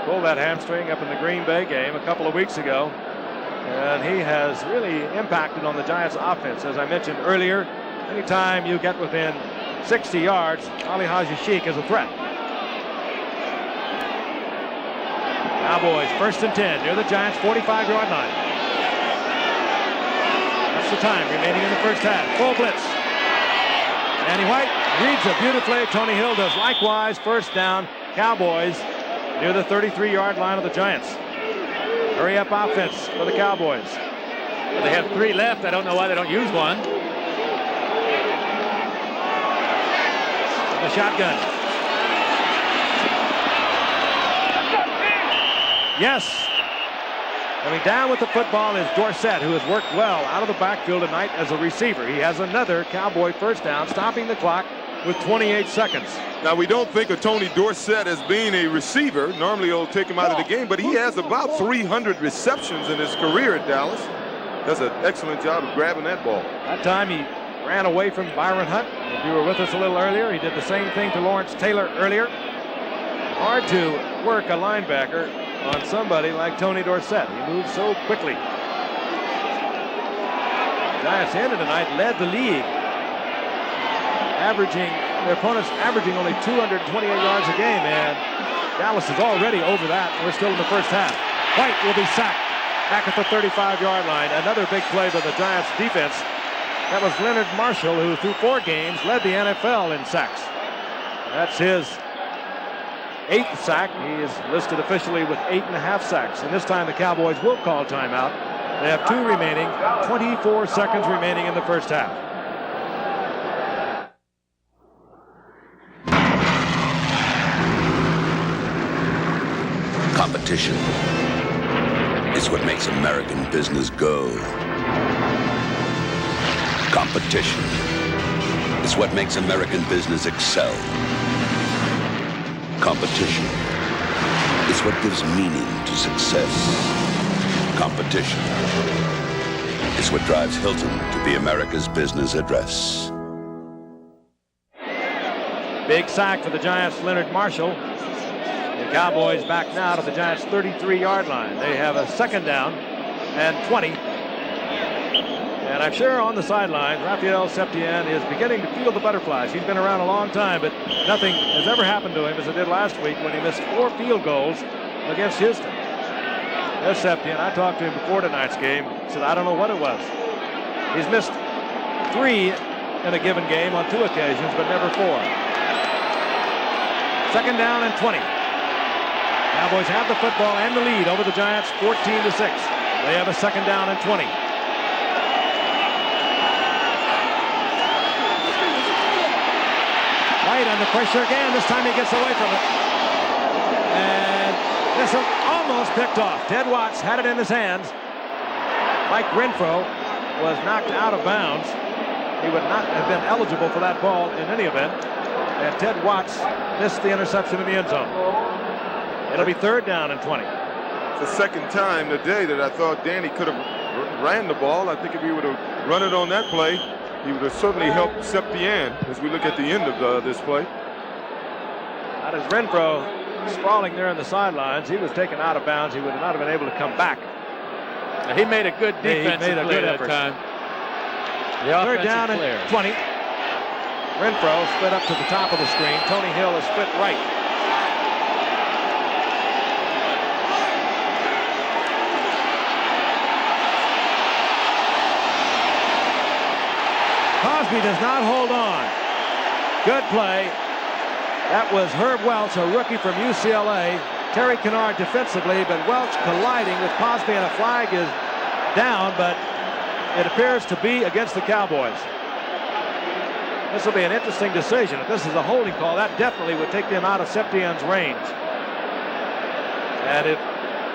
Speaker 1: Pulled that hamstring up in the Green Bay game a couple of weeks ago. And he has really impacted on the Giants' offense. As I mentioned earlier, anytime you get within 60 yards, Ali Haji Sheikh is a threat. Cowboys first and 10 near the Giants' 45-yard line. That's the time remaining in the first half. Full blitz. Danny White reads it beautifully. Tony Hill does likewise. First down, Cowboys near the 33-yard line of the Giants. Hurry up offense for the Cowboys.
Speaker 2: Well, they have 3 left. I don't know why they don't use one.
Speaker 1: The shotgun. Yes. Coming down with the football is Dorsett, who has worked well out of the backfield tonight as a receiver. He has another Cowboy first down, stopping the clock with 28 seconds.
Speaker 3: Now, we don't think of Tony Dorsett as being a receiver. Normally, it'll take him out of the game, but he has about 300 receptions in his career at Dallas. Does an excellent job of grabbing that ball.
Speaker 1: That time he ran away from Byron Hunt. If you were with us a little earlier, he did the same thing to Lawrence Taylor earlier. Hard to work a linebacker on somebody like Tony Dorsett. He moves so quickly. Giants ended tonight, led the league, their opponents averaging only 228 yards a game, and Dallas is already over that. We're still in the first half. White will be sacked back at the 35-yard line. Another big play by the Giants defense. That was Leonard Marshall, who through 4 games led the NFL in sacks. That's his 8th sack. He is listed officially with 8.5 sacks. And this time the Cowboys will call timeout. They have 2 remaining, 24 seconds remaining in the first half.
Speaker 15: Competition is what makes American business go. Competition is what makes American business excel. Competition is what gives meaning to success. Competition is what drives Hilton to be America's business address.
Speaker 1: Big sack for the Giants, Leonard Marshall. The Cowboys back now to the Giants' 33-yard line. They have a second down and 20. And I'm sure on the sideline, Raphael Septien is beginning to feel the butterflies. He's been around a long time, but nothing has ever happened to him as it did last week when he missed 4 field goals against Houston. There's Septien. I talked to him before tonight's game. He said, I don't know what it was. He's missed 3 in a given game on 2 occasions, but never 4. Second down and 20. Cowboys have the football and the lead over the Giants, 14-6. They have a second down and 20. White under pressure again. This time he gets away from it. And this is almost picked off. Ted Watts had it in his hands. Mike Renfro was knocked out of bounds. He would not have been eligible for that ball in any event. And Ted Watts missed the interception in the end zone. It'll be 3rd down and 20.
Speaker 3: It's the second time today that I thought Danny could have ran the ball. I think if he would have run it on that play, he would have certainly helped Septien as we look at the end of this play.
Speaker 1: That is Renfro sprawling there on the sidelines. He was taken out of bounds. He would not have been able to come back.
Speaker 2: He made a good defensive play that time. The
Speaker 1: 3rd down and 20. Renfro split up to the top of the screen. Tony Hill is split right. Cosby does not hold on. Good play. That was Herb Welch, a rookie from UCLA. Terry Kennard defensively, but Welch colliding with Cosby, and a flag is down, but it appears to be against the Cowboys. This will be an interesting decision. If this is a holding call, that definitely would take them out of Septien's range. And if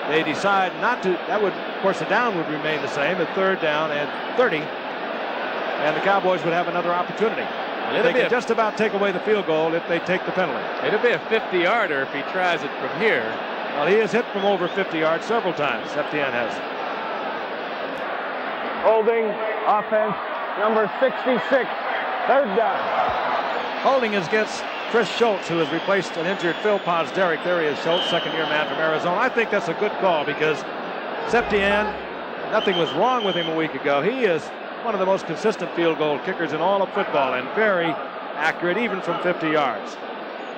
Speaker 1: they decide not to, that would, of course, the down would remain the same at 3rd down and 30. And the Cowboys would have another opportunity. They can just about take away the field goal if they take the penalty.
Speaker 2: It'll be a 50-yarder if he tries it from here.
Speaker 1: Well, he has hit from over 50 yards several times. Septien has.
Speaker 25: Holding, offense, number 66, 3rd down.
Speaker 1: Holding is against Chris Schultz, who has replaced an injured Phil Pozderac. There he is, Schultz, second-year man from Arizona. I think that's a good call because Septien, nothing was wrong with him a week ago. He is one of the most consistent field goal kickers in all of football and very accurate even from 50 yards.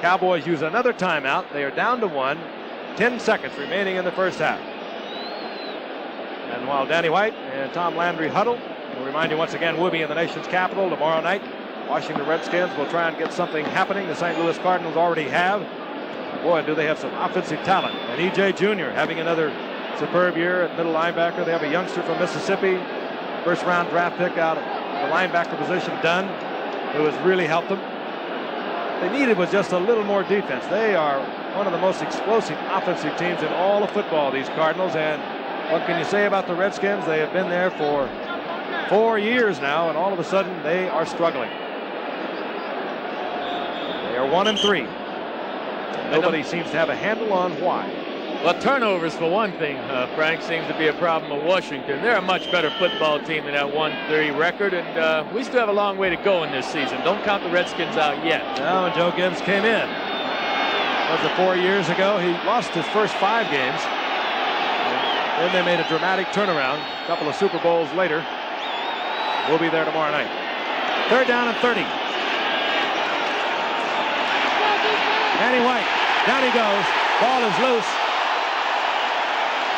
Speaker 1: Cowboys use another timeout. They are down to 1. 10 seconds remaining in the first half. And while Danny White and Tom Landry huddle, we'll remind you once again, we'll be in the nation's capital tomorrow night. Washington Redskins will try and get something happening. The St. Louis Cardinals already have. Boy, do they have some offensive talent. And E.J. Jr. having another superb year at middle linebacker. They have a youngster from Mississippi, first-round draft pick out of the linebacker position, Dunn, who has really helped them. They needed was just a little more defense. They are one of the most explosive offensive teams in all of football, these Cardinals. And what can you say about the Redskins? They have been there for 4 years now, and all of a sudden they are struggling. They are 1-3. Nobody seems to have a handle on why.
Speaker 2: Well, turnovers, for one thing, Frank, seems to be a problem with Washington. They're a much better football team than that 1-3 record, and we still have a long way to go in this season. Don't count the Redskins out yet.
Speaker 1: Now, and Joe Gibbs came in. Was it 4 years ago? He lost his first 5 games. Then they made a dramatic turnaround. A couple of Super Bowls later. We'll be there tomorrow night. 3rd down and 30. Danny White. Down he goes. Ball is loose.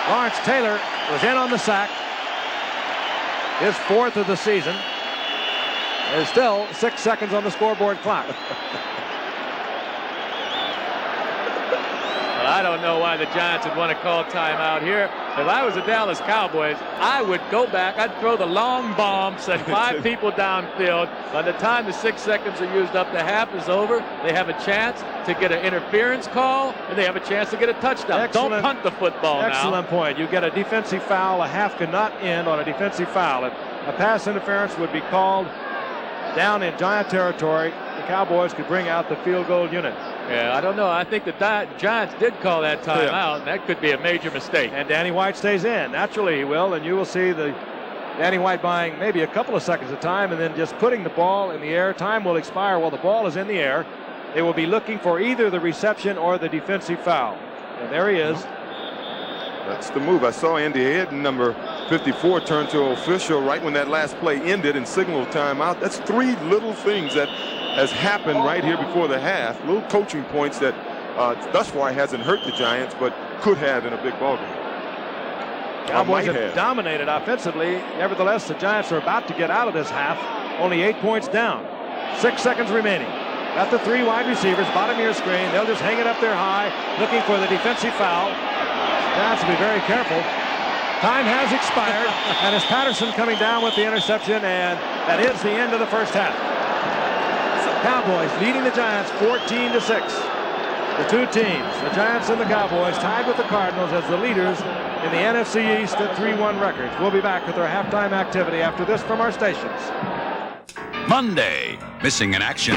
Speaker 1: Lawrence Taylor was in on the sack. His 4th of the season. There's still 6 seconds on the scoreboard clock.
Speaker 2: Well, I don't know why the Giants would want to call timeout here. If I was the Dallas Cowboys, I would go back. I'd throw the long bomb, send 5 people downfield. By the time the 6 seconds are used up, the half is over. They have a chance to get an interference call, and they have a chance to get a touchdown.
Speaker 1: Excellent.
Speaker 2: Don't punt the football now.
Speaker 1: Excellent point. You get a defensive foul. A half cannot end on a defensive foul. If a pass interference would be called down in Giant territory, the Cowboys could bring out the field goal unit.
Speaker 2: Yeah, I don't know. I think the Giants did call that timeout, and that could be a major mistake.
Speaker 1: And Danny White stays in. Naturally, he will, and you will see the Danny White buying maybe a couple of seconds of time and then just putting the ball in the air. Time will expire while the ball is in the air. They will be looking for either the reception or the defensive foul. And there he is.
Speaker 3: That's the move. I saw Andy Hayden, number 54, turn to official right when that last play ended and signal timeout. That's 3 little things that has happened right here before the half. Little coaching points that thus far hasn't hurt the Giants, but could have in a big ballgame.
Speaker 1: Cowboys have dominated offensively. Nevertheless, the Giants are about to get out of this half. Only 8 points down. 6 seconds remaining. Got the 3 wide receivers, bottom of your screen. They'll just hang it up there high, looking for the defensive foul. Giants will be very careful. Time has expired, and it's Patterson coming down with the interception, and that is the end of the first half. Cowboys leading the Giants 14-6. The two teams, the Giants and the Cowboys, tied with the Cardinals as the leaders in the NFC East at 3-1 records. We'll be back with our halftime activity after this from our stations.
Speaker 13: Monday, missing in action.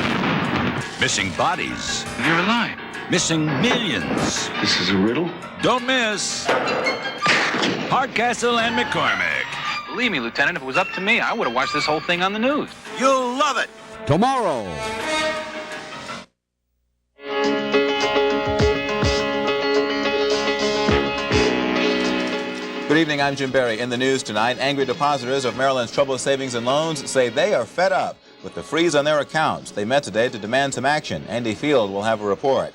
Speaker 13: Missing bodies. You're alive. Missing millions.
Speaker 19: This is a riddle?
Speaker 13: Don't miss. Hardcastle and McCormick.
Speaker 16: Believe me, Lieutenant, if it was up to me, I would have watched this whole thing on the news.
Speaker 9: You'll love it.
Speaker 10: Tomorrow.
Speaker 17: Good evening, I'm Jim Barry. In the news tonight, angry depositors of Maryland's Troubled Savings and Loans say they are fed up with the freeze on their accounts. They met today to demand some action. Andy Field will have a report.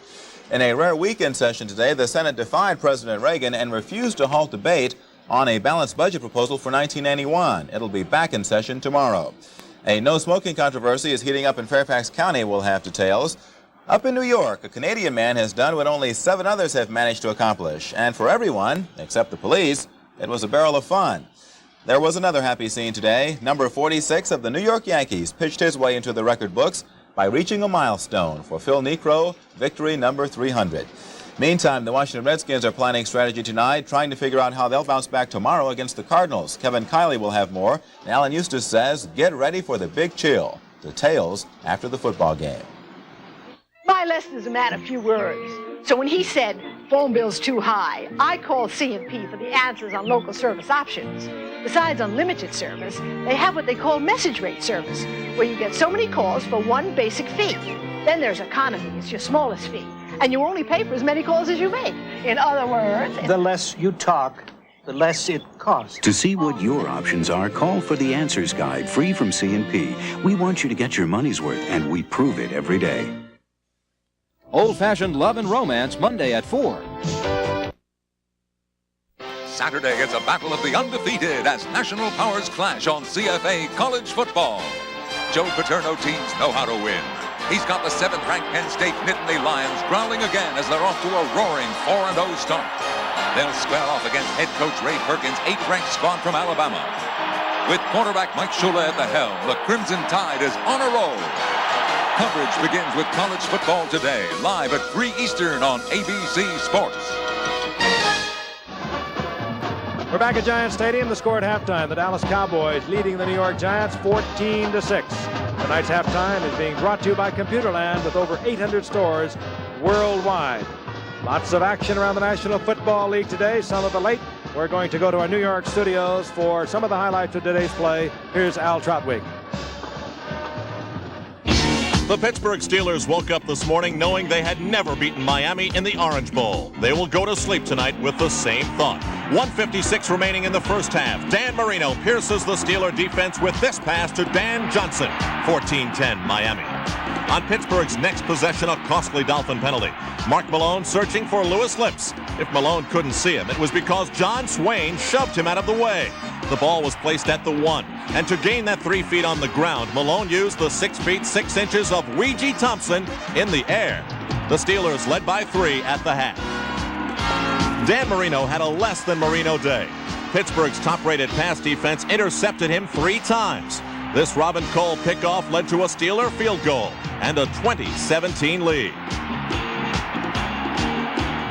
Speaker 17: In a rare weekend session today, the Senate defied President Reagan and refused to halt debate on a balanced budget proposal for 1991. It'll be back in session tomorrow. A no-smoking controversy is heating up in Fairfax County. We'll have details. Up in New York, a Canadian man has done what only 7 others have managed to accomplish. And for everyone, except the police, it was a barrel of fun. There was another happy scene today. Number 46 of the New York Yankees pitched his way into the record books by reaching a milestone for Phil Niekro, victory number 300. Meantime, the Washington Redskins are planning strategy tonight, trying to figure out how they'll bounce back tomorrow against the Cardinals. Kevin Kiley will have more. And Alan Eustace says, get ready for the big chill. Details after the football game.
Speaker 18: My lesson is a man of few words. So when he said, phone bill's too high, I called C&P for the answers on local service options. Besides unlimited service, they have what they call message rate service, where you get so many calls for one basic fee. Then there's economy, it's your smallest fee, and you only pay for as many calls as you make. In other words,
Speaker 20: the less you talk, the less it costs.
Speaker 21: To see what your options are, call for the Answers Guide, free from C&P. We want you to get your money's worth, and we prove it every day.
Speaker 26: Old-fashioned love and romance, Monday at 4.
Speaker 23: Saturday, it's a battle of the undefeated as national powers clash on CFA college football. Joe Paterno teams know how to win. He's got the 7th-ranked Penn State Nittany Lions growling again as they're off to a roaring 4-0 start. They'll square off against head coach Ray Perkins' 8th-ranked squad from Alabama. With quarterback Mike Shula at the helm, the Crimson Tide is on a roll. Coverage begins with college football today, live at 3 Eastern on ABC Sports.
Speaker 1: We're back at Giant Stadium. The score at halftime, the Dallas Cowboys leading the New York Giants 14-6. Tonight's halftime is being brought to you by Computerland with over 800 stores worldwide. Lots of action around the National Football League today, some of it late. We're going to go to our New York studios for some of the highlights of today's play. Here's Al Trotwig.
Speaker 27: The Pittsburgh Steelers woke up this morning knowing they had never beaten Miami in the Orange Bowl. They will go to sleep tonight with the same thought. 1:56 remaining in the first half. Dan Marino pierces the Steeler defense with this pass to Dan Johnson. 14-10 Miami. On Pittsburgh's next possession, a costly Dolphin penalty. Mark Malone searching for Lewis Lips. If Malone couldn't see him, it was because John Swain shoved him out of the way. The ball was placed at the 1. And to gain that 3 feet on the ground, Malone used the 6 feet 6 inches of Ouija Thompson in the air. The Steelers led by 3 at the half. Dan Marino had a less than Marino day. Pittsburgh's top-rated pass defense intercepted him 3 times. This Robin Cole pickoff led to a Steeler field goal and a 20-17 lead.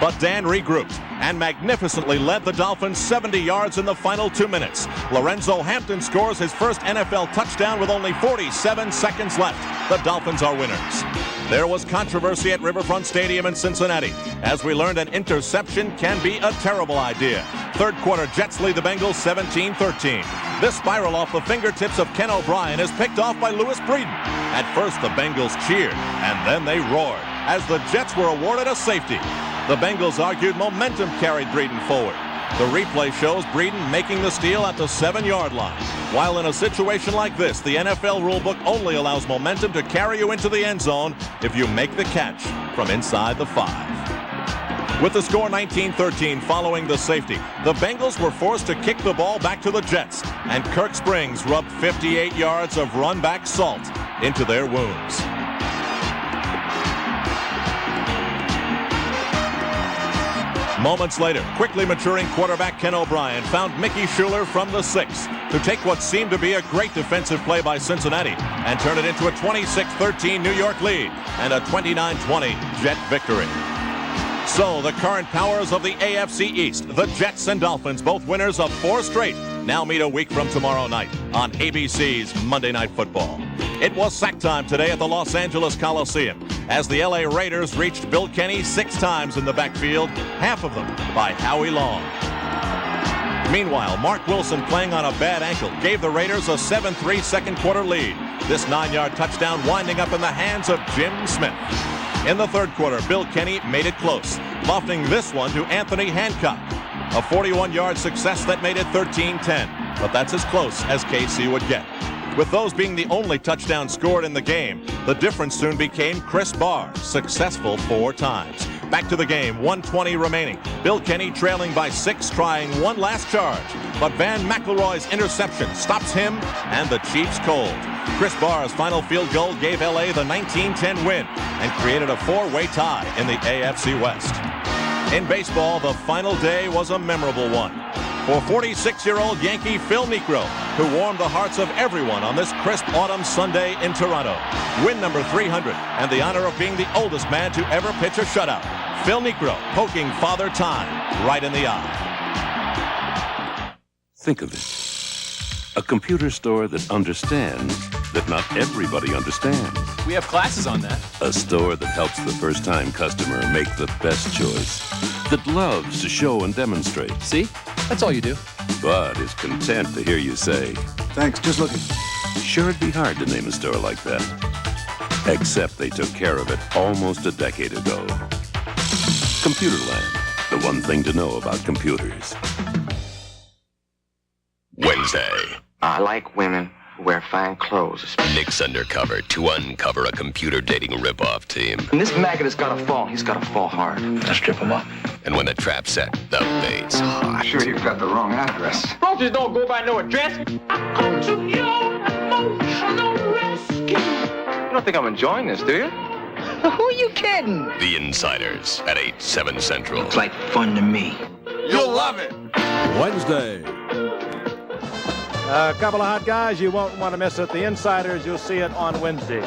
Speaker 27: But Dan regrouped and magnificently led the Dolphins 70 yards in the final 2 minutes. Lorenzo Hampton scores his first NFL touchdown with only 47 seconds left. The Dolphins are winners. There was controversy at Riverfront Stadium in Cincinnati. As we learned, an interception can be a terrible idea. Third quarter, Jets lead the Bengals 17-13. This spiral off the fingertips of Ken O'Brien is picked off by Lewis Breeden. At first, the Bengals cheered, and then they roared as the Jets were awarded a safety. The Bengals argued momentum carried Breeden forward. The replay shows Breeden making the steal at the 7-yard line. While in a situation like this, the NFL rulebook only allows momentum to carry you into the end zone if you make the catch from inside the 5. With the score 19-13 following the safety, the Bengals were forced to kick the ball back to the Jets, and Kirk Springs rubbed 58 yards of run-back salt into their wounds. Moments later, quickly maturing quarterback Ken O'Brien found Mickey Schuler from the 6. to take what seemed to be a great defensive play by Cincinnati and turn it into a 26-13 New York lead and a 29-20 Jet victory. So the current powers of the AFC East, the Jets and Dolphins, both winners of 4 straight, now meet a week from tomorrow night on ABC's Monday Night Football. It was sack time today at the Los Angeles Coliseum as the LA Raiders reached Bill Kenny 6 times in the backfield, half of them by Howie Long. Meanwhile, Mark Wilson, playing on a bad ankle, gave the Raiders a 7-3 second quarter lead. This 9-yard touchdown winding up in the hands of Jim Smith. In the third quarter, Bill Kenny made it close, lofting this one to Anthony Hancock. A 41-yard success that made it 13-10, but that's as close as KC would get. With those being the only touchdowns scored in the game, the difference soon became Chris Barr, successful 4 times. Back to the game, 1:20 remaining. Bill Kenny trailing by 6, trying one last charge, but Van McElroy's interception stops him and the Chiefs cold. Chris Barr's final field goal gave LA the 19-10 win and created a 4-way tie in the AFC West. In baseball, the final day was a memorable one for 46-year-old Yankee Phil Niekro, who warmed the hearts of everyone on this crisp autumn Sunday in Toronto. Win number 300 and the honor of being the oldest man to ever pitch a shutout. Phil Niekro poking Father Time right in the eye.
Speaker 4: Think of it. A computer store that understands that not everybody understands.
Speaker 2: We have classes on that.
Speaker 4: A store that helps the first-time customer make the best choice. That loves to show and demonstrate.
Speaker 2: See? That's all you do.
Speaker 4: But is content to hear you say,
Speaker 6: "Thanks, just looking."
Speaker 4: Sure, it'd be hard to name a store like that. Except they took care of it almost a decade ago. Computerland, the one thing to know about computers.
Speaker 7: Wednesday.
Speaker 11: I like women who wear fine clothes.
Speaker 7: Nick's undercover to uncover a computer dating ripoff team.
Speaker 11: When this maggot has got to fall, he's got to fall hard.
Speaker 7: Let's strip him up. And when the trap's set, the bait's hot.
Speaker 11: I'm sure you've got the wrong address.
Speaker 12: Roaches don't go by no address. I come to your emotional rescue.
Speaker 11: You don't think I'm enjoying this, do you?
Speaker 12: Who are you kidding?
Speaker 7: The Insiders at 8/7 Central.
Speaker 11: Looks like fun to me.
Speaker 7: You'll love it.
Speaker 27: Wednesday.
Speaker 1: A couple of hot guys, you won't want to miss it. The Insiders, you'll see it on Wednesday.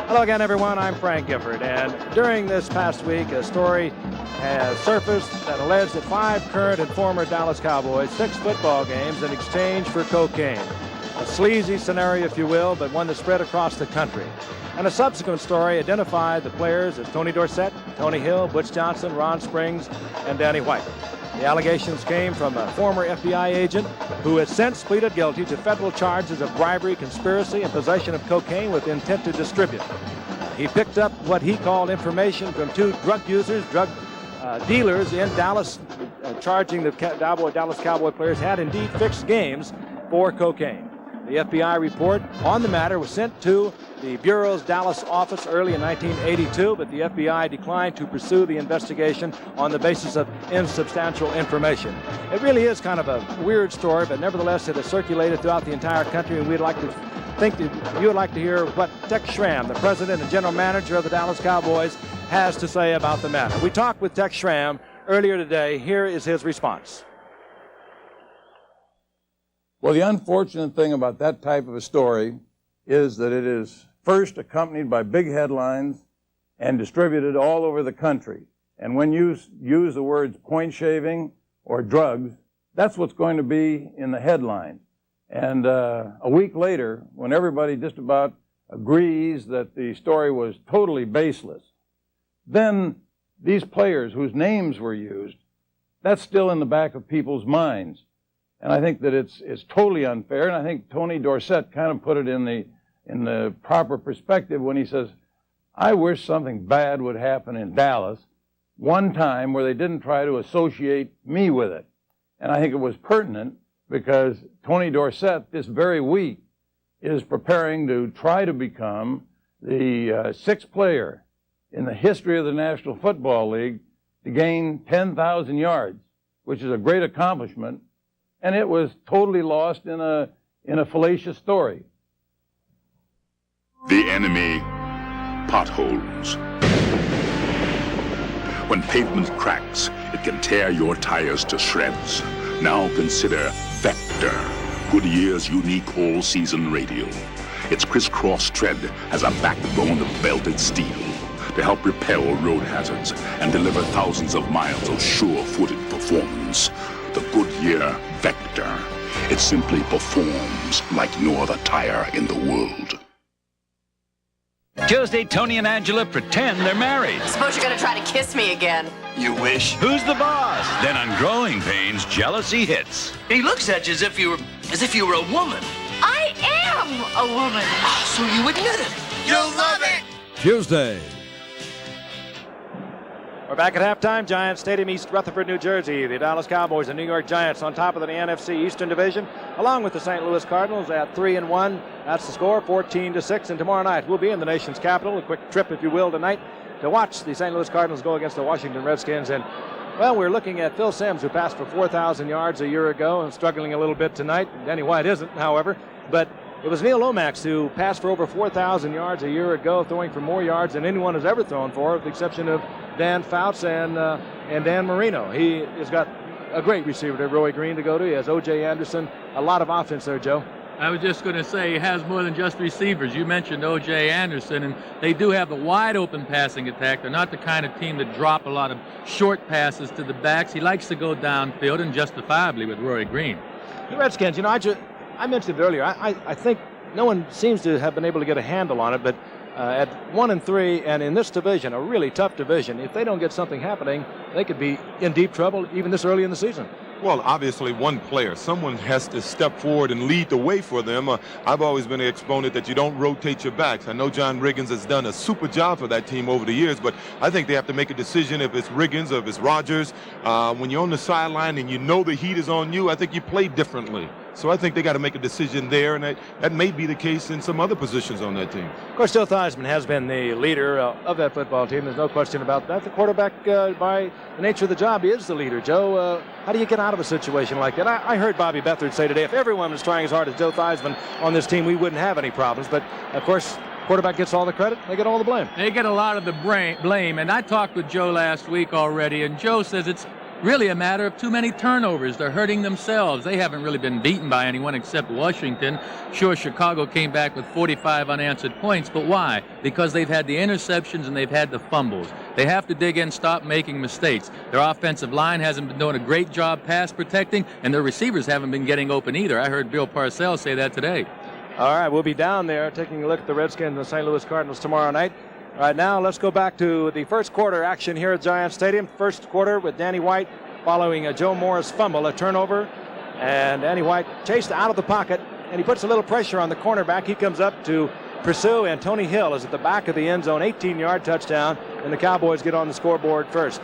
Speaker 1: Hello again, everyone. I'm Frank Gifford, and during this past week, a story has surfaced that alleged that 5 current and former Dallas Cowboys fixed football games in exchange for cocaine. A sleazy scenario, if you will, but one that spread across the country. And a subsequent story identified the players as Tony Dorsett, Tony Hill, Butch Johnson, Ron Springs, and Danny White. The allegations came from a former FBI agent who has since pleaded guilty to federal charges of bribery, conspiracy, and possession of cocaine with intent to distribute. He picked up what he called information from 2 drug users, drug dealers in Dallas, charging the Dallas Cowboy players had indeed fixed games for cocaine. The FBI report on the matter was sent to the Bureau's Dallas office early in 1982, but the FBI declined to pursue the investigation on the basis of insubstantial information. It really is kind of a weird story, but nevertheless it has circulated throughout the entire country, and we'd like to think that you would like to hear what Tex Schramm, the president and general manager of the Dallas Cowboys, has to say about the matter. We talked with Tex Schramm earlier today. Here is his response.
Speaker 22: Well, the unfortunate thing about that type of a story is that it is first accompanied by big headlines and distributed all over the country. And when you use the words point shaving or drugs, that's what's going to be in the headline. And a week later, when everybody just about agrees that the story was totally baseless, then these players whose names were used, that's still in the back of people's minds. And I think that it's totally unfair, and I think Tony Dorsett kind of put it in the proper perspective when he says, I wish something bad would happen in Dallas one time where they didn't try to associate me with it. And I think it was pertinent because Tony Dorsett this very week is preparing to try to become the 6th player in the history of the National Football League to gain 10,000 yards, which is a great accomplishment. And it was totally lost in a fallacious story.
Speaker 24: The enemy, potholes. When pavement cracks, it can tear your tires to shreds. Now consider Vector, Goodyear's unique all-season radio. Its crisscross tread has a backbone of belted steel to help repel road hazards and deliver thousands of miles of sure-footed performance. The Goodyear Vector. It simply performs like no other tire in the world.
Speaker 13: Tuesday, Tony and Angela pretend they're married.
Speaker 3: Suppose you're gonna try to kiss me again.
Speaker 13: You wish. Who's the boss? Then on Growing Pains, jealousy hits.
Speaker 5: He looks at you as if you were a woman.
Speaker 3: I am a woman.
Speaker 5: So you admit it. You'll love it.
Speaker 6: Tuesday.
Speaker 1: We're back at halftime. Giants Stadium, East Rutherford, New Jersey. The Dallas Cowboys and New York Giants on top of the NFC Eastern Division, along with the St. Louis Cardinals at 3-1. That's the score, 14-6. And tomorrow night we'll be in the nation's capital. A quick trip, if you will, tonight to watch the St. Louis Cardinals go against the Washington Redskins. And, well, we're looking at Phil Simms, who passed for 4,000 yards a year ago and struggling a little bit tonight. Danny White isn't, however. But it was Neil Lomax who passed for over 4,000 yards a year ago, throwing for more yards than anyone has ever thrown for, with the exception of Dan Fouts and Dan Marino. He has got a great receiver to Roy Green to go to. He has O.J. Anderson. A lot of offense there, Joe.
Speaker 2: I was just going to say he has more than just receivers. You mentioned O.J. Anderson, and they do have a wide-open passing attack. They're not the kind of team that drop a lot of short passes to the backs. He likes to go downfield, and justifiably with Roy Green.
Speaker 1: The Redskins, you know, I mentioned it earlier. I think no one seems to have been able to get a handle on it, but at 1-3, and in this division, a really tough division, if they don't get something happening, they could be in deep trouble even this early in the season.
Speaker 8: Well, obviously one player, someone has to step forward and lead the way for them. I've always been an exponent that you don't rotate your backs. I know John Riggins has done a super job for that team over the years, but I think they have to make a decision if it's Riggins or if it's Rodgers. When you're on the sideline and you know the heat is on you, I think you play differently. So I think they got to make a decision there, and that may be the case in some other positions on that team.
Speaker 1: Of course, Joe Theismann has been the leader of that football team. There's no question about that. The quarterback, by the nature of the job, is the leader. Joe, how do you get out of a situation like that? I heard Bobby Beathard say today, if everyone was trying as hard as Joe Theismann on this team, we wouldn't have any problems. But, of course, quarterback gets all the credit. They get all the blame.
Speaker 2: They get a lot of the blame. And I talked with Joe last week already, and Joe says it's really a matter of too many turnovers. They're hurting themselves. They haven't really been beaten by anyone except Washington. Sure, Chicago came back with 45 unanswered points, but why? Because they've had the interceptions and they've had the fumbles. They have to dig in, stop making mistakes. Their offensive line hasn't been doing a great job pass protecting, and their receivers haven't been getting open either. I heard Bill Parcells say that today.
Speaker 1: All right, we'll be down there taking a look at the Redskins and the St. Louis Cardinals tomorrow night. Right now, let's go back to the first quarter action here at Giant Stadium. First quarter with Danny White following a Joe Morris fumble, a turnover. And Danny White chased out of the pocket, and he puts a little pressure on the cornerback. He comes up to pursue, and Tony Hill is at the back of the end zone, 18-yard touchdown, and the Cowboys get on the scoreboard first.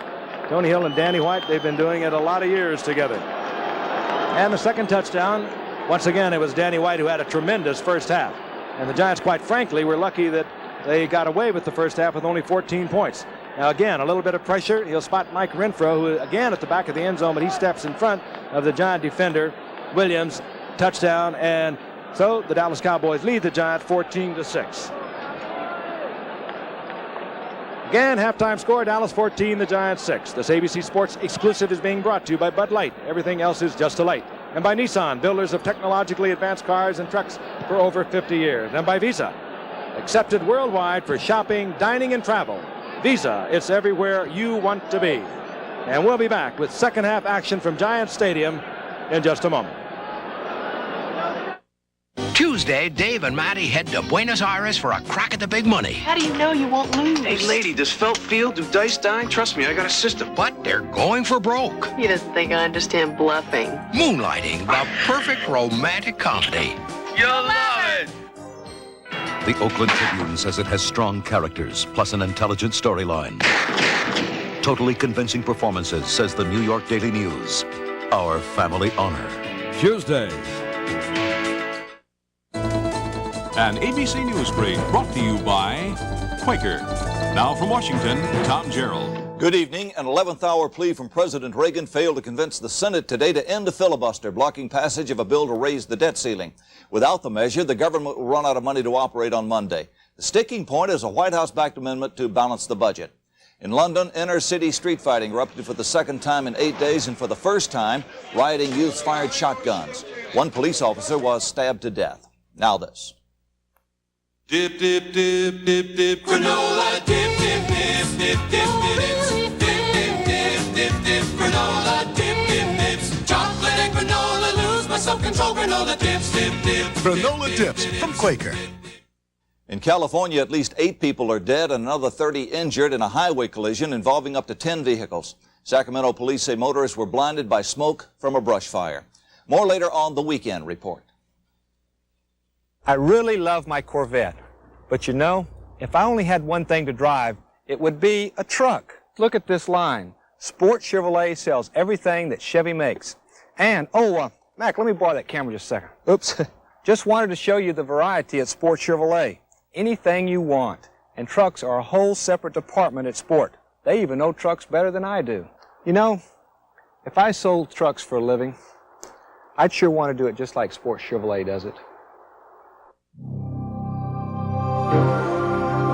Speaker 1: Tony Hill and Danny White, they've been doing it a lot of years together. And the second touchdown, once again, it was Danny White who had a tremendous first half. And the Giants, quite frankly, were lucky that they got away with the first half with only 14 points. Now, again, a little bit of pressure. He'll spot Mike Renfro, who, again, at the back of the end zone, but he steps in front of the Giant defender, Williams. Touchdown, and so the Dallas Cowboys lead the Giants 14-6. Again, halftime score, Dallas 14, the Giants 6. This ABC Sports exclusive is being brought to you by Bud Light. Everything else is just a light. And by Nissan, builders of technologically advanced cars and trucks for over 50 years. And by Visa, accepted worldwide for shopping, dining, and travel. Visa, it's everywhere you want to be. And we'll be back with second half action from Giant Stadium in just a moment.
Speaker 14: Tuesday, Dave and Maddie head to Buenos Aires for a crack at the big money.
Speaker 3: How do you know you won't lose?
Speaker 11: Hey, lady, does Felt Field do dice dying? Trust me, I got a system.
Speaker 14: But they're going for broke.
Speaker 3: He doesn't think I understand bluffing.
Speaker 14: Moonlighting, the perfect romantic comedy.
Speaker 11: You'll love it!
Speaker 15: The Oakland Tribune says it has strong characters, plus an intelligent storyline. Totally convincing performances, says the New York Daily News. Our family honor.
Speaker 6: Tuesday.
Speaker 25: An ABC News Break brought to you by Quaker. Now from Washington, Tom Gerald.
Speaker 28: Good evening. An 11th hour plea from President Reagan failed to convince the Senate today to end a filibuster, blocking passage of a bill to raise the debt ceiling. Without the measure, the government will run out of money to operate on Monday. The sticking point is a White House-backed amendment to balance the budget. In London, inner-city street fighting erupted for the second time in 8 days, and for the first time, rioting youths fired shotguns. One police officer was stabbed to death. Now this.
Speaker 12: Dip, dip, dip, dip, dip, granola, dip, dip, dip, dip, dip, dips, dip, dip, dip, dip, dip, granola, dip, dip, dips, chocolate and granola, lose my self-control, granola dips, dip, dip.
Speaker 28: Granola dips from Quaker. In California, at least 8 people are dead and another 30 injured in a highway collision involving up to 10 vehicles. Sacramento police say motorists were blinded by smoke from a brush fire. More later on the Weekend Report.
Speaker 9: I really love my Corvette, but you know, if I only had one thing to drive, it would be a truck. Look at this line. Sport Chevrolet sells everything that Chevy makes. And, Mac, let me borrow that camera just a second. Oops. Just wanted to show you the variety at Sport Chevrolet. Anything you want. And trucks are a whole separate department at Sport. They even know trucks better than I do. You know, if I sold trucks for a living, I'd sure want to do it just like Sport Chevrolet does it.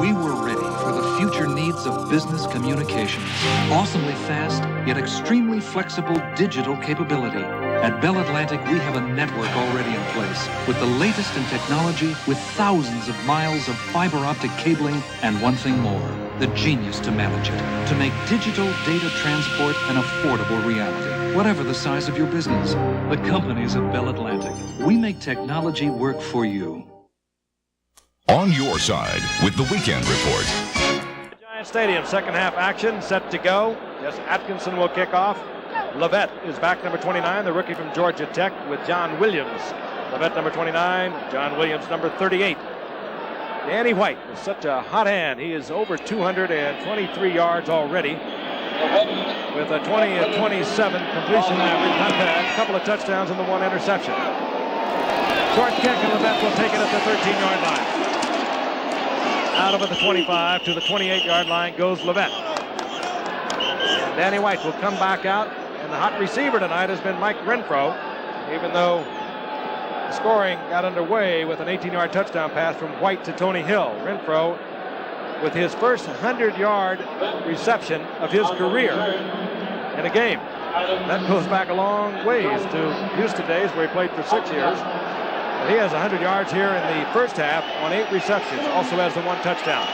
Speaker 10: We were ready for the future needs of business communications. Awesomely fast, yet extremely flexible digital capability. At Bell Atlantic, we have a network already in place with the latest in technology, with thousands of miles of fiber optic cabling, and one thing more, the genius to manage it, to make digital data transport an affordable reality. Whatever the size of your business, the companies at Bell Atlantic, we make technology work for you.
Speaker 16: On your side with the Weekend Report.
Speaker 1: Giant Stadium, second half action set to go. Jess Atkinson will kick off. Levette is back, number 29, the rookie from Georgia Tech, with John Williams. Levette, number 29, John Williams, number 38. Danny White is such a hot hand. He is over 223 yards already, with a 20 of 27 completion average. Not bad. A couple of touchdowns and the one interception. Short kick, and Levette will take it at the 13-yard line. Out of it, the 25 to the 28-yard line goes Levette. And Danny White will come back out, and the hot receiver tonight has been Mike Renfro, even though the scoring got underway with an 18-yard touchdown pass from White to Tony Hill. Renfro with his first 100-yard reception of his career in a game. That goes back a long ways to Houston days, where he played for 6 years. He has 100 yards here in the first half on 8 receptions. Also has the one touchdown.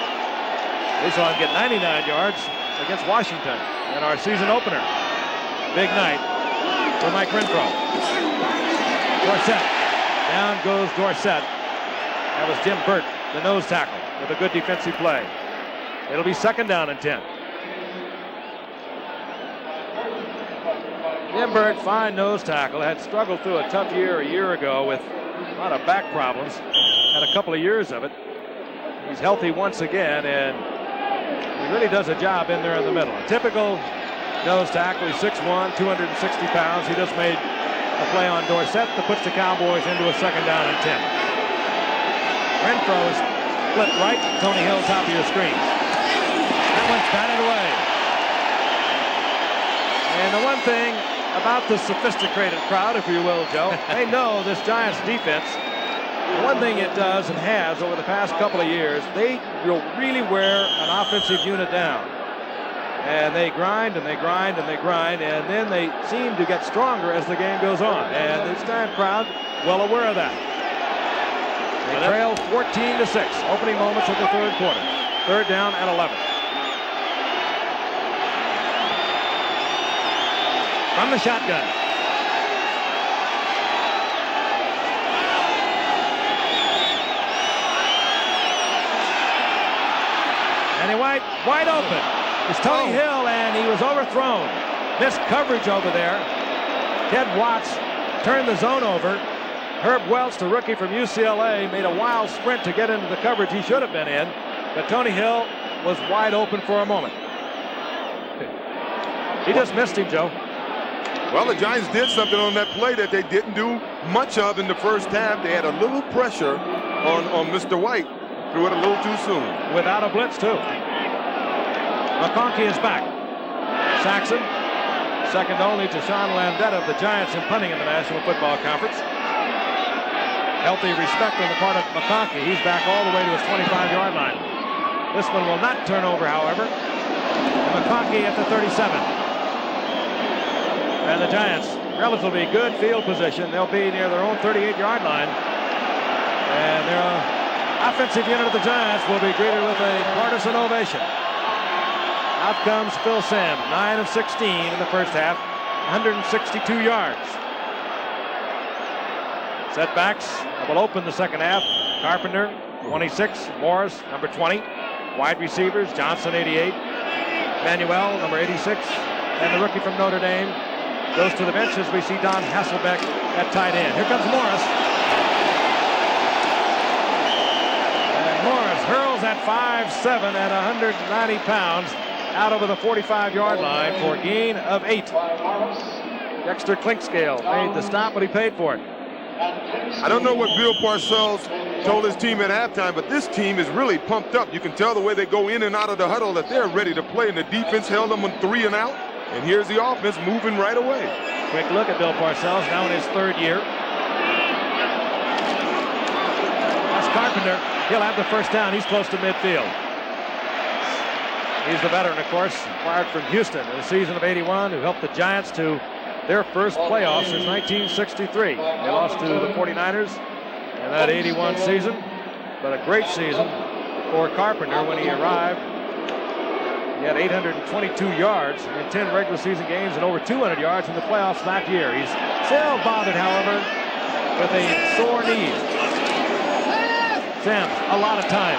Speaker 1: We saw him get 99 yards against Washington in our season opener. Big night for Mike Renfro. Dorsett. Down goes Dorsett. That was Jim Burt, the nose tackle, with a good defensive play. It'll be second down and 10. Jim Burt, fine nose tackle, had struggled through a tough year a year ago with a lot of back problems. Had a couple of years of it. He's healthy once again, and he really does a job in there in the middle. A typical nose tackle. He's 6'1", 260 pounds. He just made a play on Dorsett that puts the Cowboys into a second down and 10. Renfro is split right. Tony Hill, top of your screen. That one's batted away. And the one thing about the sophisticated crowd, if you will, Joe, they know this Giants defense. The one thing it does and has over the past couple of years, they will really wear an offensive unit down. And they grind and they grind and they grind, and then they seem to get stronger as the game goes on. And this Giant crowd, well aware of that. They trail 14-6, opening moments of the third quarter. Third down and 11. From the shotgun. Danny White, wide open. It's Tony Hill, and he was overthrown. Missed coverage over there. Ted Watts turned the zone over. Herb Welch, the rookie from UCLA, made a wild sprint to get into the coverage he should have been in, but Tony Hill was wide open for a moment. He just missed him, Joe.
Speaker 8: Well, the Giants did something on that play that they didn't do much of in the first half. They had a little pressure on Mr. White. Threw it a little too soon.
Speaker 1: Without a blitz, too. McConkey is back. Saxon, second only to Sean Landeta of the Giants in punting in the National Football Conference. Healthy respect on the part of McConkey. He's back all the way to his 25-yard line. This one will not turn over, however. And McConkey at the 37. And the Giants, relatively good field position. They'll be near their own 38-yard line. And their offensive unit of the Giants will be greeted with a partisan ovation. Out comes Phil Simms, 9 of 16 in the first half, 162 yards. Setbacks will open the second half. Carpenter, 26. Morris, number 20. Wide receivers, Johnson, 88. Manuel, number 86. And the rookie from Notre Dame goes to the bench as we see Don Hasselbeck at tight end. Here comes Morris. And Morris hurls at 5'7" and 190 pounds out over the 45-yard line for a gain of 8. Dexter Clinkscale made the stop, but he paid for it.
Speaker 8: I don't know what Bill Parcells told his team at halftime, but this team is really pumped up. You can tell the way they go in and out of the huddle that they're ready to play, and the defense held them on 3 and out, and here's the offense moving right away.
Speaker 1: Quick look at Bill Parcells, now in his 3rd year. That's Carpenter. He'll have the first down. He's close to midfield. He's the veteran, of course, acquired from Houston in the season of '81, who helped the Giants to their first playoffs since 1963. They lost to the 49ers in that '81 season, but a great season for Carpenter when he arrived. He had 822 yards in 10 regular season games and over 200 yards in the playoffs that year. He's still bothered, however, with a sore knee. Simms, a lot of time.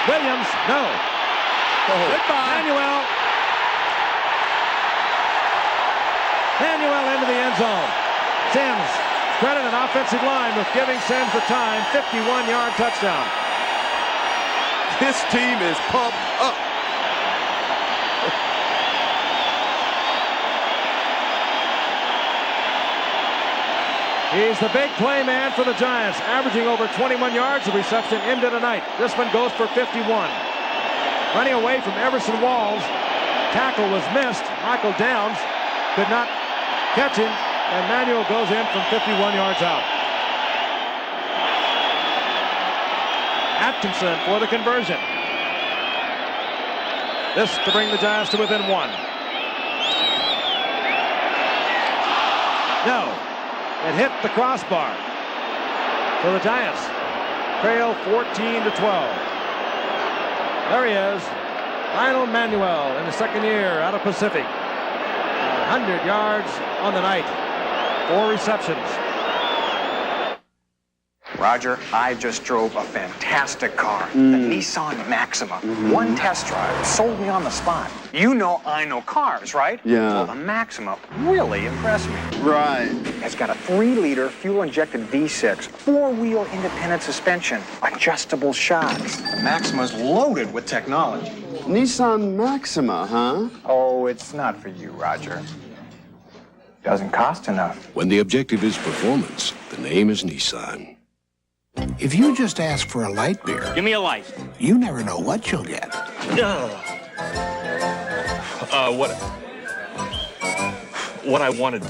Speaker 1: Williams, no. Goodbye. Manuel into the end zone. Simms, credit an offensive line with giving Simms the time. 51-yard touchdown.
Speaker 8: This team is pumped up.
Speaker 1: He's the big play man for the Giants, averaging over 21 yards of reception into the night. This one goes for 51. Running away from Everson Walls. Tackle was missed. Michael Downs could not catch him, and Manuel goes in from 51 yards out. Atkinson for the conversion. This to bring the Giants to within 1. No. It hit the crossbar. So the Giants trail 14-12. There he is. Lionel Manuel in the 2nd year out of Pacific. 100 yards on the night. 4 receptions.
Speaker 4: Roger, I just drove a fantastic car, the Nissan Maxima. One test drive sold me on the spot. You know I know cars, right?
Speaker 17: Yeah.
Speaker 4: Well, the Maxima really impressed me.
Speaker 17: Right.
Speaker 4: It's got a 3-liter fuel-injected V6, 4-wheel independent suspension, adjustable shocks. The Maxima's loaded with technology.
Speaker 17: Nissan Maxima, huh?
Speaker 4: Oh, it's not for you, Roger. Doesn't cost enough.
Speaker 18: When the objective is performance, the name is Nissan.
Speaker 19: If you just ask for a light beer,
Speaker 20: give me a light.
Speaker 19: You never know what you'll get.
Speaker 20: What I wanted.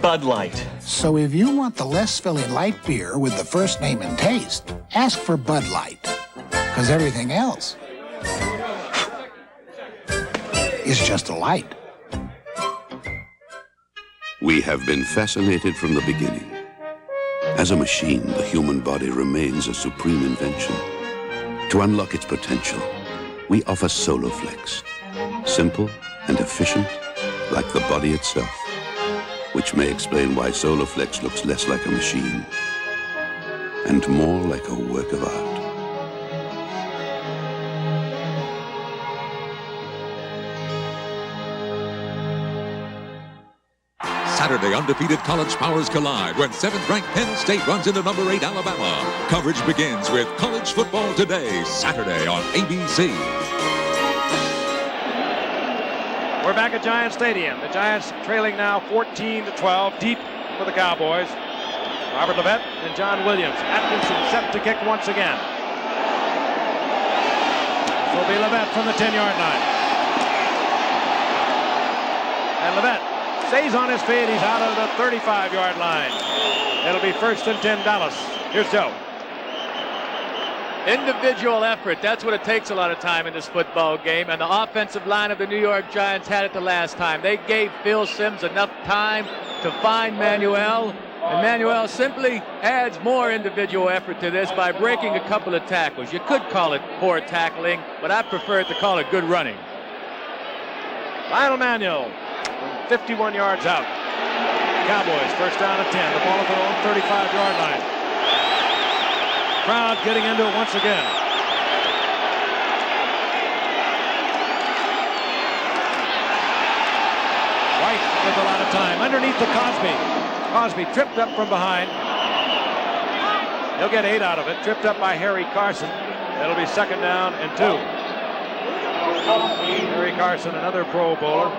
Speaker 20: Bud Light.
Speaker 19: So if you want the less filling light beer with the first name and taste, ask for Bud Light. Because everything else is just a light.
Speaker 18: We have been fascinated from the beginning. As a machine, the human body remains a supreme invention. To unlock its potential, we offer Soloflex. Simple and efficient, like the body itself. Which may explain why Soloflex looks less like a machine and more like a work of art.
Speaker 25: Saturday, undefeated college powers collide when 7th-ranked Penn State runs into number 8 Alabama. Coverage begins with College Football Today, Saturday on ABC.
Speaker 1: We're back at Giant Stadium. The Giants trailing now 14-12, deep for the Cowboys. Robert Levette and John Williams. Atkinson set to kick once again. This will be Levette from the 10-yard line. And Levette Stays on his feet. He's out of the 35-yard line. It'll be 1st and 10 Dallas. Here's Joe.
Speaker 2: Individual effort, that's what it takes a lot of time in this football game, and the offensive line of the New York Giants had it the last time. They gave Phil Simms enough time to find Manuel, and Manuel simply adds more individual effort to this by breaking a couple of tackles. You could call it poor tackling, but I prefer to call it good running.
Speaker 1: Lionel Manuel, 51 yards out. Cowboys, 1st down and 10. The ball at their own 35-yard line. Crowd getting into it once again. White with a lot of time. Underneath to Cosby. Cosby tripped up from behind. He'll get 8 out of it. Tripped up by Harry Carson. It'll be 2nd down and 2. Harry Carson, another Pro Bowler.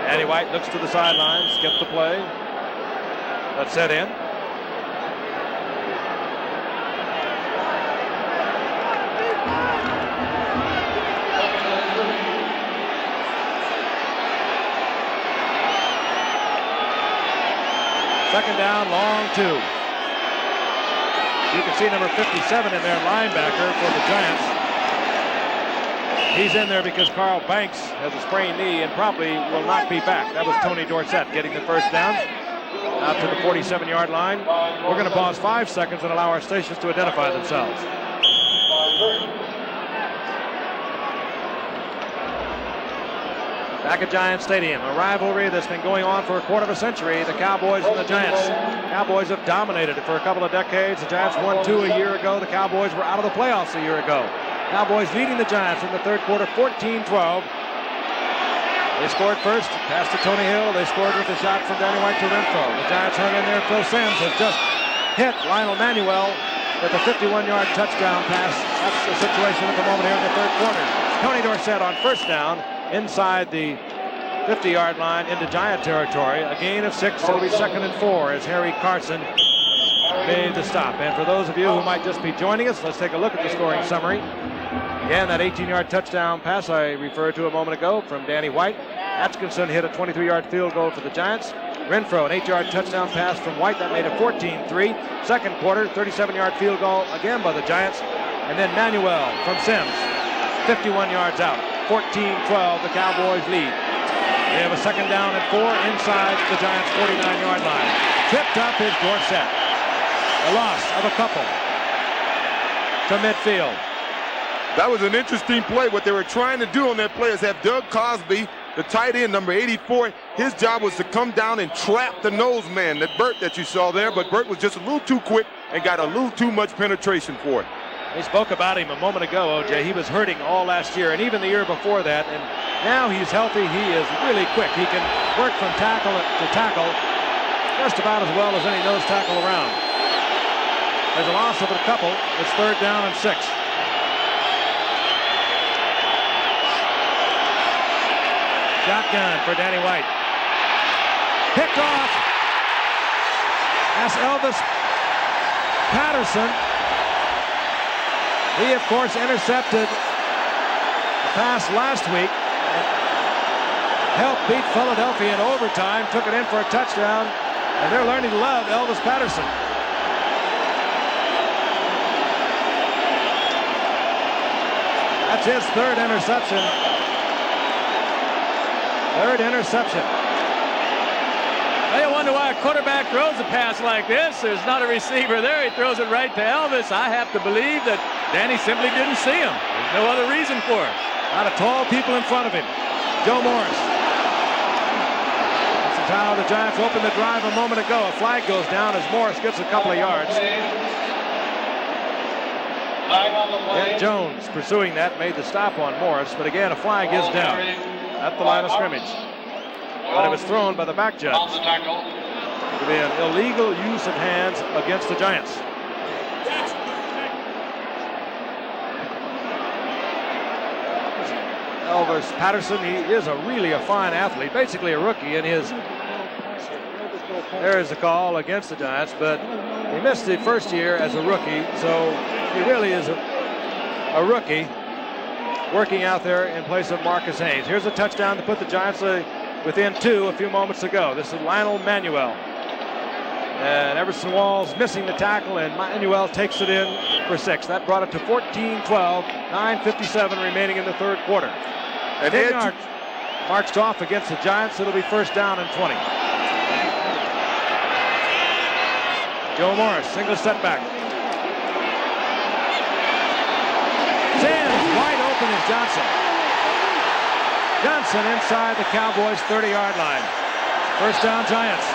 Speaker 1: Danny White looks to the sidelines, skipped the play. Let's set in. Second down, long 2. You can see number 57 in there, linebacker for the Giants. He's in there because Carl Banks has a sprained knee and probably will not be back. That was Tony Dorsett getting the 1st down out to the 47-yard line. We're going to pause 5 seconds and allow our stations to identify themselves. Back at Giant Stadium, a rivalry that's been going on for a quarter of a century, the Cowboys and the Giants. Cowboys have dominated it for a couple of decades. The Giants won 2 a year ago. The Cowboys were out of the playoffs a year ago. Cowboys leading the Giants in the 3rd quarter, 14-12. They scored first, pass to Tony Hill. They scored with a shot from Danny White to Renfro. The Giants hung in there. Phil Simms has just hit Lionel Manuel with a 51-yard touchdown pass. That's the situation at the moment here in the 3rd quarter. Tony Dorsett on 1st down inside the 50-yard line into Giant territory. A gain of 6. It'll be 2nd and 4 as Harry Carson made the stop. And for those of you who might just be joining us, let's take a look at the scoring summary. Again, that 18-yard touchdown pass I referred to a moment ago from Danny White. Atkinson hit a 23-yard field goal for the Giants. Renfro, an 8-yard touchdown pass from White. That made it 14-3. 2nd quarter, 37-yard field goal again by the Giants. And then Manuel from Simms, 51 yards out. 14-12, the Cowboys lead. They have a 2nd down and 4 inside the Giants' 49-yard line. Tripped up is Dorsett. A loss of a couple to midfield.
Speaker 8: That was an interesting play. What they were trying to do on that play is have Doug Cosby, the tight end, number 84. His job was to come down and trap the nose man, that Burt that you saw there. But Burt was just a little too quick and got a little too much penetration for it.
Speaker 1: We spoke about him a moment ago, O.J. He was hurting all last year and even the year before that. And now he's healthy. He is really quick. He can work from tackle to tackle just about as well as any nose tackle around. There's a loss of a couple. It's 3rd down and 6. Shotgun for Danny White. Picked off. That's Elvis Patterson. He, of course, intercepted the pass last week. Helped beat Philadelphia in overtime. Took it in for a touchdown. And they're learning to love Elvis Patterson. That's his 3rd interception. 3rd interception.
Speaker 2: Well, you wonder why a quarterback throws a pass like this. There's not a receiver there. He throws it right to Elvis. I have to believe that Danny simply didn't see him. There's no other reason for it.
Speaker 1: A lot of tall people in front of him. Joe Morris. This is how the Giants opened the drive a moment ago. A flag goes down as Morris gets a couple of yards. Ed Jones pursuing that made the stop on Morris, but again a flag is down at the line of scrimmage. But it was thrown by the back judge. It would be an illegal use of hands against the Giants. Elvis Patterson, he is really a fine athlete, basically a rookie in his. There is a call against the Giants, but he missed the first year as a rookie, so he really is a rookie. working out there in place of Marcus Haynes. Here's a touchdown to put the Giants within 2 a few moments ago. This is Lionel Manuel. And Everson Walls missing the tackle, and Manuel takes it in for 6. That brought it to 14-12, 9:57 remaining in the third quarter. And Ed marched off against the Giants. It'll be first down and 20. Joe Morris, single setback. Sands wide open is Johnson. Johnson inside the Cowboys' 30-yard line. First down, Giants.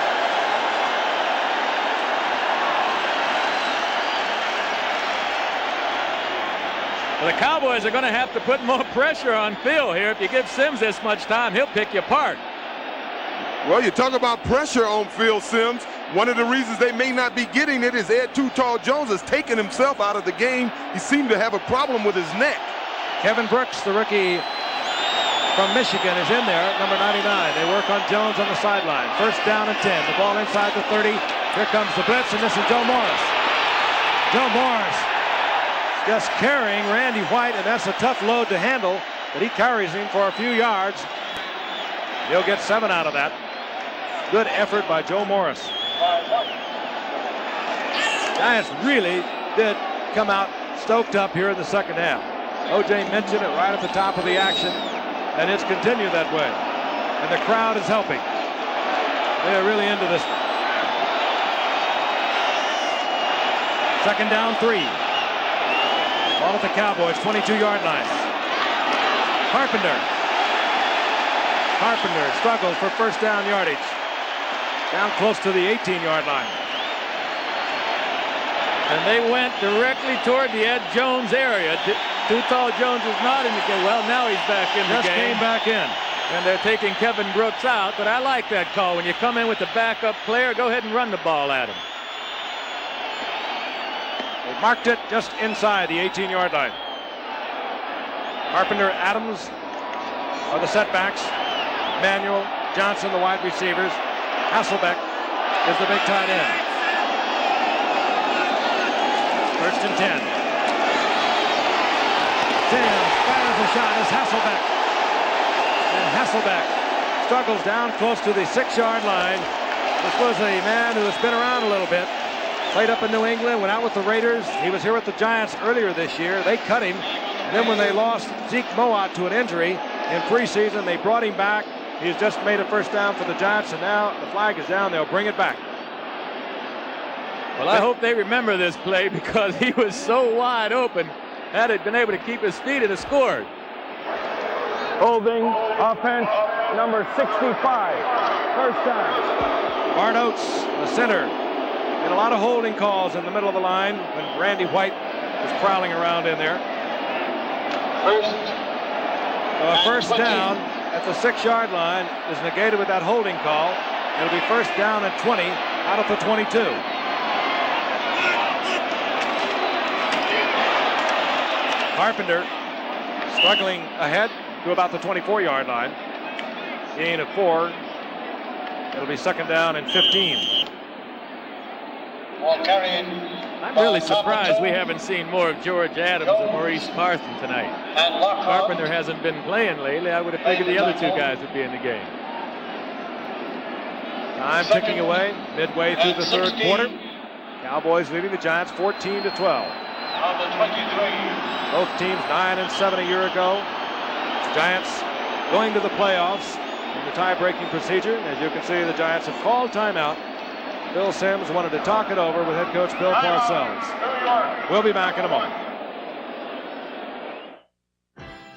Speaker 2: Well, the Cowboys are going to have to put more pressure on Phil here. If you give Sims this much time, he'll pick you apart.
Speaker 8: Well, you talk about pressure on Phil Sims. One of the reasons they may not be getting it is Ed Too Tall Jones has taken himself out of the game. He seemed to have a problem with his neck.
Speaker 1: Kevin Brooks, the rookie from Michigan, is in there at number 99. They work on Jones on the sideline. First down and 10. The ball inside the 30. Here comes the blitz, and this is Joe Morris. Joe Morris just carrying Randy White, and that's a tough load to handle, but he carries him for a few yards. He'll get 7 out of that. Good effort by Joe Morris. Giants really did come out stoked up here in the second half. O.J. mentioned it right at the top of the action, and it's continued that way. And the crowd is helping. They're really into this one. Second down, 3. Ball at the Cowboys, 22-yard line. Carpenter struggles for first down yardage. Down close to the 18-yard line.
Speaker 2: And they went directly toward the Ed Jones area. Too Tall Jones is not in the game. Well, now he's back in the game.
Speaker 1: Just came back in.
Speaker 2: And they're taking Kevin Brooks out, but I like that call. When you come in with the backup player, go ahead and run the ball at him.
Speaker 1: They marked it just inside the 18-yard line. Carpenter, Adams are the setbacks. Manuel, Johnson, the wide receivers. Hasselbeck is the big tight end. First and 10. Sims fires a shot as Hasselbeck. And Hasselbeck struggles down close to the 6-yard line. This was a man who has been around a little bit. Played up in New England, went out with the Raiders. He was here with the Giants earlier this year. They cut him. And then when they lost Zeke Mowatt to an injury in preseason, they brought him back. He's just made a first down for the Giants, and now the flag is down. They'll bring it back.
Speaker 2: Well, I hope they remember this play because he was so wide open. Had it been able to keep his feet, it have scored.
Speaker 1: Holding offense number 65. First down. Bart Oates, the center. Had a lot of holding calls in the middle of the line when Randy White was prowling around in there. So a first down at the 6-yard line is negated with that holding call. It'll be first down and 20 out of the 22. Carpenter struggling ahead to about the 24-yard line. Gain of 4. It'll be second down and 15.
Speaker 2: I'm really surprised we haven't seen more of George Adams and Maurice Carthen tonight. Carpenter hasn't been playing lately. I would have figured the other 2 guys would be in the game.
Speaker 1: Time ticking away, midway through the third quarter. Cowboys leading the Giants 14-12. Both teams 9-7 a year ago. Giants going to the playoffs in the tie-breaking procedure. As you can see, the Giants have called timeout. Bill Sims wanted to talk it over with head coach Bill Parcells. We'll be back in a moment.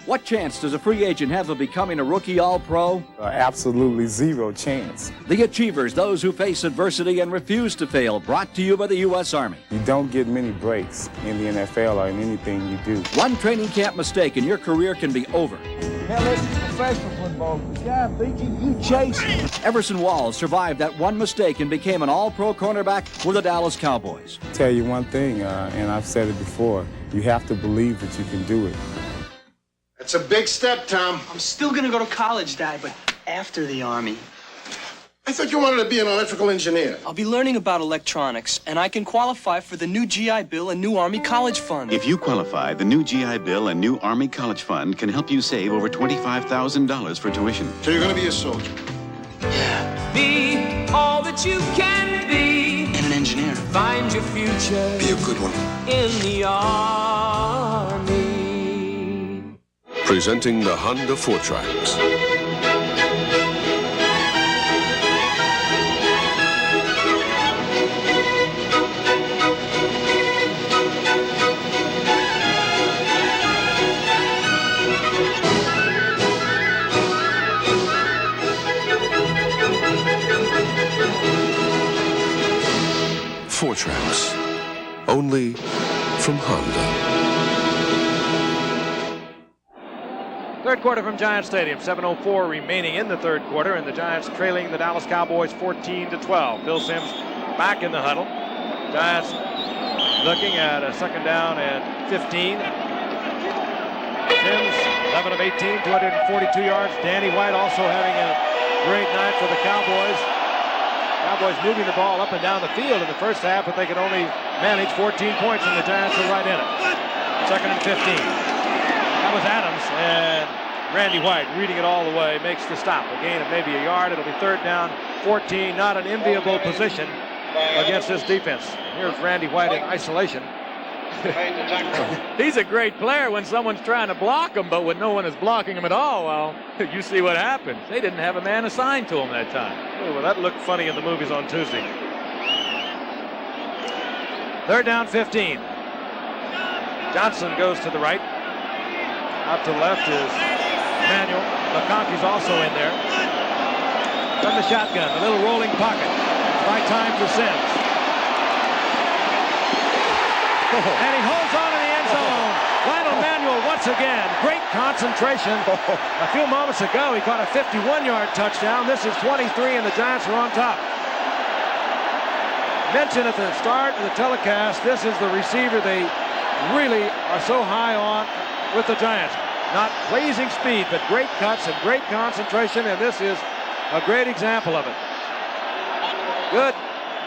Speaker 7: What chance does a free agent have of becoming a rookie All-Pro?
Speaker 13: Absolutely zero chance.
Speaker 7: The Achievers, those who face adversity and refuse to fail, brought to you by the U.S. Army.
Speaker 13: You don't get many breaks in the NFL or in anything you do.
Speaker 7: One training camp mistake and your career can be over.
Speaker 21: Hell, it's professional football. The guy beat you chase him.
Speaker 7: Everson Walls survived that one mistake and became an All-Pro cornerback with the Dallas Cowboys.
Speaker 13: I'll tell you one thing, and I've said it before, you have to believe that you can do it.
Speaker 11: That's a big step, Tom.
Speaker 5: I'm still gonna go to college, Dad, but after the Army.
Speaker 3: I thought you wanted to be an electrical engineer.
Speaker 5: I'll be learning about electronics, and I can qualify for the new GI Bill and new Army College Fund.
Speaker 14: If you qualify, the new GI Bill and new Army College Fund can help you save over $25,000 for tuition.
Speaker 3: So you're going to be a soldier?
Speaker 12: Be all that you can be.
Speaker 5: And an engineer.
Speaker 12: Find your future.
Speaker 3: Be a good one.
Speaker 12: In the Army.
Speaker 6: Presenting the Honda 4Trax. Fortrax, only from Honda.
Speaker 1: Third quarter from Giants Stadium, 7:04 remaining in the third quarter, and the Giants trailing the Dallas Cowboys 14-12. Bill Sims back in the huddle. Giants looking at a second down and 15. Sims, 11 of 18, 242 yards. Danny White also having a great night for the Cowboys. Cowboys moving the ball up and down the field in the first half, but they could only manage 14 points, and the Giants were right in it. Second and 15. That was Adams, and Randy White reading it all the way, makes the stop. A gain of maybe a yard. It'll be third down, 14. Not an enviable position against this defense. Here's Randy White in isolation.
Speaker 2: He's a great player when someone's trying to block him, but when no one is blocking him at all, well, you see what happens. They didn't have a man assigned to him that time.
Speaker 1: Oh, well, that looked funny in the movies on Tuesday. Third down, 15. Johnson goes to the right. Out to the left is Manuel. McConkey's also in there. From the shotgun, a little rolling pocket. Right time for Sims. And he holds on in the end zone. Lionel Manuel once again. Great concentration. A few moments ago, he caught a 51-yard touchdown. This is 23, and the Giants are on top. Mentioned at the start of the telecast, this is the receiver they really are so high on with the Giants. Not blazing speed, but great cuts and great concentration, and this is a great example of it. Good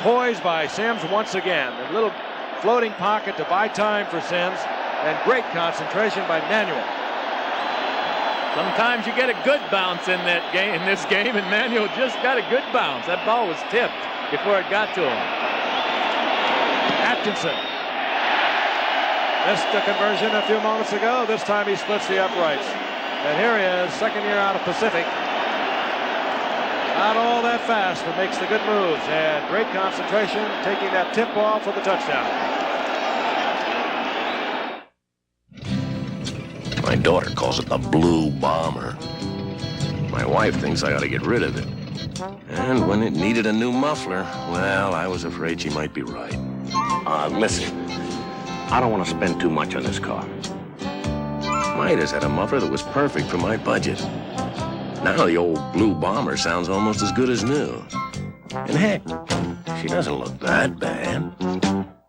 Speaker 1: poise by Sims once again. A little floating pocket to buy time for Sims, and great concentration by Manuel.
Speaker 2: Sometimes you get a good bounce in that game, in this game, and Manuel just got a good bounce. That ball was tipped before it got to him.
Speaker 1: Atkinson missed the conversion a few moments ago. This time he splits the uprights. And here he is, second year out of Pacific. Not all that fast, but makes the good moves. And great concentration, taking that tip ball for the touchdown.
Speaker 15: My daughter calls it the Blue Bomber. My wife thinks I ought to get rid of it. And when it needed a new muffler, well, I was afraid she might be right.
Speaker 22: Listen, I don't want to spend too much on this car.
Speaker 15: Midas had a muffler that was perfect for my budget. Now the old Blue Bomber sounds almost as good as new. And heck, she doesn't look that bad.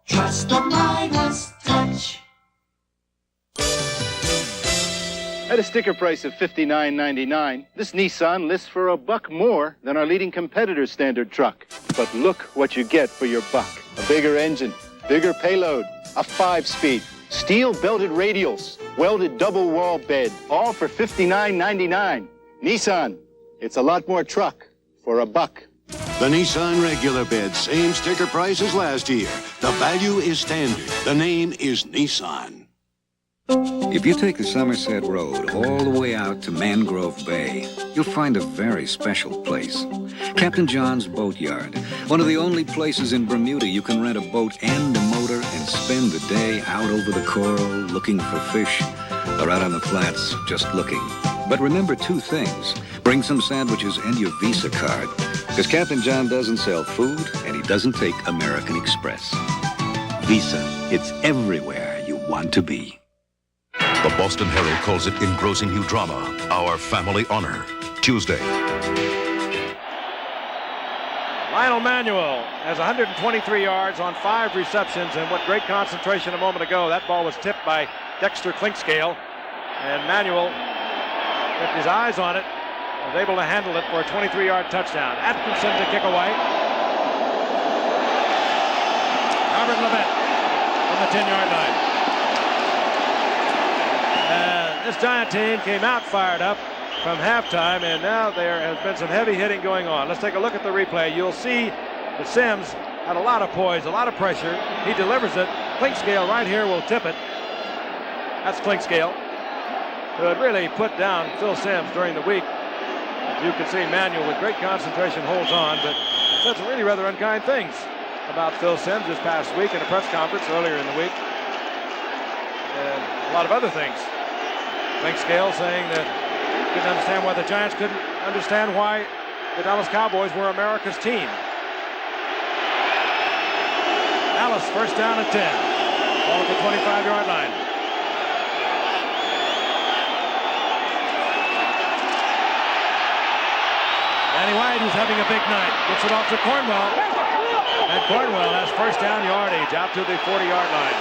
Speaker 12: Trust the Midas touch.
Speaker 23: At a sticker price of $59.99, this Nissan lists for $1 more than our leading competitor's standard truck. But look what you get for your buck. A bigger engine, bigger payload, a 5-speed, steel-belted radials, welded double-wall bed, all for $59.99. Nissan, it's a lot more truck for $1.
Speaker 24: The Nissan regular bed, same sticker price as last year. The value is standard. The name is Nissan.
Speaker 26: If you take the Somerset Road all the way out to Mangrove Bay, you'll find a very special place. Captain John's Boatyard, one of the only places in Bermuda you can rent a boat and a motor and spend the day out over the coral looking for fish, or out on the flats just looking. But remember 2 things. Bring some sandwiches and your Visa card, because Captain John doesn't sell food and he doesn't take American Express. Visa, it's everywhere you want to be.
Speaker 16: The Boston Herald calls it engrossing new drama, Our Family Honor, Tuesday.
Speaker 1: Lionel Manuel has 123 yards on 5 receptions, and what great concentration a moment ago. That ball was tipped by Dexter Clinkscale, and Manuel kept his eyes on it, was able to handle it for a 23-yard touchdown. Atkinson to kick away. Robert Levitt from the 10-yard line. This Giant team came out fired up from halftime, and now there has been some heavy hitting going on. Let's take a look at the replay. You'll see that Sims had a lot of poise, a lot of pressure. He delivers it. Clinkscale right here will tip it. That's Clinkscale, who had really put down Phil Sims during the week. As you can see, Manuel with great concentration holds on, but said some really rather unkind things about Phil Sims this past week in a press conference earlier in the week. And a lot of other things. Clinkscale saying that he couldn't understand why the Giants couldn't understand why the Dallas Cowboys were America's team. Dallas first down and 10. Ball at the 25-yard line. Danny White, who's having a big night, gets it off to Cornwell. And Cornwell has first down yardage out to the 40-yard line.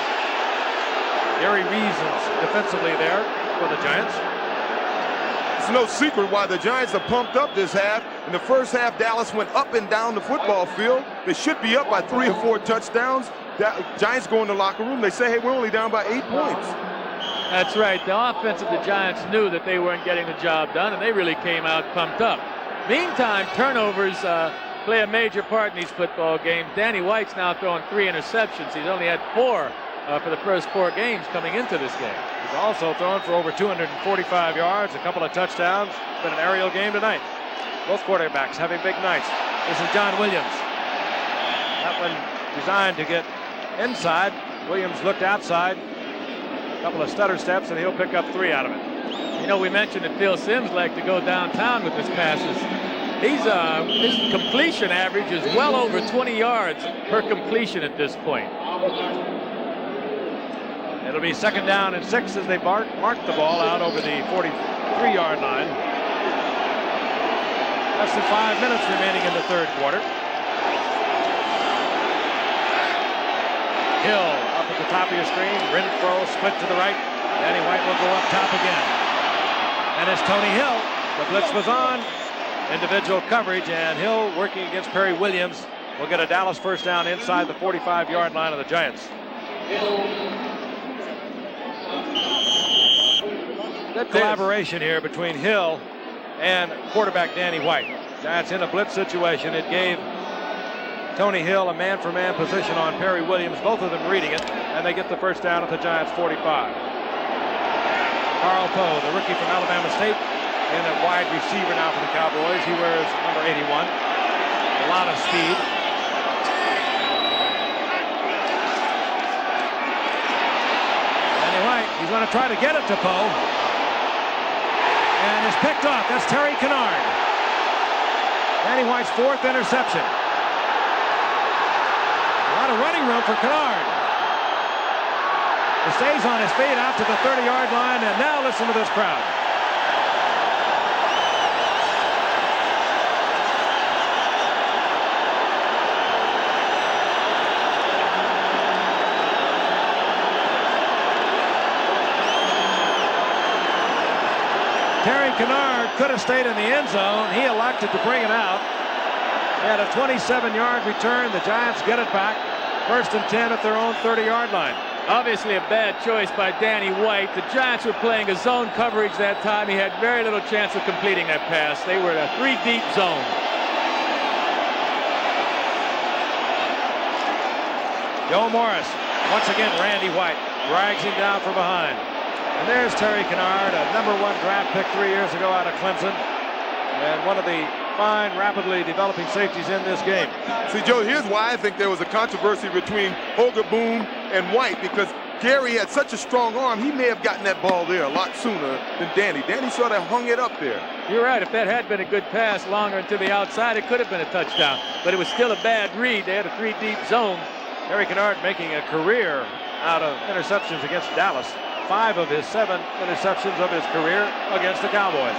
Speaker 1: Gary Reasons defensively there for the Giants.
Speaker 8: It's no secret why the Giants are pumped up this half. In the first half, Dallas went up and down the football field. They should be up by 3 or 4 touchdowns. The Giants go in the locker room. They say, hey, we're only down by 8 points.
Speaker 2: That's right. The offense of the Giants knew that they weren't getting the job done, and they really came out pumped up. Meantime, turnovers play a major part in these football games. Danny White's now throwing 3 interceptions. He's only had 4 for the first 4 games coming into this game.
Speaker 1: He's also thrown for over 245 yards, a couple of touchdowns. It's been an aerial game tonight. Both quarterbacks having big nights. This is John Williams. That one designed to get inside. Williams looked outside. A couple of stutter steps, and he'll pick up 3 out of it.
Speaker 2: You know, we mentioned that Phil Sims liked to go downtown with his passes. His completion average is well over 20 yards per completion at this point.
Speaker 1: It'll be second down and 6 as they mark the ball out over the 43-yard line. Less than 5 minutes remaining in the third quarter. Hill up at the top of your screen. Renfro split to the right. Danny White will go up top again. And it's Tony Hill. The blitz was on. Individual coverage, and Hill working against Perry Williams will get a Dallas first down inside the 45-yard line of the Giants. Good collaboration here between Hill and quarterback Danny White. Giants in a blitz situation. It gave Tony Hill a man-for-man position on Perry Williams, both of them reading it, and they get the first down at the Giants' 45. Carl Poe, the rookie from Alabama State, and a wide receiver now for the Cowboys. He wears number 81. A lot of speed. Danny White, he's going to try to get it to Poe. And it's picked off. That's Terry Kennard. Danny White's 4th interception. A lot of running room for Kennard. He stays on his feet out to the 30-yard line, and now listen to this crowd. Terry Kennard could have stayed in the end zone. He elected to bring it out. He had a 27-yard return. The Giants get it back. First and 10 at their own 30-yard line.
Speaker 2: Obviously a bad choice by Danny White. The Giants were playing a zone coverage that time. He had very little chance of completing that pass. They were in a 3-deep zone.
Speaker 1: Joe Morris. Once again, Randy White drags him down from behind. And there's Terry Kennard, a number 1 draft pick 3 years ago out of Clemson. And one of the fine, rapidly developing safeties in this game.
Speaker 8: See, Joe, here's why I think there was a controversy between Holger Boone and White, because Gary had such a strong arm, he may have gotten that ball there a lot sooner than Danny. Danny sort of hung it up there.
Speaker 2: You're right. If that had been a good pass longer to the outside, it could have been a touchdown. But it was still a bad read. They had a 3-deep zone.
Speaker 1: Terry Kennard making a career out of interceptions against Dallas. 5 of his 7 interceptions of his career against the Cowboys.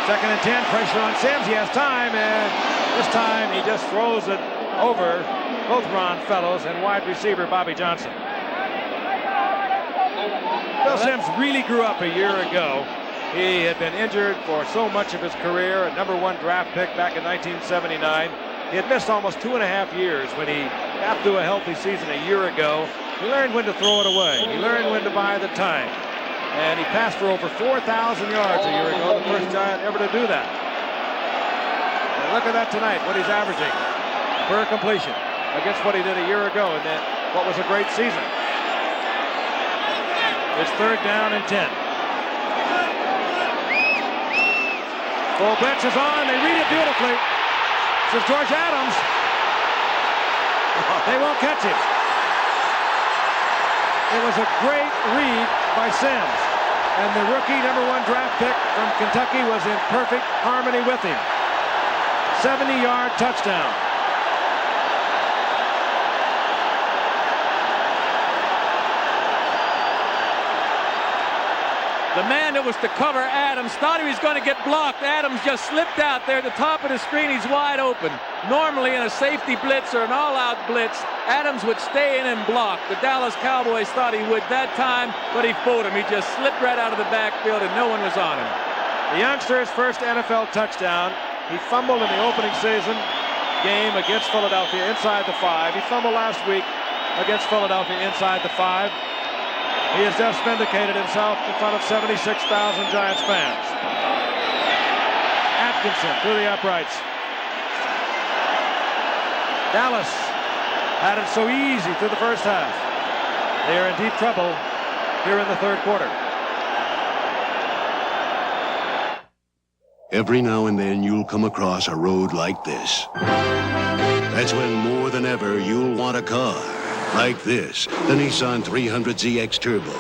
Speaker 1: Second and 10, pressure on Sims. He has time, and this time he just throws it over both Ron Fellows and wide receiver Bobby Johnson. Phil Sims really grew up a year ago He had been injured for so much of his career, a #1 draft pick back in 1979. He had missed almost 2.5 years. When he got through a healthy season a year ago, he learned when to throw it away. He learned when to buy the time. And he passed for over 4,000 yards a year ago, the first Giant ever to do that. And look at that tonight, what he's averaging per completion against what he did a year ago and then what was a great season. It's 3rd down and 10. Full blitz is on. They read it beautifully. This is George Adams. They won't catch him. It was a great read by Sims. And the rookie #1 draft pick from Kentucky was in perfect harmony with him. 70-yard touchdown.
Speaker 2: The man that was to cover Adams thought he was going to get blocked. Adams just slipped out there at the top of the screen. He's wide open. Normally in a safety blitz or an all-out blitz, Adams would stay in and block. The Dallas Cowboys thought he would that time, but he fooled him. He just slipped right out of the backfield and no one was on him.
Speaker 1: The youngster's first NFL touchdown. He fumbled in the opening season game against Philadelphia inside the 5. He fumbled last week against Philadelphia inside the 5. He has just vindicated himself in front of 76,000 Giants fans. Atkinson through the uprights. Dallas had it so easy through the first half. They are in deep trouble here in the 3rd quarter.
Speaker 24: Every now and then you'll come across a road like this. That's when more than ever you'll want a car. Like this, the Nissan 300ZX Turbo.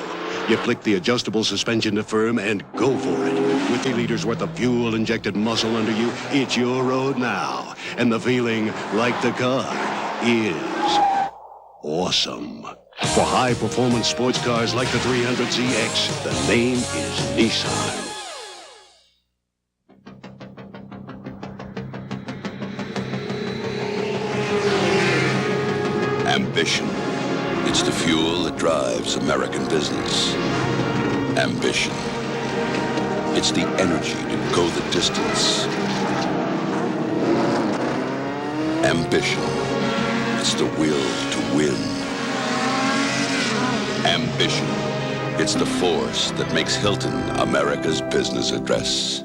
Speaker 24: You flick the adjustable suspension to firm and go for it. With 3 liters worth of fuel-injected muscle under you, it's your road now. And the feeling, like the car, is awesome. For high-performance sports cars like the 300ZX, the name is Nissan.
Speaker 18: Ambition. It's the fuel that drives American business. Ambition. It's the energy to go the distance. Ambition. It's the will to win. Ambition. It's the force that makes Hilton America's business address.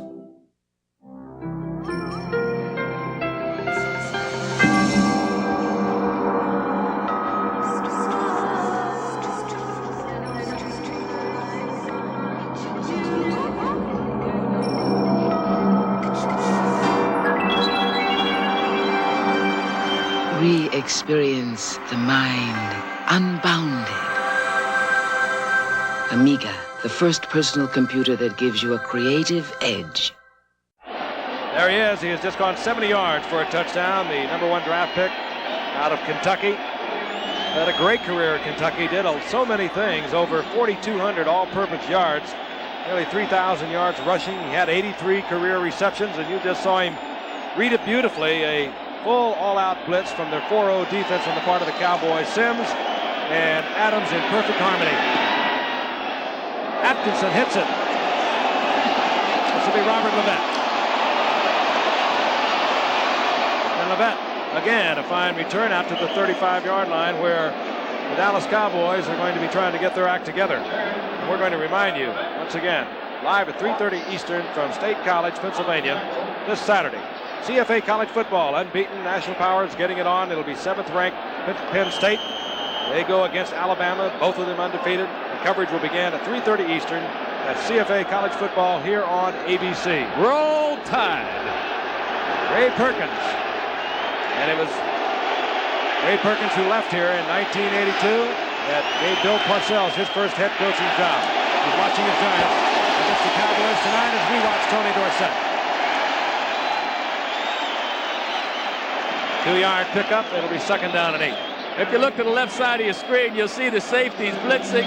Speaker 4: Re-experience the mind unbounded. Amiga, the first personal computer that gives you a creative edge.
Speaker 1: There he is. He has just gone 70 yards for a touchdown. The #1 draft pick out of Kentucky. Had a great career at Kentucky. Did so many things. Over 4,200 all-purpose yards. Nearly 3,000 yards rushing. He had 83 career receptions, and you just saw him read it beautifully. A full all-out blitz from their 4-0 defense on the part of the Cowboys. Sims and Adams in perfect harmony. Atkinson hits it. This will be Robert Levette. And Levette, again, a fine return out to the 35-yard line where the Dallas Cowboys are going to be trying to get their act together. And we're going to remind you, once again, live at 3:30 Eastern from State College, Pennsylvania, this Saturday. CFA college football, unbeaten. National Powers getting it on. It'll be 7th-ranked Penn State. They go against Alabama, both of them undefeated. The coverage will begin at 3:30 Eastern at CFA college football here on ABC.
Speaker 2: Roll Tide.
Speaker 1: Ray Perkins. And it was Ray Perkins who left here in 1982 that gave Bill Parcells his first head coaching job. He's watching his Giants against the Cowboys tonight as we watch Tony Dorsett. 2-yard pickup. It'll be 2nd down and 8.
Speaker 2: If you look to the left side of your screen, you'll see the safeties blitzing.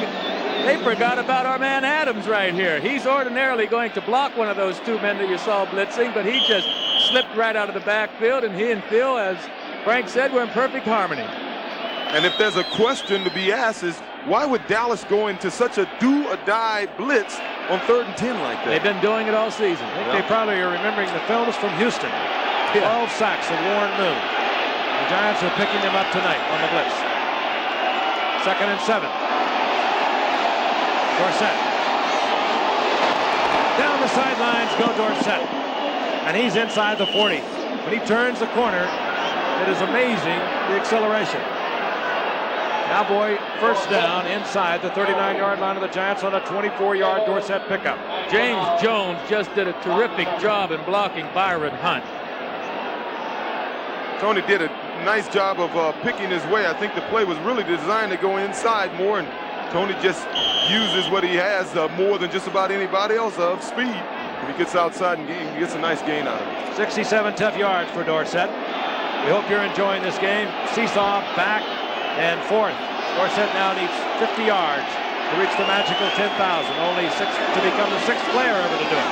Speaker 2: They forgot about our man Adams right here. He's ordinarily going to block one of those 2 men that you saw blitzing, but he just slipped right out of the backfield, and he and Phil, as Frank said, were in perfect harmony.
Speaker 8: And if there's a question to be asked is, why would Dallas go into such a do-or-die blitz on 3rd and 10 like that.
Speaker 2: They've been doing it all season.
Speaker 1: I think they probably are remembering the films from Houston. 12 sacks of Warren Moon. The Giants are picking them up tonight on the blitz. 2nd and 7. Dorsett. Down the sidelines go Dorsett. And he's inside the 40. When he turns the corner, it is amazing the acceleration. Cowboy first down inside the 39-yard line of the Giants on a 24-yard Dorsett pickup.
Speaker 2: James Jones just did a terrific job in blocking Byron Hunt.
Speaker 8: Tony did a nice job of picking his way. I think the play was really designed to go inside more, and Tony just uses what he has more than just about anybody else of speed. If he gets outside and he gets a nice gain out of it.
Speaker 1: 67 tough yards for Dorsett. We hope you're enjoying this game. Seesaw back and forth. Dorsett now needs 50 yards to reach the magical 10,000. Only 6 to become the 6th player ever to do it.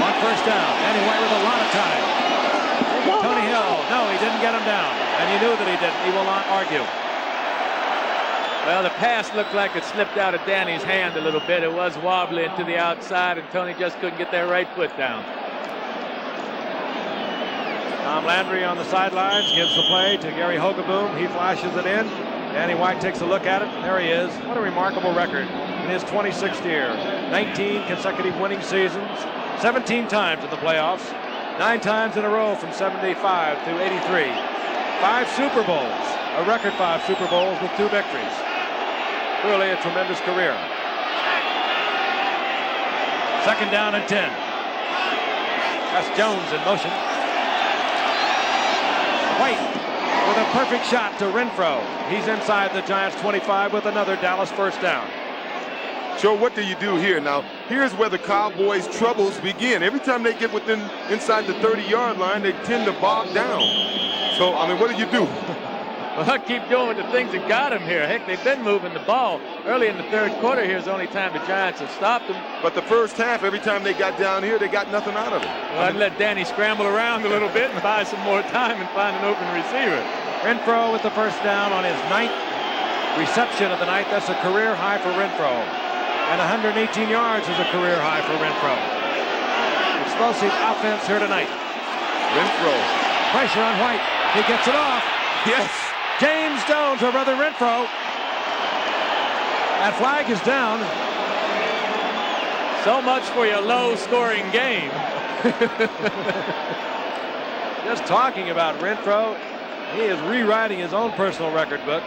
Speaker 1: On first down, and he went with a lot of time. Tony Hill, no, he didn't get him down, and he knew that he didn't. He will not argue.
Speaker 2: Well, the pass looked like it slipped out of Danny's hand a little bit. It was wobbling to the outside, and Tony just couldn't get that right foot down.
Speaker 1: Tom Landry on the sidelines gives the play to Gary Hogaboom. He flashes it in. Danny White takes a look at it. There he is. What a remarkable record in his 26th year. 19 consecutive winning seasons, 17 times in the playoffs, 9 times in a row from 75 through 83. 5 Super Bowls, a record 5 Super Bowls with 2 victories. Really a tremendous career. 2nd down and 10. That's Jones in motion. White with a perfect shot to Renfro. He's inside the Giants 25 with another Dallas first down.
Speaker 8: Joe, what do you do here? Now, here's where the Cowboys' troubles begin. Every time they get inside the 30-yard line, they tend to bog down. So, I mean, what do you do?
Speaker 2: Well, I keep doing with the things that got him here. Heck, they've been moving the ball. Early in the 3rd quarter, here's the only time the Giants have stopped them.
Speaker 8: But the first half, every time they got down here, they got nothing out of it.
Speaker 2: Well, I'd let Danny scramble around a little bit and buy some more time and find an open receiver.
Speaker 1: Renfro with the first down on his 9th reception of the night. That's a career high for Renfro. And 118 yards is a career high for Renfro. Explosive offense here tonight.
Speaker 8: Renfro.
Speaker 1: Pressure on White. He gets it off.
Speaker 8: Yes.
Speaker 1: James Jones, or rather Renfro. That flag is down.
Speaker 2: So much for your low-scoring game.
Speaker 1: Just talking about Renfro, he is rewriting his own personal record book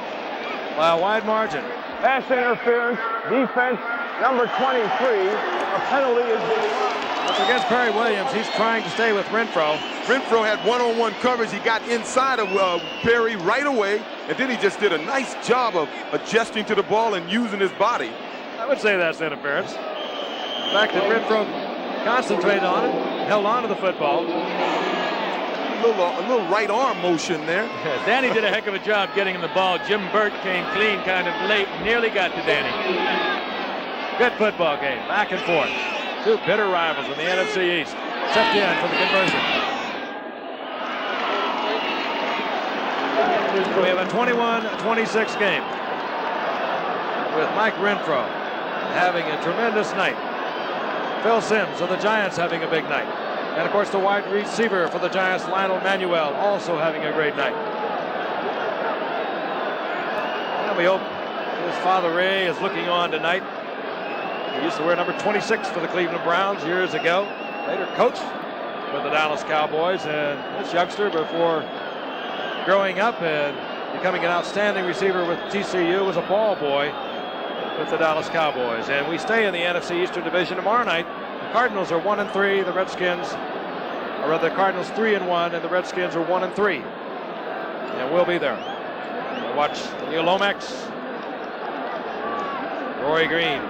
Speaker 1: by a wide margin.
Speaker 21: Pass interference, defense, number 23. A penalty is being...
Speaker 1: It's against Perry Williams. He's trying to stay with Renfro.
Speaker 8: Renfro had one-on-one coverage. He got inside of Perry right away, and then he just did a nice job of adjusting to the ball and using his body.
Speaker 1: I would say that's interference. The fact that Renfro concentrated on it, held on to the football.
Speaker 8: A little right arm motion there.
Speaker 2: Danny did a heck of a job getting him the ball. Jim Burt came clean kind of late, nearly got to Danny.
Speaker 1: Good football game, back and forth. 2 bitter rivals in the NFC East. Septien for the conversion. We have a 21-26 game with Mike Renfro having a tremendous night. Phil Simms of the Giants having a big night. And of course the wide receiver for the Giants, Lionel Manuel, also having a great night. And we hope his father Ray is looking on tonight. He used to wear number 26 for the Cleveland Browns years ago. Later coached with the Dallas Cowboys, and this youngster, before growing up and becoming an outstanding receiver with TCU, was a ball boy with the Dallas Cowboys. And we stay in the NFC Eastern Division tomorrow night. The Cardinals are 1-3. The Redskins, or rather, the Cardinals 3-1, and the Redskins are 1-3. And we'll be there. We'll watch Neil Lomax, Roy Green,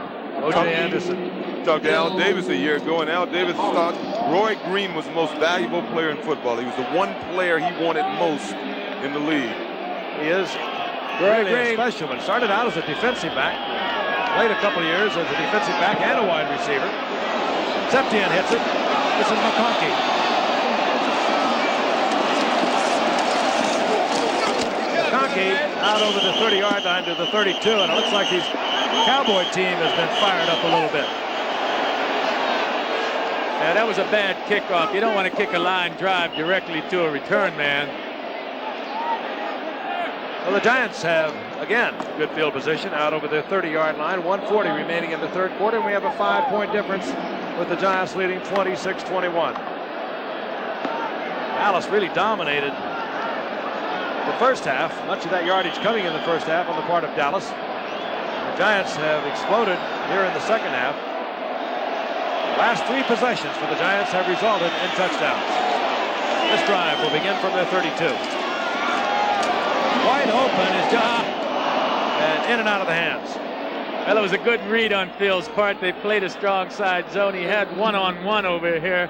Speaker 1: O.J. Anderson.
Speaker 8: Talked to Al Davis a year ago, and Al Davis thought Roy Green was the most valuable player in football. He was the one player he wanted most in the league.
Speaker 1: He is really a specialman. Started out as a defensive back. Played a couple of years as a defensive back and a wide receiver. Septien hits it. This is McConkey. McConkey out over the 30-yard line to the 32, and it looks like he's Cowboy team has been fired up a little bit.
Speaker 2: Yeah, that was a bad kickoff. You don't want to kick a line drive directly to a return man.
Speaker 1: Well, the Giants have, again, good field position out over their 30-yard line. 1:40 remaining in the third quarter, and we have a 5-point difference with the Giants leading 26-21. Dallas really dominated the first half. Much of that yardage coming in the first half on the part of Dallas. The Giants have exploded here in the second half. The last 3 possessions for the Giants have resulted in touchdowns. This drive will begin from their 32. Wide open is John, and in and out of the hands.
Speaker 2: Well, it was a good read on Phil's part. They played a strong side zone. He had one-on-one over here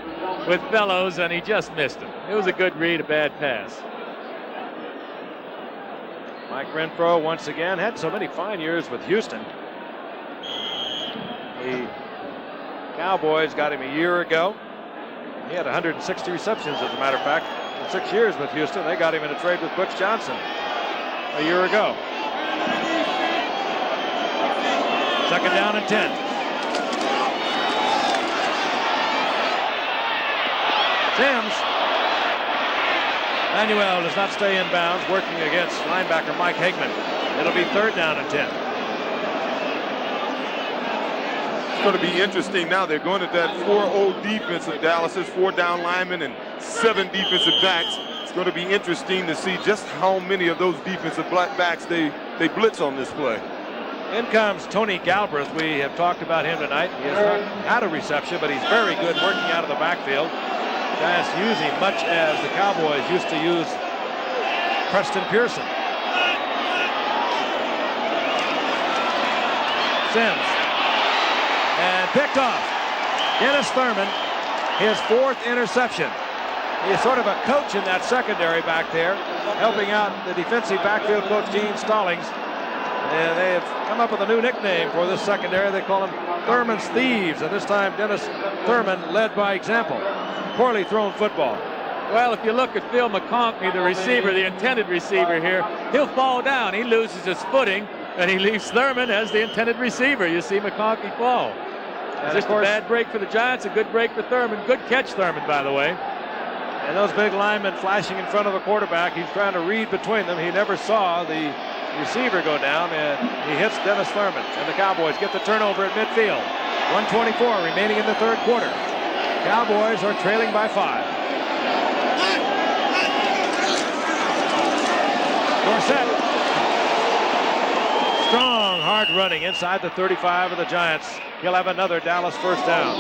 Speaker 2: with Fellows, and he just missed him. It was a good read, a bad pass.
Speaker 1: Mike Renfro once again had so many fine years with Houston. The Cowboys got him a year ago. He had 160 receptions, as a matter of fact. In 6 years with Houston, they got him in a trade with Butch Johnson a year ago. Second down and 10. Sims. Manuel does not stay in bounds, working against linebacker Mike Hagman. It'll be third down and 10.
Speaker 8: It's going to be interesting now. They're going at that 4-0 defense of Dallas's 4 down linemen and 7 defensive backs. It's going to be interesting to see just how many of those defensive backs they blitz on this play.
Speaker 1: In comes Tony Galbraith. We have talked about him tonight. He has not had a reception, but he's very good working out of the backfield. Giants use him much as the Cowboys used to use Preston Pearson. Sims. And picked off. Dennis Thurman, his 4th interception. He is sort of a coach in that secondary back there, helping out the defensive backfield coach Gene Stallings. And they have come up with a new nickname for this secondary. They call him Thurman's Thieves. And this time Dennis Thurman led by example. Poorly thrown football.
Speaker 2: Well, if you look at Phil McConkey, the receiver, the intended receiver here, he'll fall down. He loses his footing, and he leaves Thurman as the intended receiver. You see McConkey fall.
Speaker 1: And
Speaker 2: just a bad break for the Giants, a good break for Thurman. Good catch, Thurman, by the way.
Speaker 1: And those big linemen flashing in front of the quarterback. He's trying to read between them. He never saw the receiver go down, and he hits Dennis Thurman. And the Cowboys get the turnover at midfield. 1:24 remaining in the third quarter. Cowboys are trailing by 5. Dorsett. Strong, hard running inside the 35 of the Giants. He'll have another Dallas first down.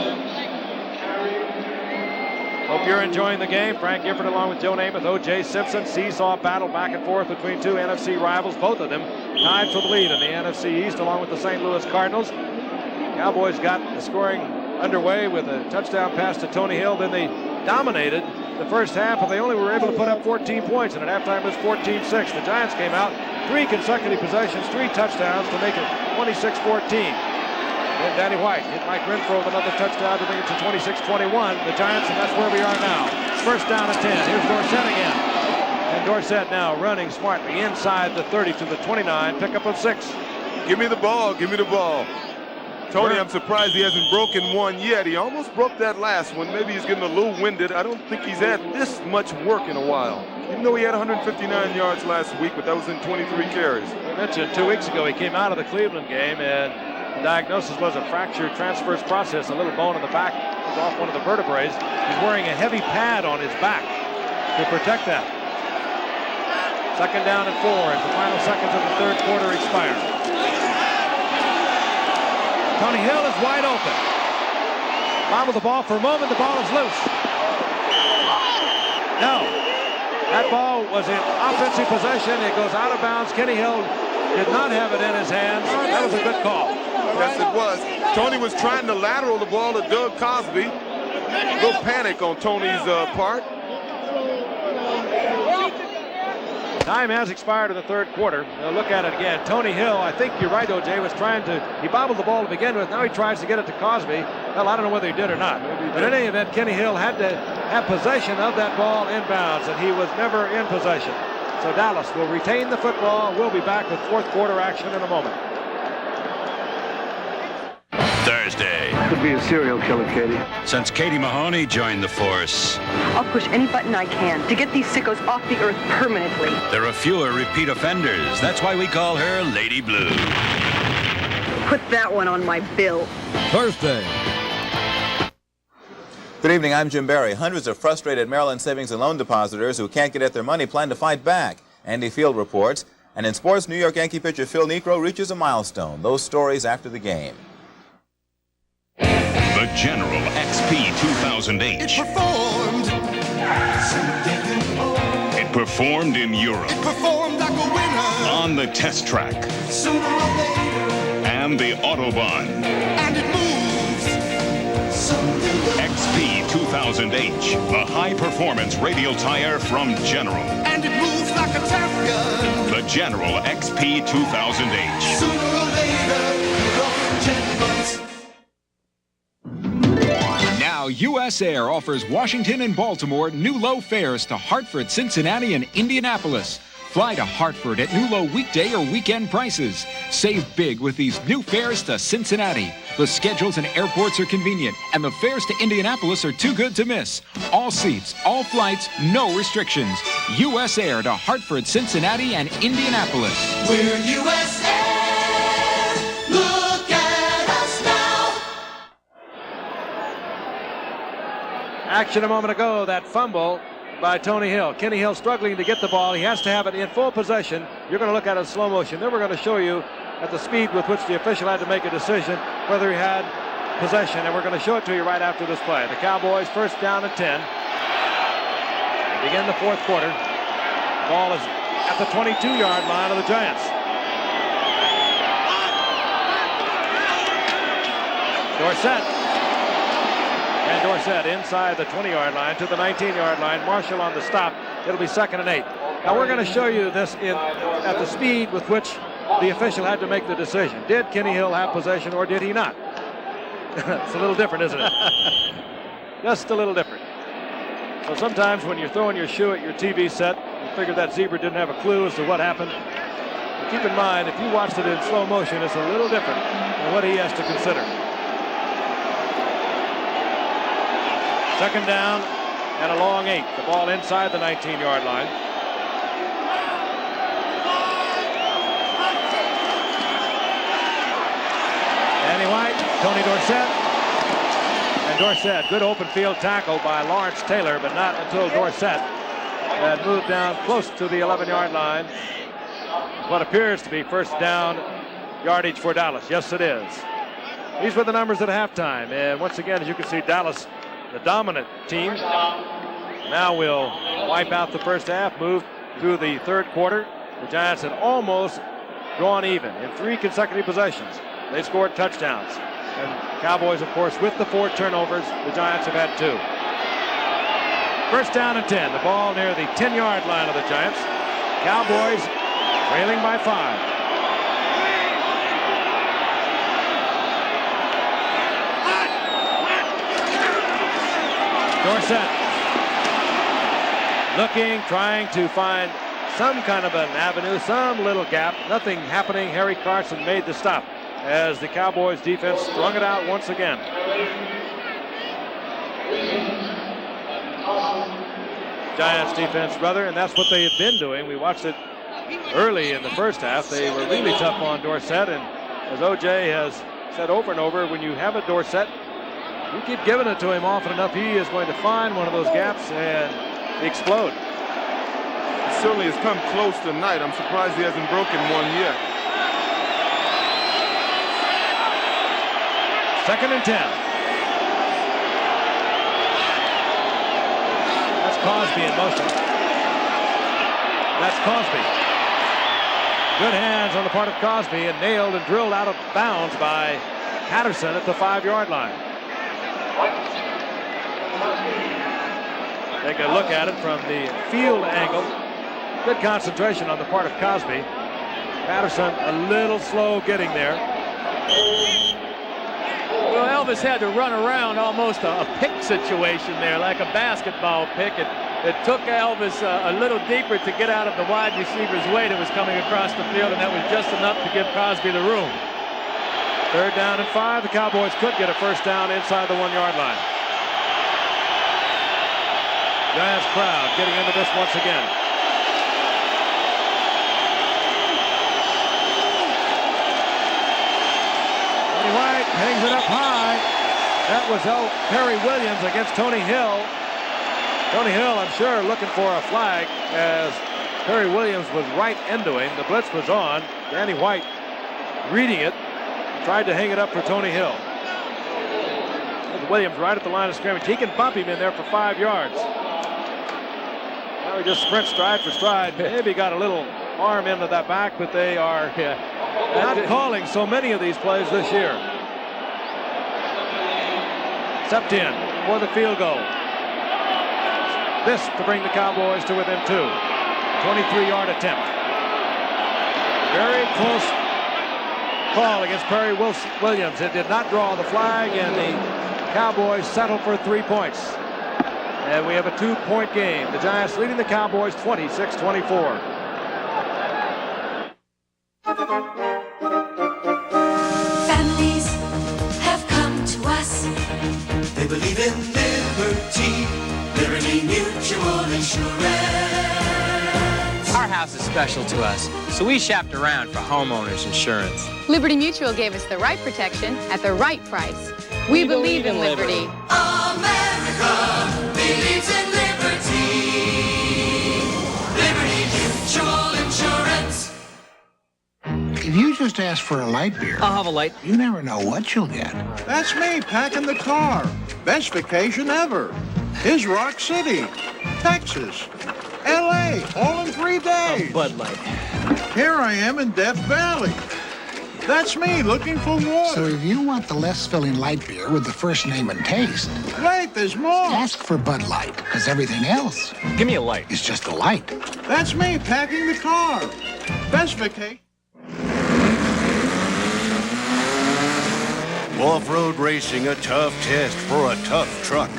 Speaker 1: Hope you're enjoying the game. Frank Gifford along with Joe Namath, O.J. Simpson. Seesaw battle back and forth between 2 NFC rivals, both of them tied for the lead in the NFC East along with the St. Louis Cardinals. Cowboys got the scoring underway with a touchdown pass to Tony Hill. Then they dominated the first half, but they only were able to put up 14 points, and at halftime it was 14-6. The Giants came out 3 consecutive possessions, 3 touchdowns to make it 26-14. Then Danny White hit Mike Renfro with another touchdown to bring it to 26-21. The Giants, and that's where we are now. First down and 10. Here's Dorsett again. And Dorsett now running smartly inside the 30 to the 29, pickup of 6.
Speaker 8: Give me the ball, give me the ball. Tony, I'm surprised he hasn't broken one yet. He almost broke that last one. Maybe he's getting a little winded. I don't think he's had this much work in a while. Even though he had 159 yards last week, but that was in 23 carries.
Speaker 1: I mentioned 2 weeks ago he came out of the Cleveland game, and the diagnosis was a fractured transverse process, a little bone in the back. It was off one of the vertebrae. He's wearing a heavy pad on his back to protect that. Second down and 4 as the final seconds of the third quarter expire. Tony Hill is wide open. Bobble the ball for a moment. The ball is loose. No. That ball was in offensive possession. It goes out of bounds. Kenny Hill did not have it in his hands. That was a good call.
Speaker 8: Yes, it was. Tony was trying to lateral the ball to Doug Cosby. A little panic on Tony's part.
Speaker 1: Time has expired in the third quarter. Now look at it again. Tony Hill, I think you're right, O.J., was trying to, he bobbled the ball to begin with. Now he tries to get it to Cosby. Well, I don't know whether he did or not. But in any event, Kenny Hill had to have possession of that ball inbounds, and he was never in possession. So Dallas will retain the football. We'll be back with fourth quarter action in a moment.
Speaker 9: Thursday.
Speaker 21: Could be a serial killer, Katie.
Speaker 10: Since Katie Mahoney joined the force,
Speaker 17: I'll push any button I can to get these sickos off the earth permanently.
Speaker 10: there are fewer repeat offenders. That's why we call her Lady Blue.
Speaker 17: Put that one on my bill.
Speaker 19: Thursday.
Speaker 20: Good evening, I'm Jim Barry. Hundreds of frustrated Maryland savings and loan depositors who can't get at their money plan to fight back. Andy Field reports. And in sports, New York Yankee pitcher Phil Niekro reaches a milestone. Those stories after the game.
Speaker 16: The General XP 2000H. It performed in Europe.
Speaker 12: It performed like a winner.
Speaker 16: On the test track.
Speaker 12: Sooner or later.
Speaker 16: And the Autobahn.
Speaker 12: And it moves. Someday.
Speaker 16: XP 2000H. A high-performance radial tire from General.
Speaker 12: And it moves like a champion.
Speaker 16: The General XP 2000H.
Speaker 12: Sooner or later, you're on Generals.
Speaker 25: Now, U.S. Air offers Washington and Baltimore new low fares to Hartford, Cincinnati, and Indianapolis. Fly to Hartford at new low weekday or weekend prices. Save big with these new fares to Cincinnati. The schedules and airports are convenient, and the fares to Indianapolis are too good to miss. All seats, all flights, no restrictions. U.S. Air to Hartford, Cincinnati, and Indianapolis.
Speaker 12: We're U.S. Air. Look at us now.
Speaker 1: Action a moment ago, that fumble by Tony Hill. Kenny Hill struggling to get the ball. He has to have it in full possession. You're going to look at it in slow motion. Then we're going to show you at the speed with which the official had to make a decision whether he had possession, and we're going to show it to you right after this play. The Cowboys first down and 10. They begin the fourth quarter. The ball is at the 22-yard line of the Giants. Dorsett. And Dorsett inside the 20-yard line to the 19-yard line. Marshall on the stop. It'll be 2nd and 8. Now we're going to show you this at the speed with which the official had to make the decision. Did Kenny Hill have possession or did he not? It's a little different, isn't it? Just a little different. So sometimes when you're throwing your shoe at your TV set, you figure that zebra didn't have a clue as to what happened. But keep in mind, if you watched it in slow motion, it's a little different than what he has to consider. 2nd down and a long 8. The ball inside the 19-yard line. Danny White, Tony Dorsett. And Dorsett, good open field tackle by Lawrence Taylor, but not until Dorsett had moved down close to the 11-yard line. What appears to be first down yardage for Dallas. Yes, it is. These were the numbers at halftime. And once again, as you can see, Dallas, the dominant team, now will wipe out the first half, move through the third quarter. The Giants had almost gone even in 3 consecutive possessions. They scored touchdowns. And Cowboys, of course, with the 4 turnovers, the Giants have had 2. First down and 10. The ball near the 10-yard line of the Giants. Cowboys trailing by 5. Dorsett looking, trying to find some kind of an avenue, some little gap. Nothing happening. Harry Carson made the stop as the Cowboys defense strung it out once again. Giants defense, brother, and that's what they have been doing. We watched it early in the first half. They were really tough on Dorsett, and as OJ has said over and over, when you have a Dorsett, you keep giving it to him often enough, he is going to find one of those gaps and explode.
Speaker 8: He certainly has come close tonight. I'm surprised he hasn't broken one yet.
Speaker 1: 2nd and 10. That's Cosby in motion. That's Cosby. Good hands on the part of Cosby, and nailed and drilled out of bounds by Patterson at the 5-yard line. Take a look at it from the field angle. Good concentration on the part of Cosby. Patterson a little slow getting there.
Speaker 2: Well, Elvis had to run around almost a pick situation there, like a basketball pick. It took Elvis a little deeper to get out of the wide receiver's way that was coming across the field, and that was just enough to give Cosby the room.
Speaker 1: 3rd down and 5. The Cowboys could get a first down inside the 1-yard line. Giants crowd getting into this once again. Tony White hangs it up high. That was Perry Williams against Tony Hill. Tony Hill, I'm sure, looking for a flag as Perry Williams was right into him. The blitz was on. Danny White reading it. Tried to hang it up for Tony Hill. Williams right at the line of scrimmage. He can bump him in there for 5 yards. Now he just sprints stride for stride. Maybe got a little arm into that back, but they are not calling so many of these plays this year. Stepped in for the field goal. This to bring the Cowboys to within 2. 23-yard attempt. Very close call against Perry Williams. It did not draw the flag, and the Cowboys settle for 3 points. And we have a 2-point game. The Giants leading the Cowboys 26-24.
Speaker 12: Families have come to us. They believe in liberty, Liberty Mutual Insurance.
Speaker 7: Our house is special to us, so we shopped around for homeowners insurance.
Speaker 9: Liberty Mutual gave us the right protection at the right price. We believe in liberty.
Speaker 12: America believes in liberty. Liberty Mutual Insurance.
Speaker 11: If you just ask for a light beer,
Speaker 7: I'll have a light.
Speaker 11: You never know what you'll get.
Speaker 13: That's me packing the car. Best vacation ever. Here's Rock City, Texas, L.A., all in 3 days.
Speaker 7: A Bud Light.
Speaker 13: Here I am in Death Valley. That's me looking for water.
Speaker 11: So if you want the less filling light beer with the first name and taste,
Speaker 13: wait, there's more.
Speaker 11: Ask for Bud Light, because everything else,
Speaker 7: give me a light.
Speaker 11: It's just a light.
Speaker 13: That's me packing the car. Best vacation.
Speaker 24: Off-road racing, a tough test for a tough truck.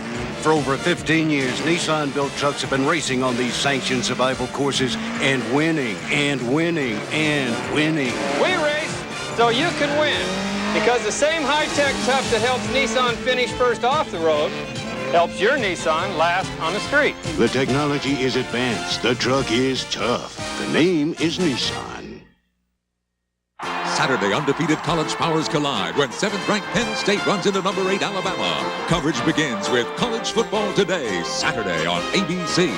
Speaker 24: For over 15 years, Nissan-built trucks have been racing on these sanctioned survival courses and winning and winning and winning.
Speaker 14: We race so you can win, because the same high-tech tough that helps Nissan finish first off the road helps your Nissan last on the street.
Speaker 24: The technology is advanced. The truck is tough. The name is Nissan.
Speaker 19: Saturday, undefeated college powers collide when 7th-ranked Penn State runs into number 8 Alabama. Coverage begins with College Football Today, Saturday on ABC.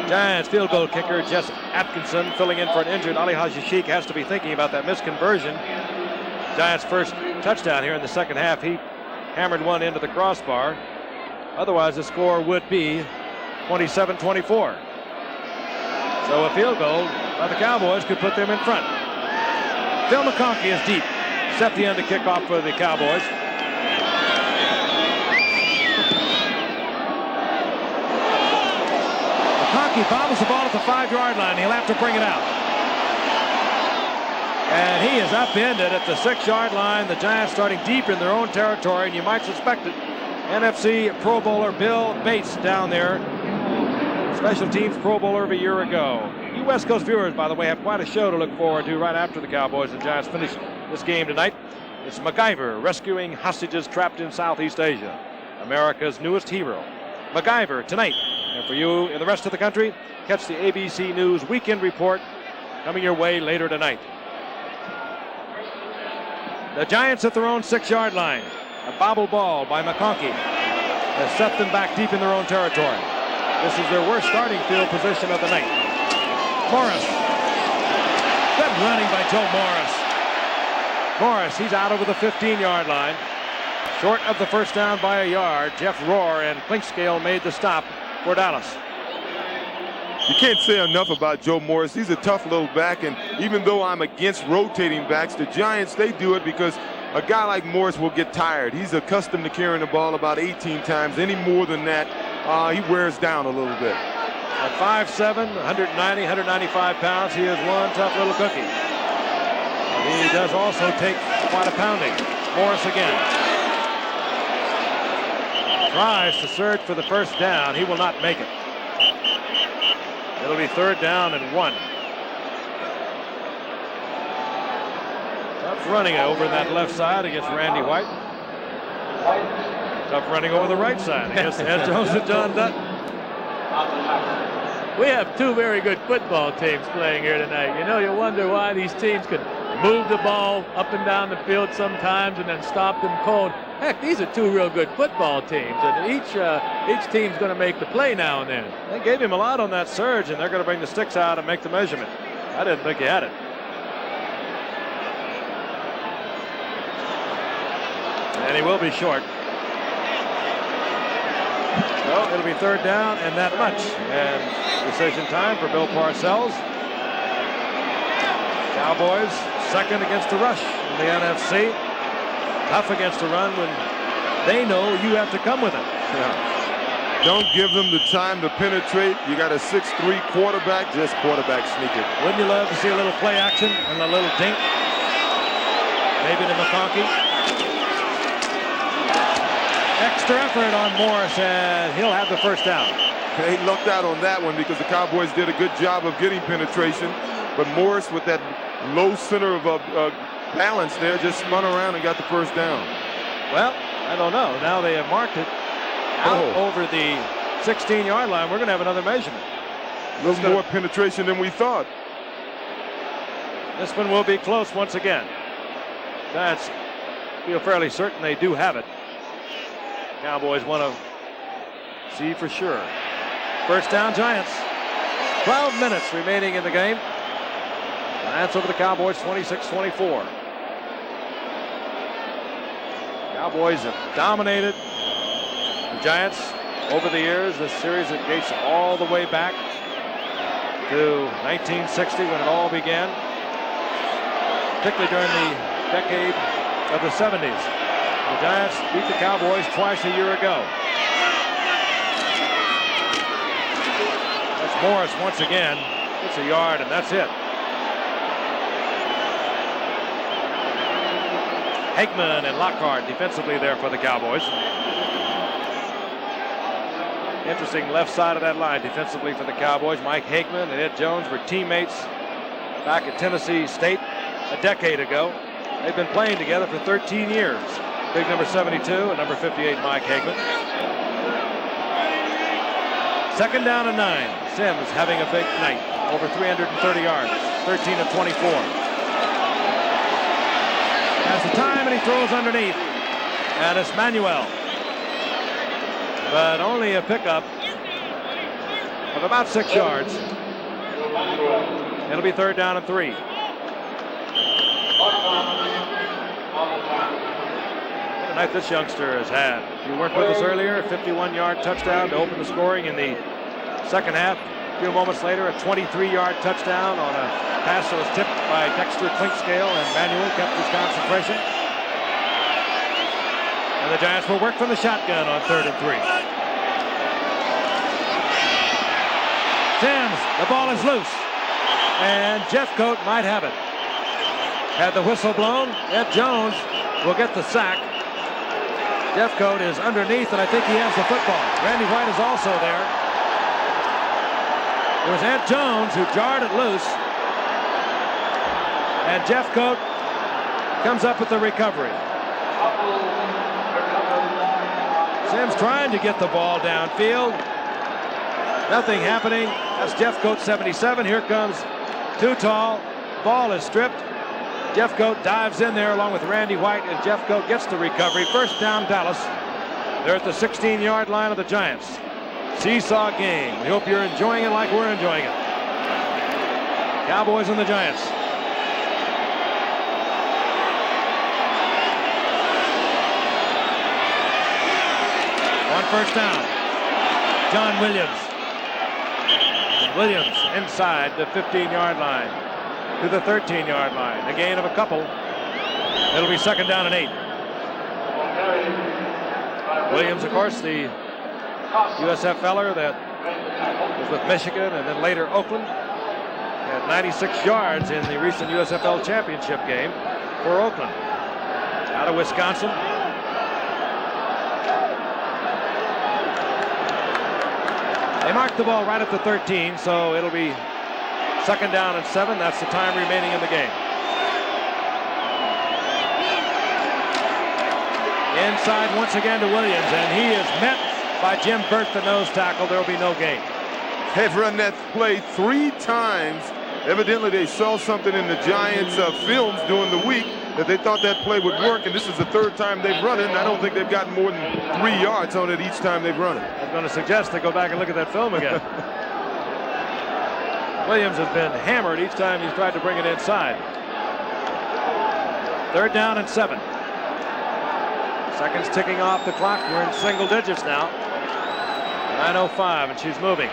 Speaker 1: Giants field goal kicker Jess Atkinson filling in for an injured Ali Haji Sheikh has to be thinking about that missed conversion. Giants' first touchdown here in the second half. He hammered one into the crossbar. Otherwise, the score would be 27-24. So a field goal by the Cowboys could put them in front. Phil McConkey is deep. Set the end to kick off for the Cowboys. McConkey bobbles the ball at the 5-yard line. He'll have to bring it out. And he is upended at the 6-yard line. The Giants starting deep in their own territory, and you might suspect it. NFC Pro Bowler Bill Bates down there. Special teams Pro Bowler of a year ago. You West Coast viewers, by the way, have quite a show to look forward to right after the Cowboys and Giants finish this game tonight. It's MacGyver rescuing hostages trapped in Southeast Asia. America's newest hero. MacGyver tonight. And for you in the rest of the country, catch the ABC News Weekend Report coming your way later tonight. The Giants at their own 6-yard line. A bobble ball by McConkey has set them back deep in their own territory. This is their worst starting field position of the night. Morris. Good running by Joe Morris. Morris, he's out over the 15-yard line. Short of the first down by a yard. Jeff Rohr and Clinkscale made the stop for Dallas.
Speaker 8: You can't say enough about Joe Morris. He's a tough little back, and even though I'm against rotating backs, the Giants, they do it because a guy like Morris will get tired. He's accustomed to carrying the ball about 18 times. Any more than that, he wears down a little bit.
Speaker 1: At 5'7", 190, 195 pounds, he is one tough little cookie. And he does also take quite a pounding. Morris again. Tries to surge for the first down. He will not make it. It'll be 3rd down and 1. Tough running over that left side against Randy White. Tough running over the right side against Ed Jones and John Dutton.
Speaker 2: We have two very good football teams playing here tonight. You know, you wonder why these teams could move the ball up and down the field sometimes and then stop them cold. Heck, these are two real good football teams, and each team's going to make the play now and then.
Speaker 1: They gave him a lot on that surge, and they're going to bring the sticks out and make the measurement. I didn't think he had it. And he will be short. So it'll be third down and that much. And decision time for Bill Parcells. Cowboys second against the rush in the NFC. Tough against the run when they know you have to come with it.
Speaker 8: Yeah. Don't give them the time to penetrate. You got a 6'3" quarterback, just quarterback sneaking.
Speaker 1: Wouldn't you love to see a little play action and a little dink? Maybe to McConkey. Extra effort on Morris, and he'll have the first down.
Speaker 8: They lucked out on that one because the Cowboys did a good job of getting penetration, but Morris with that low center of balance there just spun around and got the first down.
Speaker 1: Well, I don't know. Now they have marked it out over the 16-yard line. We're going to have another measurement.
Speaker 8: A little more penetration than we thought.
Speaker 1: This one will be close once again. Giants feel fairly certain they do have it. Cowboys want to see for sure. First down, Giants. 12 minutes remaining in the game. Giants over the Cowboys, 26-24. Cowboys have dominated the Giants over the years. This series that dates all the way back to 1960 when it all began, particularly during the decade of the 70s. The Giants beat the Cowboys twice a year ago. That's Morris once again. It's a yard, and that's it. Hagman and Lockhart defensively there for the Cowboys. Interesting left side of that line defensively for the Cowboys. Mike Hagman and Ed Jones were teammates back at Tennessee State a decade ago. They've been playing together for 13 years. Big number 72 and number 58, Mike Hagman. Second down and 9. Sims having a big night. Over 330 yards. 13 of 24. Has the time and he throws underneath. And it's Manuel. But only a pickup of about 6 yards. It'll be third down and 3. What a night this youngster has had. If you weren't with us earlier, a 51-yard touchdown to open the scoring in the second half. A few moments later, a 23-yard touchdown on a pass that was tipped by Dexter Clinkscale, and Manuel kept his concentration. And the Giants will work from the shotgun on third and 3. Sims, the ball is loose. And Jeffcoat might have it. Had the whistle blown, Ed Jones will get the sack. Jeffcoat is underneath, and I think he has the football. Randy White is also there. It was Ed Jones who jarred it loose. And Jeffcoat comes up with the recovery. Sims trying to get the ball downfield. Nothing happening. That's Jeffcoat 77. Here comes Too Tall. Ball is stripped. Jeffcoat dives in there along with Randy White, and Jeffcoat gets the recovery. First down, Dallas. They're at the 16-yard line of the Giants. Seesaw game. We hope you're enjoying it like we're enjoying it. Cowboys and the Giants. On first down, John Williams. And Williams inside the 15-yard line to the 13-yard line. A gain of a couple. It'll be second down and 8. Williams, of course, the USF feller that was with Michigan and then later Oakland. Had 96 yards in the recent USFL championship game for Oakland. Out of Wisconsin. They marked the ball right at the 13, so it'll be second down and 7. That's the time remaining in the game. Inside once again to Williams, and he is met by Jim Burt, the nose tackle. There will be no gain.
Speaker 8: They've run that play 3 times. Evidently, they saw something in the Giants' films during the week that they thought that play would work, and this is the 3rd time they've run it, and I don't think they've gotten more than 3 yards on it each time they've run it.
Speaker 1: I was going to suggest they go back and look at that film again. Williams has been hammered each time he's tried to bring it inside. 3rd down and 7. Seconds ticking off the clock. We're in single digits now. 9:05, and she's moving.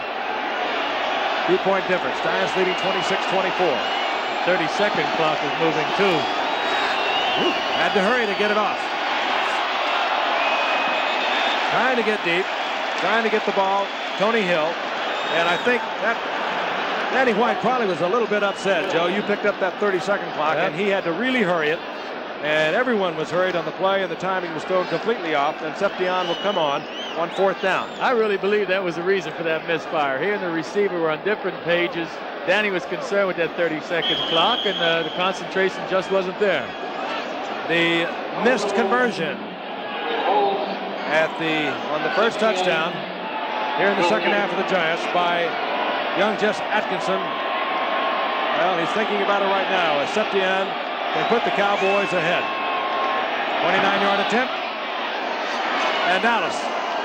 Speaker 1: 2-point difference. Giants leading 26-24.
Speaker 2: 30-second clock is moving too.
Speaker 1: Had to hurry to get it off. Trying to get deep. Trying to get the ball. Tony Hill. And I think that Danny White probably was a little bit upset, Joe. You picked up that 30-second clock, and he had to really hurry it. And everyone was hurried on the play, and the timing was thrown completely off. And Septian will come on 4th down.
Speaker 2: I really believe that was the reason for that misfire. He and the receiver were on different pages. Danny was concerned with that 30-second clock, and the concentration just wasn't there.
Speaker 1: The missed conversion on the first touchdown here in the second half of the Giants by young Jess Atkinson. Well, he's thinking about it right now as Septian can put the Cowboys ahead. 29-yard attempt. And Dallas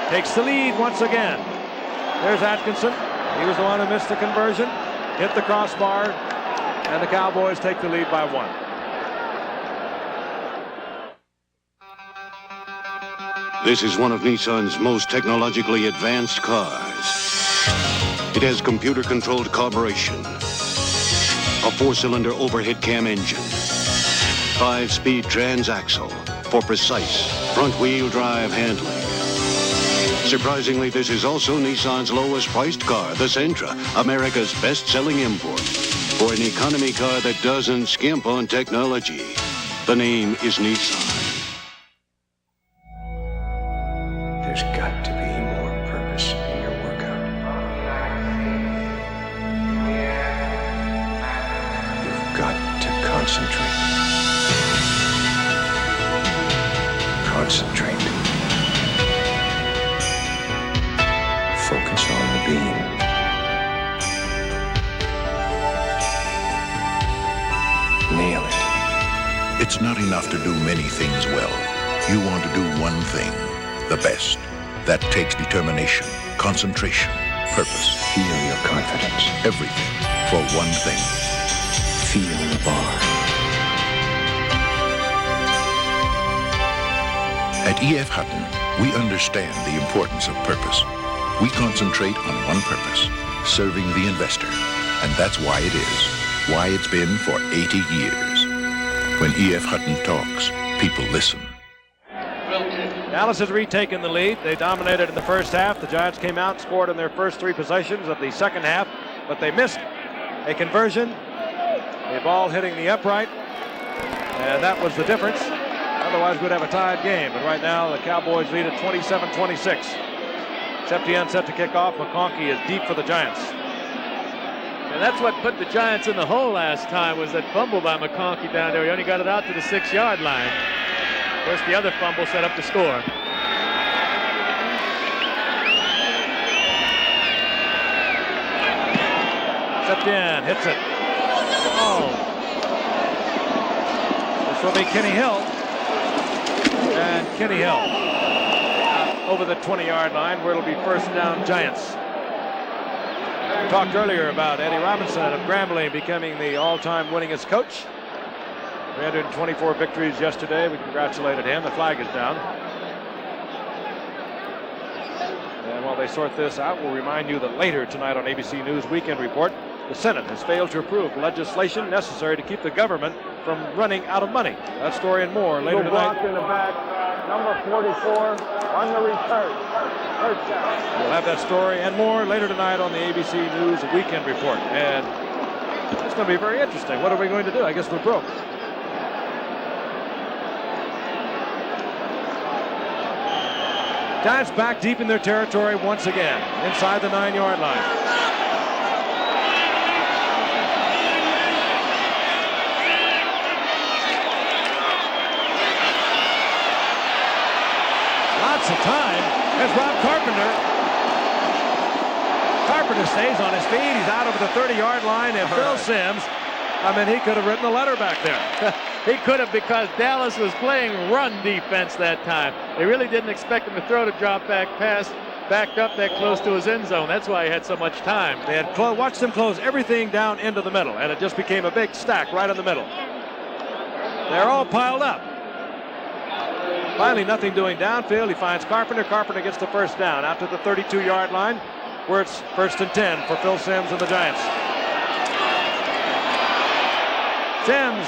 Speaker 1: takes the lead once again. There's Atkinson. He was the one who missed the conversion. Hit the crossbar. And the Cowboys take the lead by 1.
Speaker 24: This is one of Nissan's most technologically advanced cars. It has computer-controlled carburation, a 4-cylinder overhead cam engine, 5-speed transaxle for precise front-wheel drive handling. Surprisingly, this is also Nissan's lowest-priced car, the Sentra, America's best-selling import. For an economy car that doesn't skimp on technology, the name is Nissan.
Speaker 3: There's got to be more purpose in your workout. You've got to concentrate. Concentrate. Focus on the beam. Nail it.
Speaker 11: It's not enough to do many things well. You want to do one thing, the best. That takes determination, concentration, purpose.
Speaker 3: Feel your confidence.
Speaker 11: Everything for one thing.
Speaker 3: Feel the bar.
Speaker 11: At E.F. Hutton, we understand the importance of purpose. We concentrate on one purpose, serving the investor. And that's why it is, why it's been for 80 years. When E.F. Hutton talks, people listen.
Speaker 1: Dallas has retaken the lead. They dominated in the first half. The Giants came out and scored in their first 3 possessions of the second half, but they missed a conversion. The ball hitting the upright, and that was the difference. Otherwise, we'd have a tied game. But right now, the Cowboys lead at 27-26. Septian set to kick off. McConkey is deep for the Giants.
Speaker 2: And that's what put the Giants in the hole last time, was that fumble by McConkey down there. He only got it out to the 6-yard line. Of course, the other fumble set up the score.
Speaker 1: Septian hits it. Oh. This will be Kenny Hill. And Kenny Hill over the 20-yard line, where it'll be first down Giants. We talked earlier about Eddie Robinson of Grambling becoming the all-time winningest coach. 324 victories yesterday. We congratulated him. The flag is down. And while they sort this out, we'll remind you that later tonight on ABC News Weekend Report, the Senate has failed to approve legislation necessary to keep the government from running out of money. That story and more later tonight.
Speaker 21: Blocked in the back, number 44 on the return.
Speaker 1: We'll have that story and more later tonight on the ABC News Weekend Report. And it's going to be very interesting. What are we going to do? I guess we're broke. Giants back deep in their territory once again, inside the 9-yard line. lots of time. There's Rob Carpenter. Carpenter stays on his feet. He's out over the 30-yard line, and Phil Simms, I mean, he could have written a letter back there.
Speaker 2: He could have, because Dallas was playing run defense that time. They really didn't expect him to throw the drop back pass backed up that close to his end zone. That's why he had so much time.
Speaker 1: They had watched him close everything down into the middle, and it just became a big stack right in the middle. They're all piled up. Finally, nothing doing downfield. He finds Carpenter. Carpenter gets the first down out to the 32-yard line, where it's 1st and 10 for Phil Simms and the Giants. Simms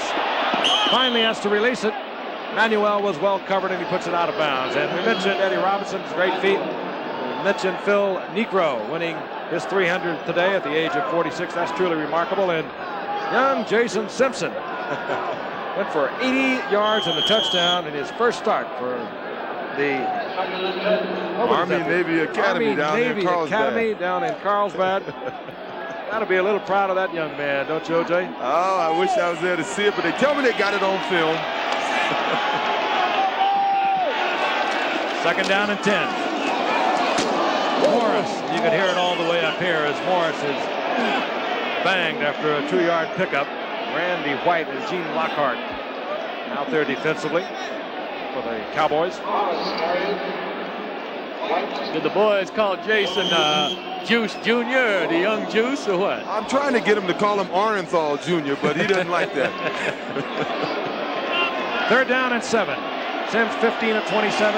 Speaker 1: finally has to release it. Manuel was well covered, and he puts it out of bounds. And we mentioned Eddie Robinson's great feat. We mentioned Phil Niekro winning his 300th today at the age of 46. That's truly remarkable. And young Jason Simpson went for 80 yards and a touchdown in his first start for the
Speaker 8: Army-Navy Academy
Speaker 1: down in Carlsbad. Got to be a little proud of that young man, don't you, O.J.?
Speaker 8: Oh, I wish I was there to see it, but they tell me they got it on film.
Speaker 1: 2nd down and 10. Morris, you could hear it all the way up here as Morris is banged after a 2-yard pickup. Randy White and Gene Lockhart out there defensively for the Cowboys.
Speaker 2: Did the boys call Jason Juice Jr., the young Juice, or what?
Speaker 8: I'm trying to get him to call him Orenthal Jr., but he doesn't like that.
Speaker 1: 3rd down and 7. Simms 15 of 27,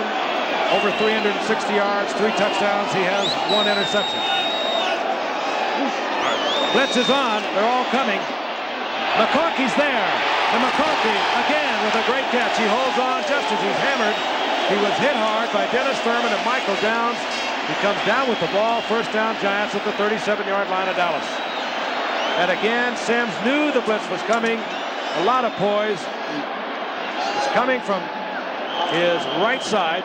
Speaker 1: over 360 yards, 3 touchdowns. He has 1 interception. Blitz is on. They're all coming. McConkey's there. And McConkey, again, with a great catch. He holds on just as he's hammered. He was hit hard by Dennis Thurman and Michael Downs. He comes down with the ball. 1st down, Giants at the 37-yard line of Dallas. And again, Simms knew the blitz was coming. A lot of poise. It's coming from his right side.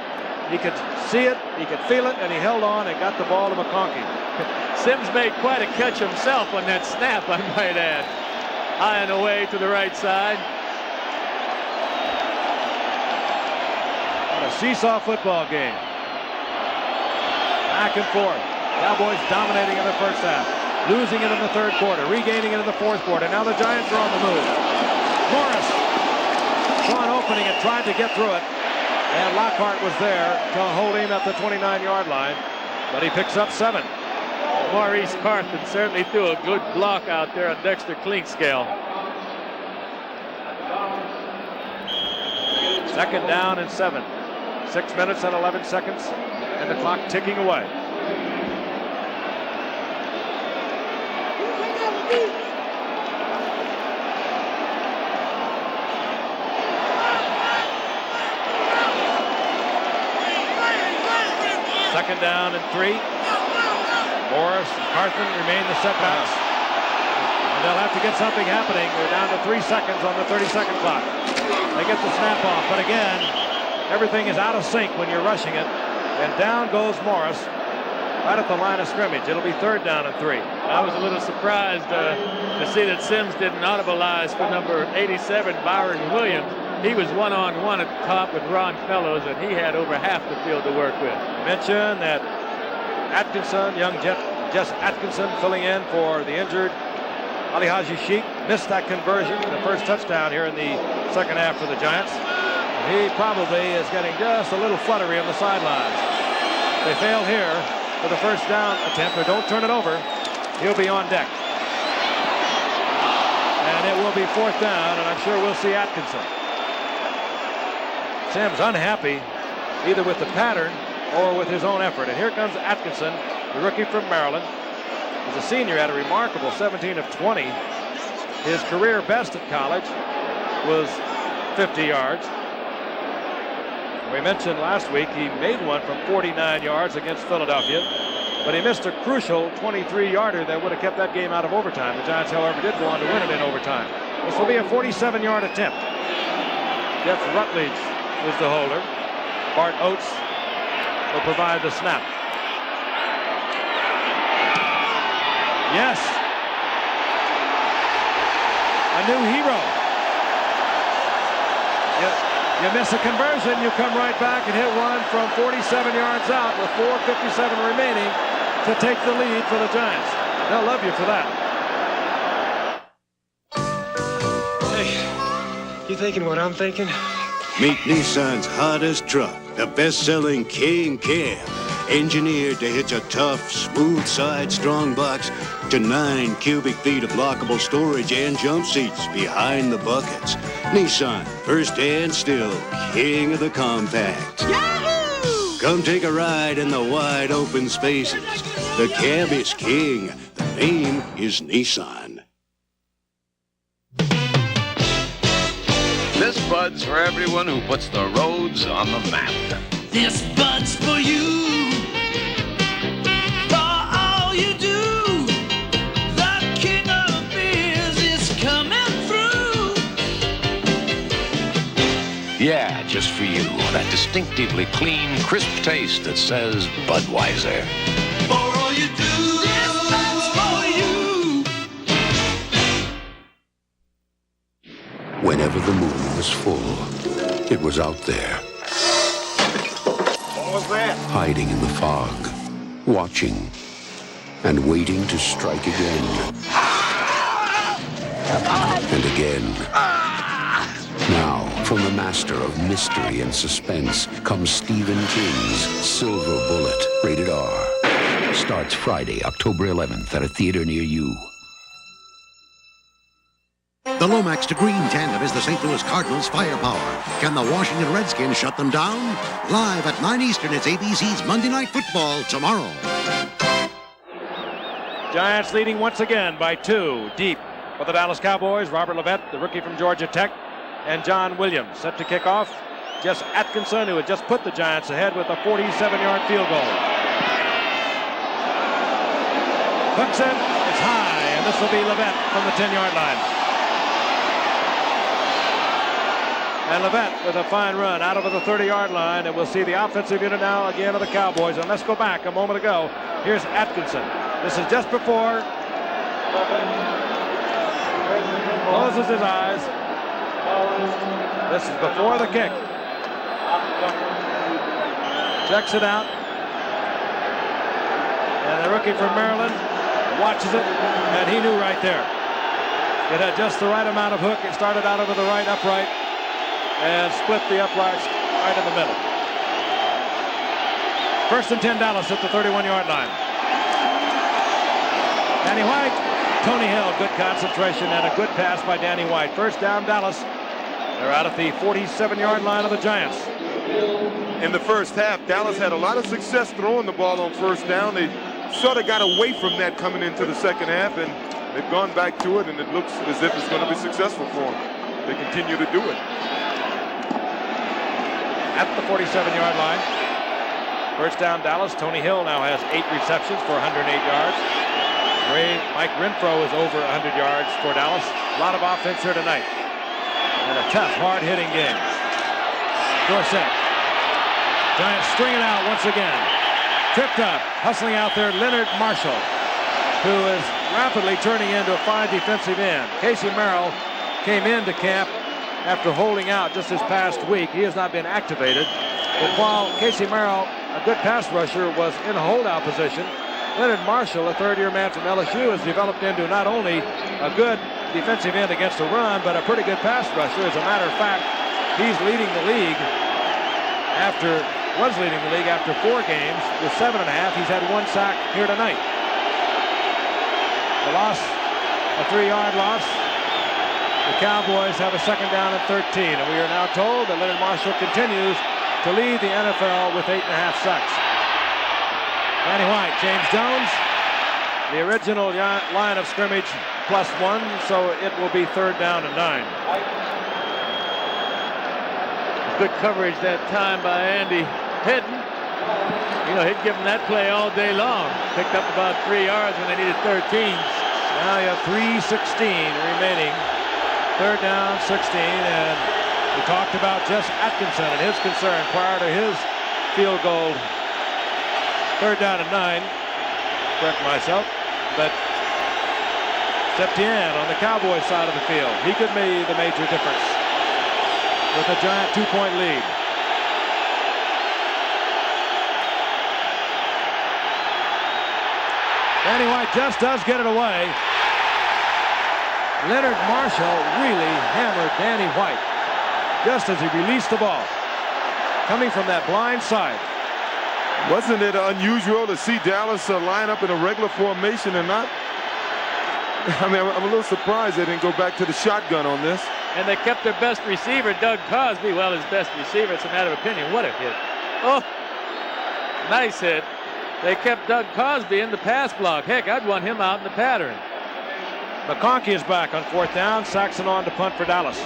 Speaker 1: He could see it, he could feel it, and he held on and got the ball to McConkey.
Speaker 2: Simms made quite a catch himself on that snap, I might add. High and away to the right side.
Speaker 1: A seesaw football game. Back and forth. Cowboys dominating in the first half. Losing it in the 3rd quarter. Regaining it in the 4th quarter. Now the Giants are on the move. Morris saw an opening and tried to get through it. And Lockhart was there to hold him at the 29-yard line. But he picks up 7.
Speaker 2: Maurice Carthen certainly threw a good block out there on Dexter Clinkscale.
Speaker 1: 2nd down and 7. 6 minutes and 11 seconds, and the clock ticking away. Second down and 3. Morris and Carthen remain the setbacks. And they'll have to get something happening. They're down to 3 seconds on the 30-second clock. They get the snap off, but again, everything is out of sync when you're rushing it. And down goes Morris right at the line of scrimmage. It'll be 3rd down and 3.
Speaker 2: I was a little surprised to see that Simms didn't audibilize for number 87, Byron Williams. He was one-on-one at the top with Ron Fellows, and he had over half the field to work with.
Speaker 1: Mention that Atkinson, young Jess Atkinson, filling in for the injured Ali Haji Sheikh, missed that conversion, the first touchdown here in the second half for the Giants. He probably is getting just a little fluttery on the sidelines. They fail here for the first down attempt, or don't turn it over. He'll be on deck. And it will be 4th down, and I'm sure we'll see Atkinson. Simms unhappy either with the pattern or with his own effort. And here comes Atkinson, the rookie from Maryland. As a senior, had a remarkable 17 of 20. His career best at college was 50 yards. We mentioned last week he made one from 49 yards against Philadelphia, but he missed a crucial 23-yarder that would have kept that game out of overtime. The Giants, however, did go on to win it in overtime. This will be a 47-yard attempt. Jeff Rutledge is the holder. Bart Oates will provide the snap. Yes. A new hero. You miss a conversion, you come right back and hit one from 47 yards out with 4:57 remaining to take the lead for the Giants. They'll love you for that.
Speaker 3: Hey, you thinking what I'm thinking?
Speaker 24: Meet Nissan's hottest truck, the best-selling King Cab. Engineered to hitch a tough, smooth-side, strong box to 9 cubic feet of lockable storage and jump seats behind the buckets. Nissan, first and still, king of the compact. Yahoo! Come take a ride in the wide open spaces. The cab is king. The name is Nissan.
Speaker 5: This Bud's for everyone who puts the roads on the map.
Speaker 12: This Bud's for you. For all you do. The king of beers is coming through.
Speaker 5: Yeah, just for you. That distinctively clean, crisp taste that says Budweiser.
Speaker 12: For all you do. This Bud's for you.
Speaker 18: Whenever the moon was full, it was out there.
Speaker 21: What was that?
Speaker 18: Hiding in the fog, watching, and waiting to strike again. And again. Now, from the master of mystery and suspense comes Stephen King's Silver Bullet, rated R. Starts Friday, October 11th at a theater near you.
Speaker 6: The Lomax to Green tandem is the St. Louis Cardinals' firepower. Can the Washington Redskins shut them down? Live at 9 Eastern, it's ABC's Monday Night Football tomorrow.
Speaker 1: Giants leading once again by 2 deep for the Dallas Cowboys. Robert Levette, the rookie from Georgia Tech, and John Williams set to kick off. Jess Atkinson, who had just put the Giants ahead with a 47-yard field goal. Hooks it, it's high, and this will be Levette from the 10-yard line. And Levette with a fine run out over the 30-yard line, and we'll see the offensive unit now again of the Cowboys. And let's go back a moment ago. Here's Atkinson. This is just before. Closes his eyes. This is before the kick. Checks it out. And the rookie from Maryland watches it, and he knew right there. It had just the right amount of hook. It started out over the right upright and split the uprights right in the middle. First and 10 Dallas at the 31-yard line. Danny White, Tony Hill, good concentration and a good pass by Danny White. First down Dallas. They're out at the 47-yard line of the Giants.
Speaker 8: In the first half, Dallas had a lot of success throwing the ball on first down. They sort of got away from that coming into the second half, and they've gone back to it, and it looks as if it's going to be successful for them. They continue to do it.
Speaker 1: At the 47-yard line. First down Dallas. Tony Hill now has 8 receptions for 108 yards. Mike Renfro is over 100 yards for Dallas. A lot of offense here tonight. And a tough, hard-hitting game. Dorsett. Giants string it out once again. Tripped up, hustling out there, Leonard Marshall, who is rapidly turning into a fine defensive end. Casey Merrill came into camp after holding out just this past week. He has not been activated. But while Casey Merrill, a good pass rusher, was in a holdout position, Leonard Marshall, a third-year man from LSU, has developed into not only a good defensive end against the run, but a pretty good pass rusher. As a matter of fact, he's leading the league after 4 games with 7.5. He's had 1 sack here tonight. The loss, a 3-yard loss. The Cowboys have a second down and 13, and we are now told that Leonard Marshall continues to lead the NFL with 8.5 sacks. Danny White, James Jones, the original line of scrimmage +1, so it will be 3rd down and 9.
Speaker 2: Good coverage that time by Andy Hedden. You know, he'd given that play all day long. Picked up about 3 yards when they needed 13.
Speaker 1: Now you have 3:16 remaining. 3rd down, 16, and we talked about Jess Atkinson and his concern prior to his field goal. 3rd down and 9. Correct myself, but Septien on the Cowboys side of the field. He could be the major difference. with a Giant 2-point lead. Danny White just does get it away. Leonard Marshall really hammered Danny White just as he released the ball. Coming from that blind side.
Speaker 8: Wasn't it unusual to see Dallas line up in a regular formation and not? I mean, I'm a little surprised they didn't go back to the shotgun on this.
Speaker 2: And they kept their best receiver, Doug Cosby. Well, his best receiver, it's a matter of opinion. What a hit. Oh, nice hit. They kept Doug Cosby in the pass block. Heck, I'd want him out in the pattern.
Speaker 1: McConkey is back on 4th down. Saxon on to punt for Dallas.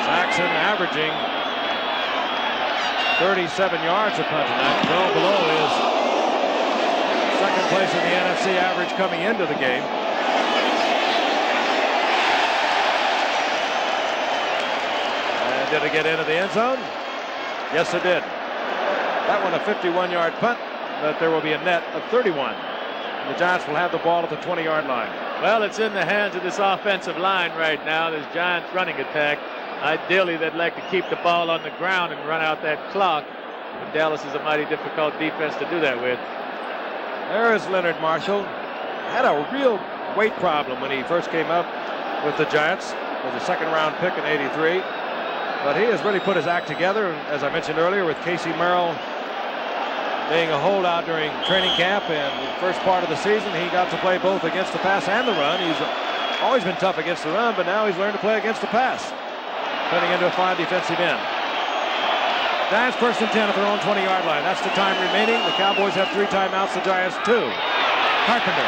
Speaker 1: Saxon averaging 37 yards a punt tonight. Well below his second place in the NFC average coming into the game. And did it get into the end zone? Yes, it did. That one a 51-yard punt, but there will be a net of 31. The Giants will have the ball at the 20-yard line.
Speaker 2: Well, it's in the hands of this offensive line right now, this Giants running attack. Ideally, they'd like to keep the ball on the ground and run out that clock. But Dallas is a mighty difficult defense to do that with.
Speaker 1: There is Leonard Marshall. Had a real weight problem when he first came up with the Giants. Was a second-round pick in '83. But he has really put his act together, as I mentioned earlier, with Casey Merrill being a holdout during training camp, and the first part of the season he got to play both against the pass and the run. He's always been tough against the run, but now he's learned to play against the pass, turning into a fine defensive end. Giants 1st and 10 at their own 20-yard line. That's the time remaining. The Cowboys have 3 timeouts, the Giants 2. Carpenter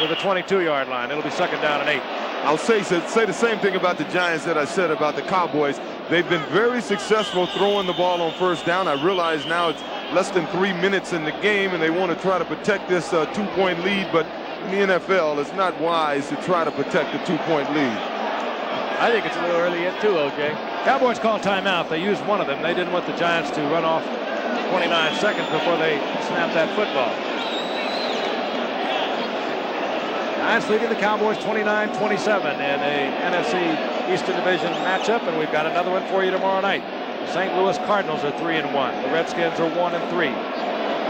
Speaker 1: to the 22-yard line. It'll be 2nd down and 8.
Speaker 8: I'll say the same thing about the Giants that I said about the Cowboys. They've been very successful throwing the ball on 1st down. I realize now it's less than 3 minutes in the game, and they want to try to protect this 2-point lead, but in the NFL, it's not wise to try to protect the 2-point lead.
Speaker 2: I think it's a little early yet, too, O.J.
Speaker 1: Cowboys called timeout. They used one of them. They didn't want the Giants to run off 29 seconds before they snapped that football. Giants leading the Cowboys 29-27 in a NFC Eastern Division matchup, and we've got another one for you tomorrow night. The St. Louis Cardinals are 3-1. The Redskins are 1-3.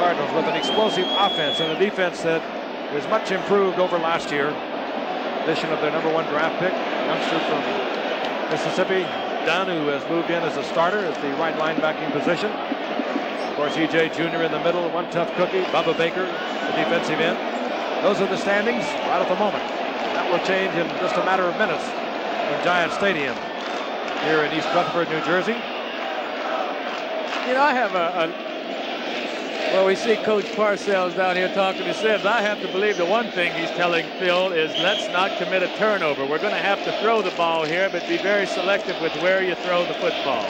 Speaker 1: Cardinals with an explosive offense and a defense that is much improved over last year. Addition of their #1 draft pick, youngster from Mississippi, Dunn, who has moved in as a starter at the right linebacking position. Of course, E.J. Jr. in the middle, one tough cookie. Bubba Baker, the defensive end. Those are the standings right at the moment. That will change in just a matter of minutes in Giant Stadium here in East Rutherford, New Jersey.
Speaker 2: You know, I have well, we see Coach Parcells down here talking to Sims. I have to believe the one thing he's telling Phil is let's not commit a turnover. We're going to have to throw the ball here, but be very selective with where you throw the football.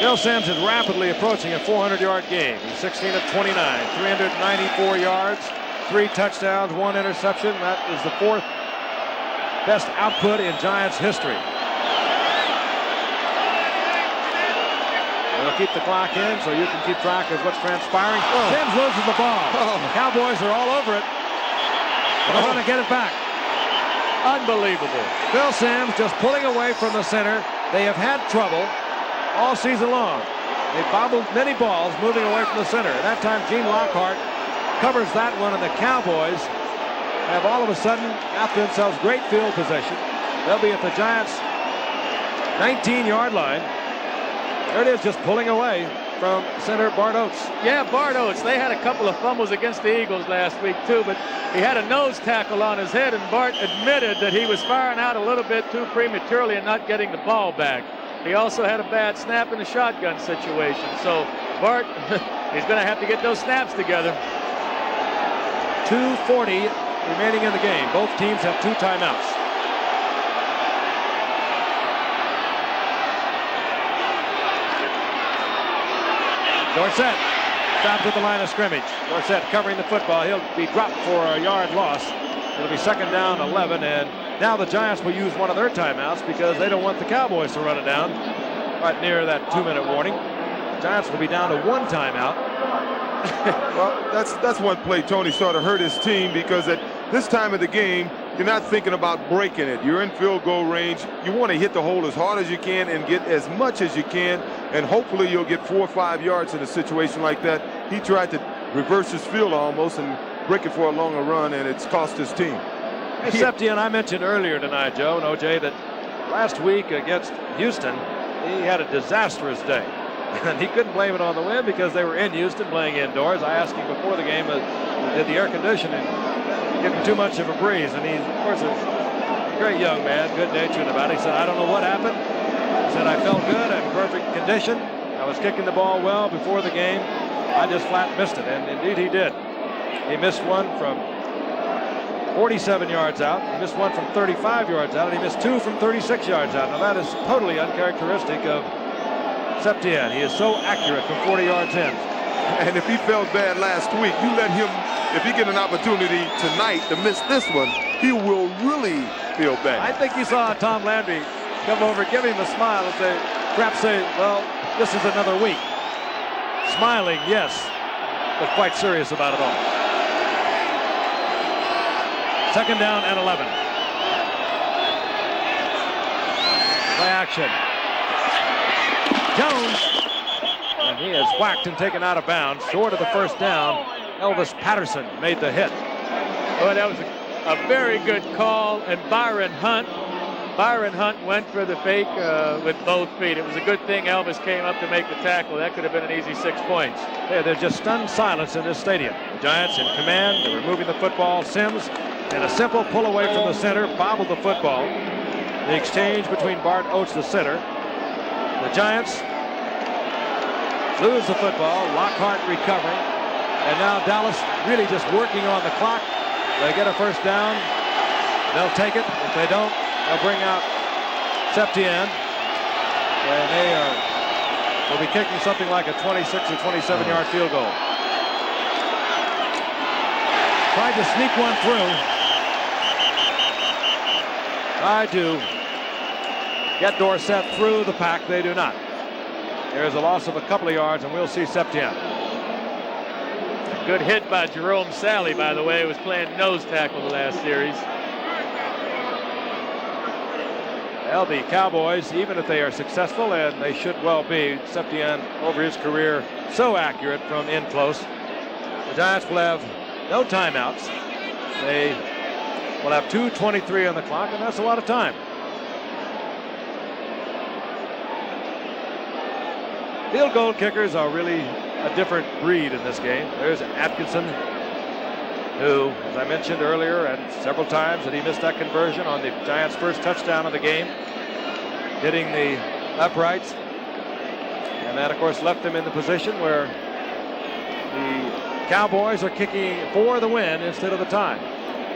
Speaker 1: Phil Sims is rapidly approaching a 400-yard game. He's 16 of 29, 394 yards, 3 touchdowns, 1 interception. That is the 4th best output in Giants history. We'll keep the clock in so you can keep track of what's transpiring. Sims loses the ball. The Cowboys are all over it. They're going to get it back.
Speaker 2: Unbelievable.
Speaker 1: Phil Sims just pulling away from the center. They have had trouble all season long. They bobbled many balls moving away from the center. At that time, Gene Lockhart covers that one, and the Cowboys have all of a sudden got themselves great field position. They'll be at the Giants' 19-yard line. There it is, just pulling away from center Bart Oates.
Speaker 2: Yeah, Bart Oates. They had a couple of fumbles against the Eagles last week, too, but he had a nose tackle on his head, and Bart admitted that he was firing out a little bit too prematurely and not getting the ball back. He also had a bad snap in a shotgun situation. So Bart, he's going to have to get those snaps together.
Speaker 1: 2:40 remaining in the game. Both teams have 2 timeouts. Dorsett stopped at the line of scrimmage. Dorsett covering the football. He'll be dropped for a yard loss. It'll be 2nd down 11, and now the Giants will use one of their timeouts because they don't want the Cowboys to run it down right near that 2-minute warning. The Giants will be down to 1 timeout.
Speaker 8: Well, that's one play Tony sort of hurt his team, because at this time of the game, you're not thinking about breaking it. You're in field goal range. You want to hit the hole as hard as you can and get as much as you can, and hopefully you'll get 4 or 5 yards in a situation like that. He tried to reverse his field almost and break it for a longer run, and it's cost his team.
Speaker 1: Hey, Septien, I mentioned earlier tonight, Joe and OJ, that last week against Houston, he had a disastrous day. And he couldn't blame it on the wind because they were in Houston playing indoors. I asked him before the game, did the air conditioning give him too much of a breeze? And he, of course, is a great young man, good-natured about it. He said, I don't know what happened. He said, I felt good, in perfect condition. I was kicking the ball well before the game. I just flat missed it, and indeed he did. He missed one from 47 yards out. He missed one from 35 yards out, and he missed 2 from 36 yards out. Now, that is totally uncharacteristic of Septien. He is so accurate from 40 yards in.
Speaker 8: And if he felt bad last week, you let him, if he get an opportunity tonight to miss this one, he will really feel bad.
Speaker 1: I think he saw Tom Landry come over, give him a smile, and say, perhaps say, well, this is another week. Smiling, yes, but quite serious about it all. 2nd down and 11. Play action. Jones, and he is whacked and taken out of bounds, short of the first down. Elvis Patterson made the hit.
Speaker 2: Oh, that was a very good call, and Byron Hunt went for the fake with both feet. It was a good thing Elvis came up to make the tackle. That could have been an easy 6 points.
Speaker 1: Yeah, there's just stunned silence in this stadium. The Giants in command. They're removing the football. Sims, in a simple pull away from the center, bobbled the football. The exchange between Bart Oates, the center. The Giants lose the football. Lockhart recovering. And now Dallas really just working on the clock. They get a first down. They'll take it. If they don't, they'll bring out Septien. And will be kicking something like a 26 or 27-yard field goal. Tried to sneak one through. Tried to get Dorsett through the pack. They do not. There's a loss of a couple of yards, and we'll see Septien.
Speaker 2: A good hit by Jerome Sally, by the way, who was playing nose tackle the last series.
Speaker 1: Well, the Cowboys, even if they are successful, and they should well be, Septien over his career so accurate from in close. The Giants will have no timeouts. They will have 2:23 on the clock, and that's a lot of time. Field goal kickers are really a different breed in this game. There's Atkinson, who, as I mentioned earlier, and several times that he missed that conversion on the Giants' first touchdown of the game, hitting the uprights. And that, of course, left them in the position where the Cowboys are kicking for the win instead of the tie.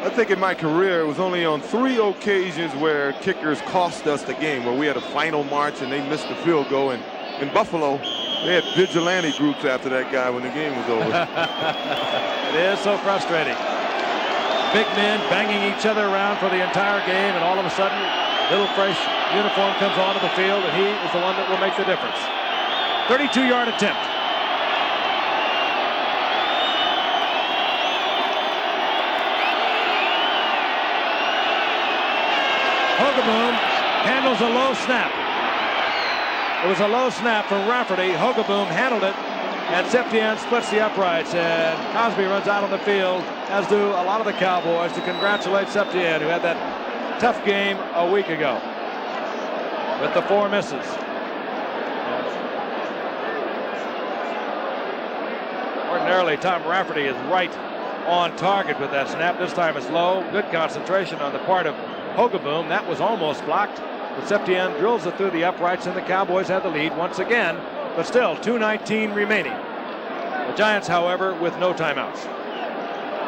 Speaker 8: I think in my career, it was only on 3 occasions where kickers cost us the game, where we had a final march and they missed the field goal. And in Buffalo, they had vigilante groups after that guy when the game was over.
Speaker 1: It is so frustrating. Big men banging each other around for the entire game, and all of a sudden, little fresh uniform comes onto the field, and he is the one that will make the difference. 32-yard attempt. Hogaboom handles a low snap. It was a low snap from Rafferty. Hogaboom handled it, and Septien splits the uprights, and Cosby runs out on the field, as do a lot of the Cowboys, to congratulate Septien, who had that tough game a week ago with the 4 misses. Ordinarily, Tom Rafferty is right on target with that snap. This time it's low. Good concentration on the part of Hogaboom. That was almost blocked. But Septien drills it through the uprights, and the Cowboys have the lead once again. But still, 2:19 remaining. The Giants, however, with no timeouts.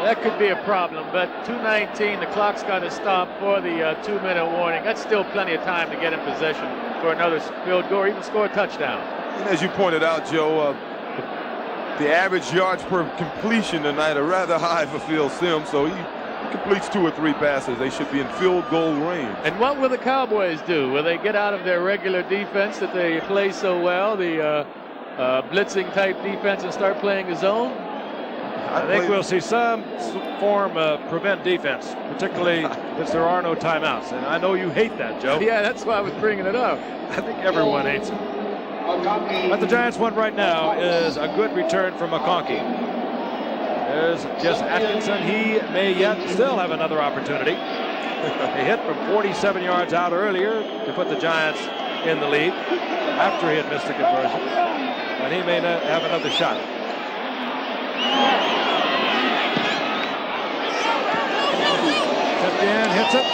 Speaker 2: That could be a problem, but 2:19, the clock's got to stop for the 2-minute warning. That's still plenty of time to get in position for another field goal or even score a touchdown.
Speaker 8: And as you pointed out, Joe, the average yards per completion tonight are rather high for Phil Sims, so he completes 2 or 3 passes. They should be in field goal range.
Speaker 2: And what will the Cowboys do? Will they get out of their regular defense that they play so well? The blitzing type defense and start playing a zone?
Speaker 1: I think we'll see some form of prevent defense, particularly since there are no timeouts. And I know you hate that, Joe.
Speaker 2: Yeah, that's why I was bringing it up.
Speaker 1: I think everyone hates it. What the Giants want right now is a good return from McConkey. There's Jess Atkinson. He may yet still have another opportunity. He hit from 47 yards out earlier to put the Giants in the lead after he had missed the conversion. And he may not have another shot. Tipped in, hits it.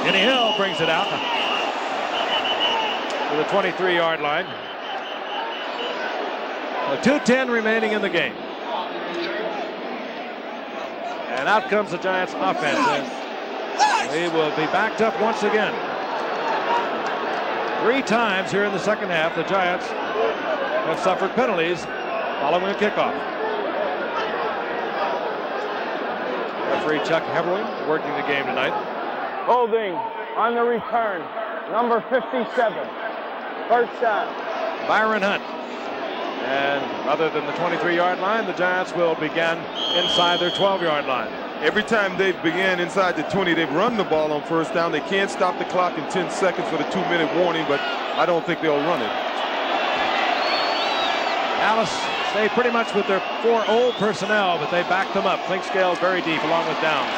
Speaker 1: Kenny Hill brings it out to the 23-yard line. 2:10 remaining in the game. And out comes the Giants offense. And they will be backed up once again. 3 times here in the second half, the Giants have suffered penalties following a kickoff. Referee Chuck Heverling working the game tonight.
Speaker 21: Holding on the return, number 57. First down.
Speaker 1: Byron Hunt. And other than the 23-yard line, the Giants will begin inside their 12-yard line.
Speaker 8: Every time they began inside the 20, they've run the ball on first down. They can't stop the clock in 10 seconds for the 2-minute warning, but I don't think they'll run it.
Speaker 1: Dallas stay pretty much with their 4 old personnel, but they back them up. Clinkscale very deep along with Downs.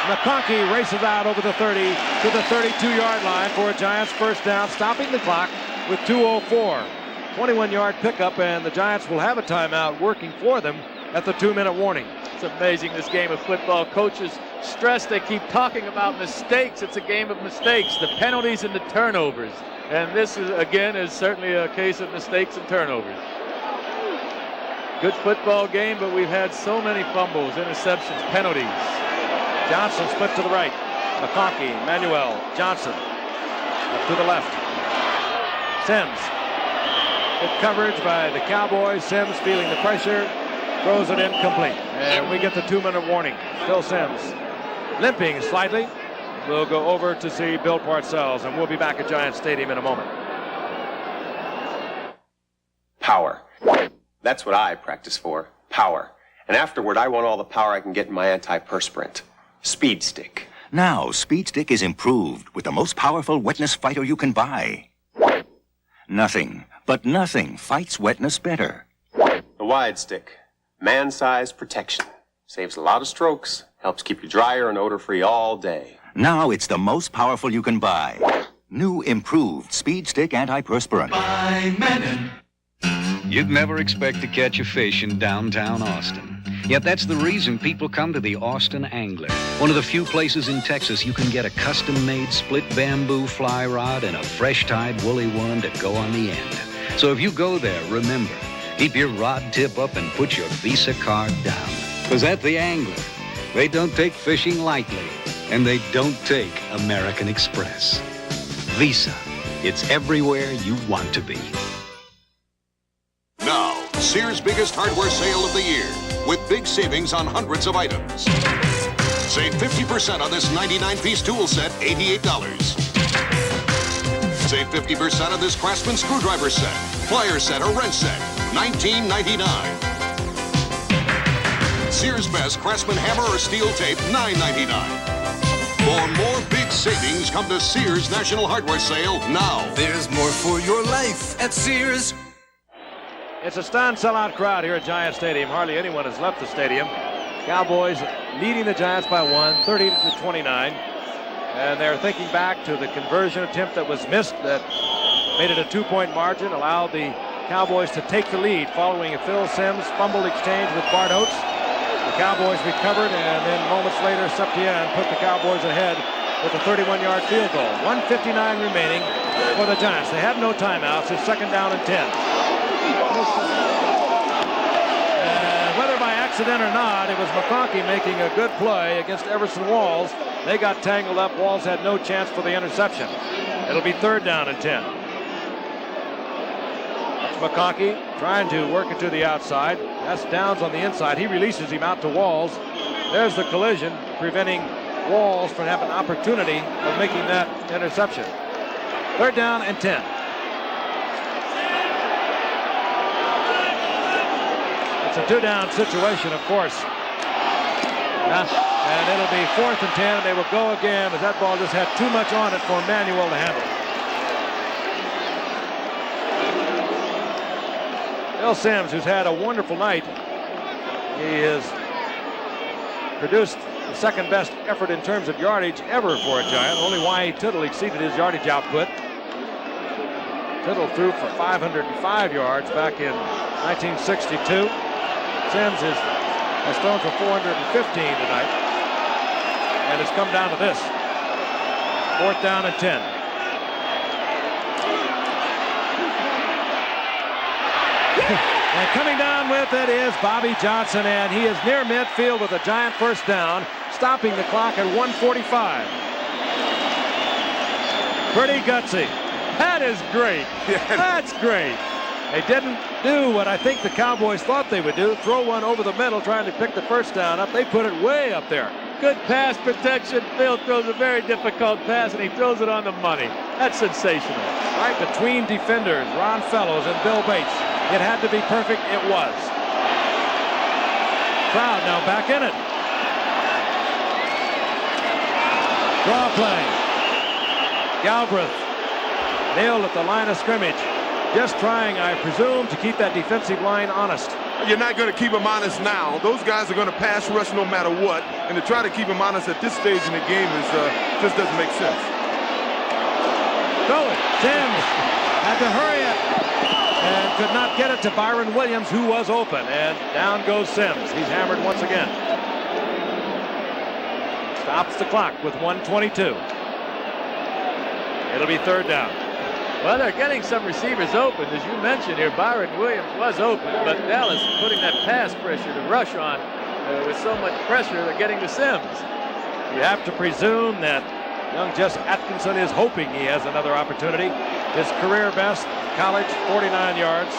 Speaker 1: McConkey races out over the 30 to the 32-yard line for a Giants first down, stopping the clock with 2:04. 21-yard pickup, and the Giants will have a timeout working for them at the 2-minute warning.
Speaker 2: It's amazing, this game of football. Coaches stress, they keep talking about mistakes. It's a game of mistakes, the penalties and the turnovers. And this is, again, is certainly a case of mistakes and turnovers. Good football game, but we've had so many fumbles, interceptions, penalties.
Speaker 1: Johnson split to the right. McConkey, Manuel, Johnson up to the left. Sims. Good coverage by the Cowboys. Sims feeling the pressure, throws it incomplete. And we get the 2-minute warning. Phil Sims limping slightly. We'll go over to see Bill Parcells, and we'll be back at Giants Stadium in a moment.
Speaker 3: Power. That's what I practice for. Power. And afterward, I want all the power I can get in my antiperspirant. Speed Stick.
Speaker 4: Now, Speed Stick is improved with the most powerful wetness fighter you can buy. Nothing, but nothing fights wetness better.
Speaker 3: The Wide Stick. Man-sized protection. Saves a lot of strokes. Helps keep you drier and odor-free all day.
Speaker 4: Now it's the most powerful you can buy. New improved Speed Stick antiperspirant.
Speaker 10: By Menon. You'd never expect to catch a fish in downtown Austin. Yet that's the reason people come to the Austin Angler. One of the few places in Texas you can get a custom-made split bamboo fly rod and a fresh-tied woolly one to go on the end. So if you go there, remember, keep your rod tip up and put your Visa card down. Because at the Angler, they don't take fishing lightly, and they don't take American Express. Visa, it's everywhere you want to be.
Speaker 11: Now, Sears' biggest hardware sale of the year, with big savings on hundreds of items. Save 50% on this 99-piece tool set, $88. Save 50% on this Craftsman screwdriver set, plier set, or wrench set, $19.99. Sears' best Craftsman hammer or steel tape, $9.99. For more big savings, come to Sears National Hardware Sale now.
Speaker 12: There's more for your life at Sears.
Speaker 1: It's a stunned sellout crowd here at Giant Stadium. Hardly anyone has left the stadium. Cowboys leading the Giants by 1, 30-29. And they're thinking back to the conversion attempt that was missed that made it a 2-point margin, allowed the Cowboys to take the lead following a Phil Sims fumble exchange with Bart Oates. The Cowboys recovered, and then moments later, Septien put the Cowboys ahead with a 31-yard field goal. 1:59 remaining for the Giants. They have no timeouts. It's 2nd down and 10. And whether by accident or not, it was McConkey making a good play against Everson Walls. They got tangled up. Walls had no chance for the interception. It'll be 3rd down and 10. That's McConkey trying to work it to the outside. That's Downs on the inside. He releases him out to Walls. There's the collision, preventing Walls from having an opportunity of making that interception. 3rd down and 10. It's a 2-down situation, of course. And it'll be 4th and 10, and they will go again, as that ball just had too much on it for Manuel to handle. Bill Sims, who's had a wonderful night, he has produced the 2nd best effort in terms of yardage ever for a Giant. Only Y.A. Tittle exceeded his yardage output. Tittle threw for 505 yards back in 1962. Sims has thrown for 415 tonight. And it's come down to this. 4th down and 10. And coming down with it is Bobby Johnson, and he is near midfield with a Giant 1st down, stopping the clock at 1:45. Pretty gutsy. That is great. That's great. They didn't do what I think the Cowboys thought they would do, throw one over the middle trying to pick the 1st down up. They put it way up there.
Speaker 2: Good pass protection. Phil throws a very difficult pass, and he throws it on the money. That's sensational.
Speaker 1: Right between defenders, Ron Fellows and Bill Bates. It had to be perfect. It was. Crowd now back in it. Draw play. Galbraith nailed at the line of scrimmage. Just trying, I presume, to keep that defensive line honest.
Speaker 8: You're not going to keep them honest now. Those guys are going to pass rush no matter what. And to try to keep them honest at this stage in the game is just doesn't make sense.
Speaker 1: Throw it. Sims had to hurry it. And could not get it to Byron Williams, who was open. And down goes Sims. He's hammered once again. Stops the clock with 1:22. It'll be 3rd down.
Speaker 2: Well, they're getting some receivers open. As you mentioned here, Byron Williams was open, but Dallas putting that pass pressure to rush on with so much pressure, they're getting to Sims.
Speaker 1: You have to presume that young Jess Atkinson is hoping he has another opportunity. His career best, college, 49 yards.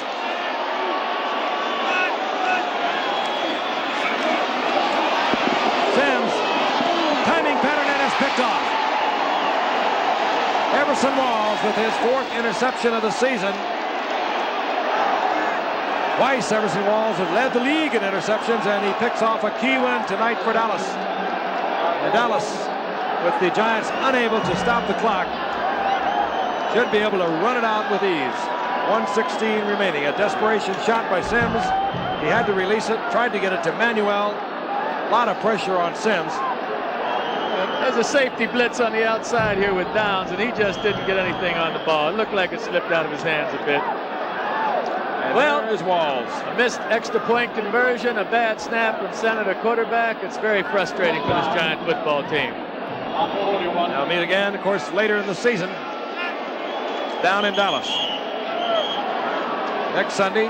Speaker 1: Sims, timing pattern, and is picked off. Everson Walls with his 4th interception of the season. Twice Everson Walls has led the league in interceptions, and he picks off a key win tonight for Dallas. And Dallas, with the Giants unable to stop the clock, should be able to run it out with ease. 1:16 remaining. A desperation shot by Sims. He had to release it, tried to get it to Manuel. A lot of pressure on Sims.
Speaker 2: There's a safety blitz on the outside here with Downs, and he just didn't get anything on the ball. It looked like it slipped out of his hands a bit.
Speaker 1: And well, there's Walls.
Speaker 2: A missed extra point conversion, a bad snap from Senator quarterback. It's very frustrating for this Giant football team.
Speaker 1: They'll meet again, of course, later in the season down in Dallas. Next Sunday,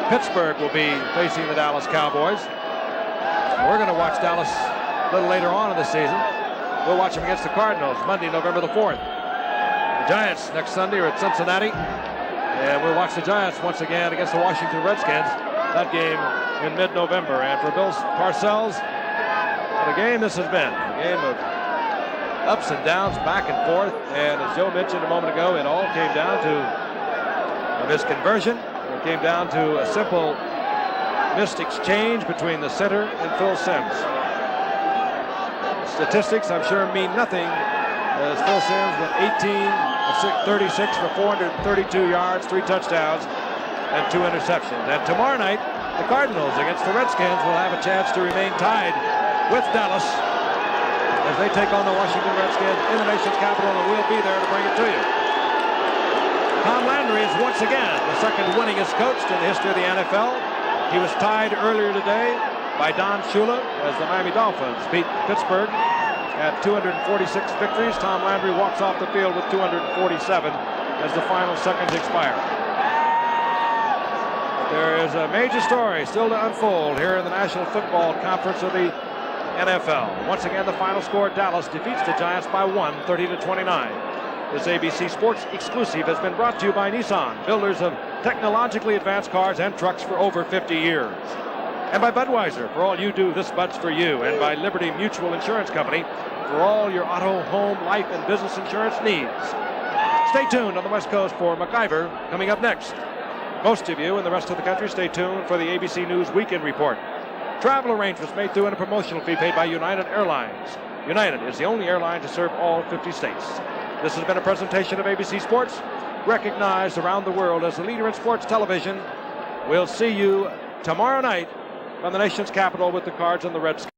Speaker 1: Pittsburgh will be facing the Dallas Cowboys. We're going to watch Dallas a little later on in the season. We'll watch them against the Cardinals Monday, November the 4th. The Giants next Sunday are at Cincinnati. And we'll watch the Giants once again against the Washington Redskins. That game in mid-November. And for Bill Parcells, what a game this has been. A game of ups and downs, back and forth. And as Joe mentioned a moment ago, it all came down to his conversion. It came down to a simple missed exchange between the center and Phil Sims. Statistics, I'm sure, mean nothing as Phil Sims went 18-36 for 432 yards, 3 touchdowns, and 2 interceptions. And tomorrow night, the Cardinals against the Redskins will have a chance to remain tied with Dallas as they take on the Washington Redskins in the nation's capital, and we'll be there to bring it to you. Tom Landry is once again the 2nd winningest coach in the history of the NFL. He was tied earlier today by Don Shula as the Miami Dolphins beat Pittsburgh at 246 victories. Tom Landry walks off the field with 247 as the final seconds expire. But there is a major story still to unfold here in the National Football Conference of the NFL. Once again, the final score, Dallas defeats the Giants by 1, 30-29. This ABC Sports exclusive has been brought to you by Nissan, builders of technologically advanced cars and trucks for over 50 years. And by Budweiser, for all you do, this Bud's for you. And by Liberty Mutual Insurance Company, for all your auto, home, life, and business insurance needs. Stay tuned on the West Coast for MacGyver coming up next. Most of you in the rest of the country, stay tuned for the ABC News Weekend Report. Travel arrangements made through a promotional fee paid by United Airlines. United is the only airline to serve all 50 states. This has been a presentation of ABC Sports, recognized around the world as the leader in sports television. We'll see you tomorrow night from the nation's capital with the Cards and the Reds.